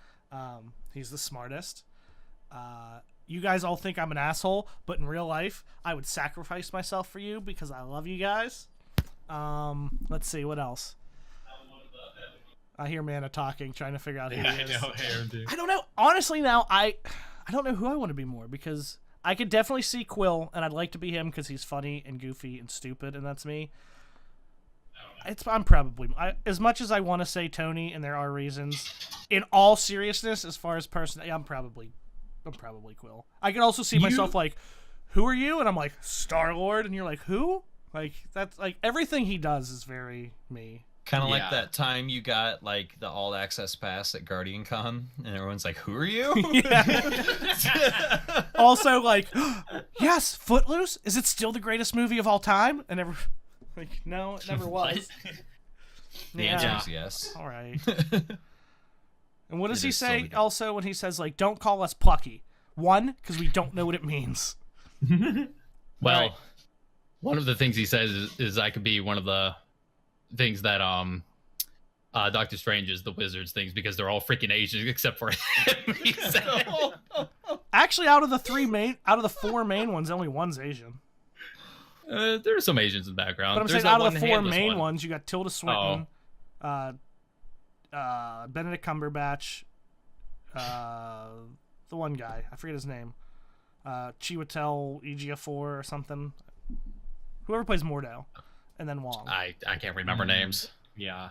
He's the smartest. You guys all think I'm an asshole, but in real life, I would sacrifice myself for you because I love you guys. Let's see, what else? I hear Mana talking, trying to figure out who he is. I don't know. Honestly, now, I don't know who I want to be more, because I could definitely see Quill, and I'd like to be him because he's funny and goofy and stupid, and that's me. I'm probably as much as I want to say Tony, and there are reasons. In all seriousness, as far as personality, I'm probably Quill. I could also see myself like, who are you? And I'm like, Star-Lord, and you're like, who? Like that's like everything he does is very me. Kind of like that time you got like the all access pass at Guardian Con, and everyone's like, "Who are you?" Yeah. Also, like, yes, Footloose. Is it still the greatest movie of all time? And like, no, it never was. The answer is yes. All right. And what does he say also when he says like, "Don't call us plucky"? One, because we don't know what it means. Well, right. One of the things he says is I could be one of the things that Doctor Strange is the wizards things because they're all freaking Asian except for him. He said. Actually, out of the four main ones, only one's Asian. There are some Asians in the background. But I'm saying out of the four main ones, you got Tilda Swinton, Benedict Cumberbatch, the one guy, I forget his name, Chiwetel Ejiofor or something. Whoever plays Mordo, and then Wong. I can't remember names. Yeah.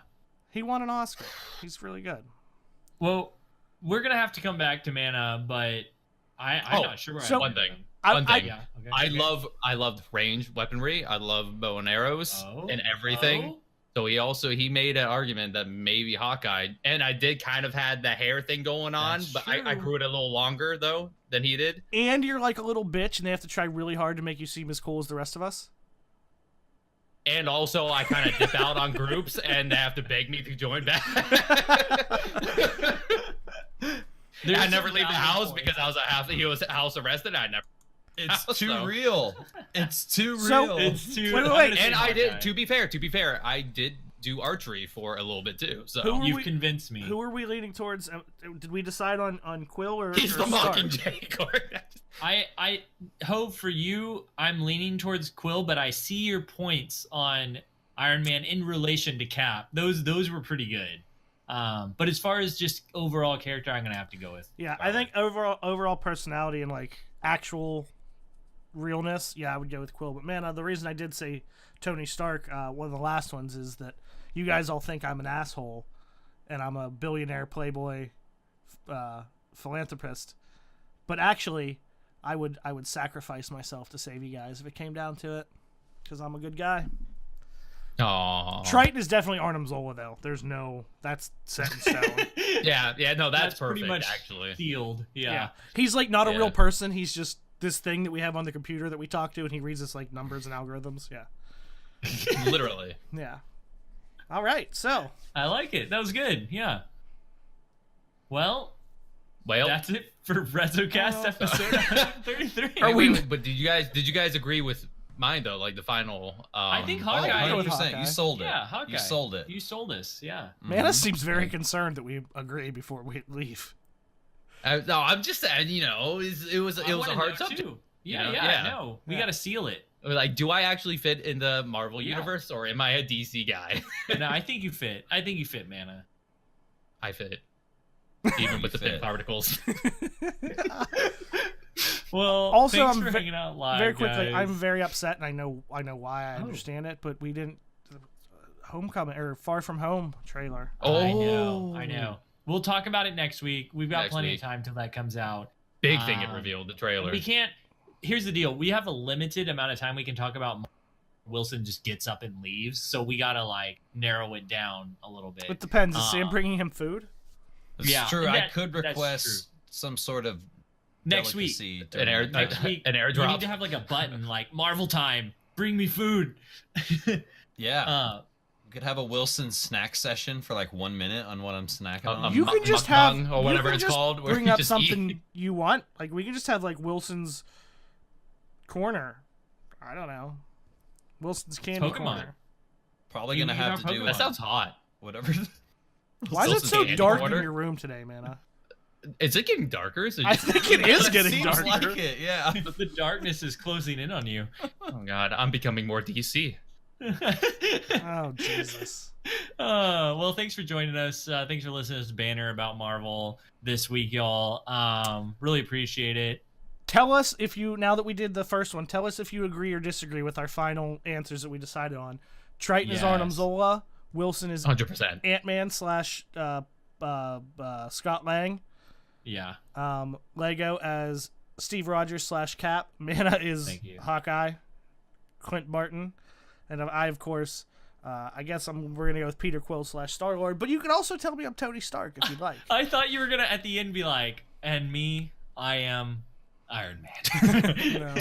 He won an Oscar. He's really good. Well, we're gonna have to come back to Mana, but I'm not sure. One thing. Yeah, okay. I loved range weaponry. I love bow and arrows and everything. So he made an argument that maybe Hawkeye, and I did kind of had the hair thing going on, but I grew it a little longer though than he did. And you're like a little bitch, and they have to try really hard to make you seem as cool as the rest of us. And also, I kind of dip out on groups, and they have to beg me to join back. I never leave the house because he was house arrested. I never. It's too real. It's too real. So, it's too. Wait. And I did. To be fair, I did do archery for a little bit too. So you've convinced me. Who are we leaning towards? Did we decide on Quill or? He's or the Mockingjay. I hope for you. I'm leaning towards Quill, but I see your points on Iron Man in relation to Cap. Those were pretty good. But as far as just overall character, I'm gonna have to go with. Yeah, I think overall personality and like actual realness, yeah, I would go with Quill. But man, the reason I did say Tony Stark, one of the last ones, is that you guys all think I'm an asshole, and I'm a billionaire playboy philanthropist. But actually, I would sacrifice myself to save you guys if it came down to it, because I'm a good guy. Aww. Triton is definitely Arnim Zola, though. That's set in stone. yeah, no, that's perfect. Pretty much actually sealed. Yeah. He's like not a real person. He's just this thing that we have on the computer that we talk to, and he reads us like numbers and algorithms. Yeah. Literally. Yeah. All right, so I like it. That was good. Yeah. Well, that's it for RezoCast episode 133. Wait, but did you guys agree with mine though? Like the final. I think Hawkeye. 100%. You sold it. Yeah, Hawkeye. You sold it. You sold us. Yeah. Mana seems very concerned that we agree before we leave. No, I'm just saying. It was a hard subject. Yeah. No, we got to seal it. Like, do I actually fit in the Marvel universe, or am I a DC guy? No, I think you fit. Mana. I fit. Even with the pit particles. Well, also, thanks I'm for hanging out live, very quickly. guys. I'm very upset, and I know why. I understand it, but we didn't. Homecoming or Far From Home trailer. I know. We'll talk about it next week. We've got plenty of time till that comes out. Big thing it revealed, the trailer. We can't. Here's the deal. We have a limited amount of time we can talk about. Wilson just gets up and leaves, so we gotta like narrow it down a little bit. It depends. Is Sam bringing him food? It's true. I could request some sort of Next week. delicacy An air, during Next the- week, an we airdrop. need to have like a button like Marvel time. Bring me food. Yeah. We could have a Wilson snack session for like 1 minute on what I'm snacking A- on. You can just have mukbang or you whatever can it's just called, where Bring you up just eat. something you want. Like we can just have like Wilson's corner. I don't know. Wilson's candy Pokemon. corner. Probably You gonna eat have our to do Pokemon. That sounds hot. whatever. Why is it Wilson's so candy dark corner? in your room today, Mana? Is it getting darker? Is it I just- think it is It getting seems darker. like it, yeah. The darkness is closing in on you. Oh god, I'm becoming more DC. Oh Jesus! Well, thanks for joining us. Thanks for listening to this banner about Marvel this week, y'all. Really appreciate it. Tell us if you, now that we did the first one, tell us if you agree or disagree with our final answers that we decided on. Triton is Arnim Yes. Zola. Wilson is 100%. Ant-Man / Scott Lang. Yeah. Lego as Steve Rogers / Cap. Mana is Thank you. Hawkeye. Clint Barton. And I, of course, I guess we're going to go with Peter Quill / Star-Lord. But you can also tell me I'm Tony Stark if you'd like. I thought you were gonna at the end be like, and me, I am Iron Man. No.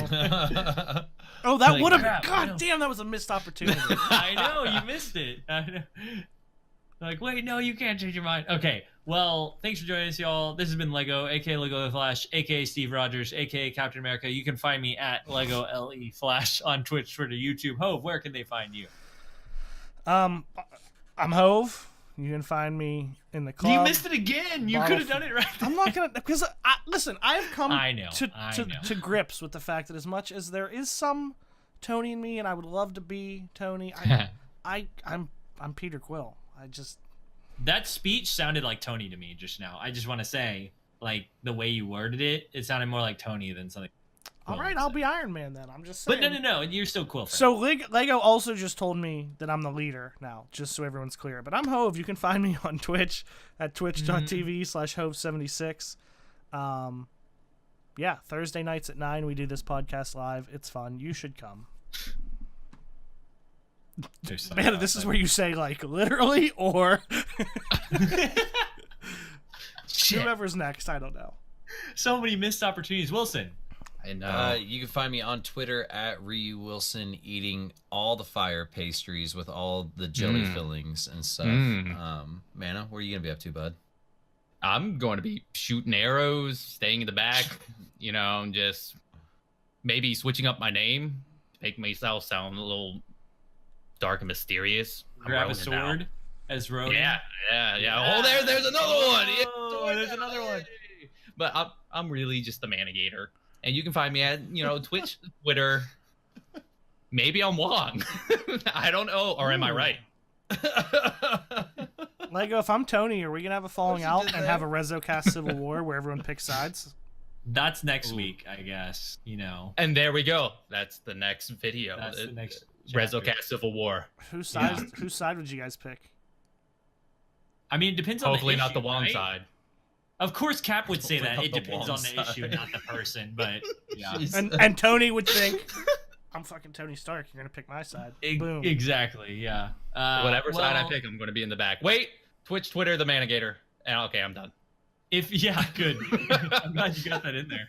Oh, that Like, would have crap, been. I know. God damn, that was a missed opportunity. I know, you missed it. I know. Like, wait, no, you can't change your mind. Okay, well, thanks for joining us, y'all. This has been Lego, aka Lego the Flash, aka Steve Rogers, aka Captain America. You can find me at Lego LE Flash on Twitch, Twitter, YouTube. Hove, where can they find you? I'm Hove. You can find me in the club. You missed it again. You Bottle could have done it right. I'm not gonna, because listen. I have come I know, to I to, know. to grips with the fact that as much as there is some Tony in me, and I would love to be Tony, I'm Peter Quill. That speech sounded like Tony to me just now. I just want to say, like, the way you worded it, it sounded more like Tony than something. All Quill right, would I'll say. be Iron Man then. I'm just saying. But no, you're still Quill. So Lego also just told me that I'm the leader now, just so everyone's clear. But I'm Hove. You can find me on Twitch at twitch.tv/Hove76. Yeah, Thursday nights at 9 we do this podcast live. It's fun. You should come. Man, this is where you say like literally or Shit. whoever's next. I don't know. So many missed opportunities. Wilson. I know. You can find me on Twitter at Ryu Wilson, eating all the fire pastries with all the jelly fillings and stuff. Mana, what are you gonna be up to, bud? I'm going to be shooting arrows, staying in the back, just maybe switching up my name, make myself sound a little dark and mysterious. I'm Grab a Ronan now. sword as Ronan. Yeah. Oh, there's another one. Yeah, Oh, there's another one. But I'm really just the Manigator, and you can find me at Twitch, Twitter. Maybe I'm wrong. I don't know, or am I right? Lego, if I'm Tony, are we gonna have a falling you out did and there. have a RezoCast Civil War where everyone picks sides? That's next Ooh. week, I guess. And there we go. That's the next video. That's the next chapter. RezoCast Civil War. Whose Yeah. side would you guys pick? I mean, it depends on Hopefully the not issue, the Wong right? side. Of course, Cap would say Hopefully that. not It the depends Wong on the side. issue, not the person. But yeah, Jeez. And Tony would think, I'm fucking Tony Stark. You're gonna pick my side. Boom. Exactly. Yeah. Whatever side I well, pick, I'm going to be in the back. Wait, Twitch, Twitter, the Manigator. And okay, I'm done. Yeah, good. I'm glad you got that in there.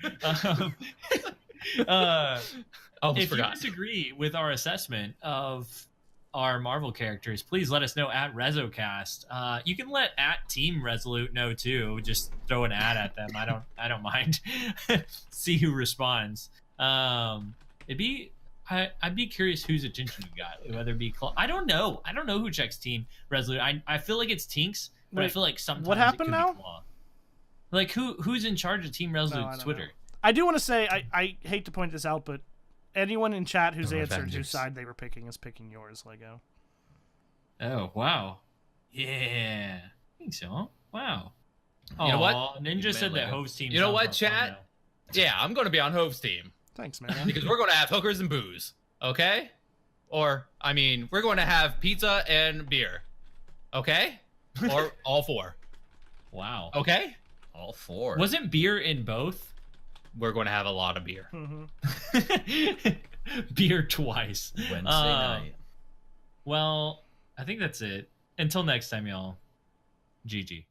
Almost If forgot. you disagree with our assessment of our Marvel characters, please let us know at RezoCast. You can let at Team Resolute know too. Just throw an ad at them. I don't mind. See who responds. I'd be curious whose attention you got. Whether it be I don't know who checks Team Resolute. I feel like it's Tinks, but I Wait, feel like sometimes what it happened could now? be Claw. Like who's in charge of Team I Resolute's don't Twitter? know. I do want to say I hate to point this out, but anyone in chat who's The answered whose Avengers. side they were picking is picking yours, Lego. Oh wow, yeah, I think so. Wow. You know what? Aw, Ninja said that host team. You know sounds what, more fun chat? now. Yeah, I'm going to be on Hove's team Thanks, man. because we're going to have hookers and booze, okay? Or, I mean, we're going to have pizza and beer, okay? Or all four, Wow. okay? All four. Wasn't beer in both? We're going to have a lot of beer. hmm Beer twice. Wednesday Uh, night? Well, I think that's it. Until next time, y'all. GG.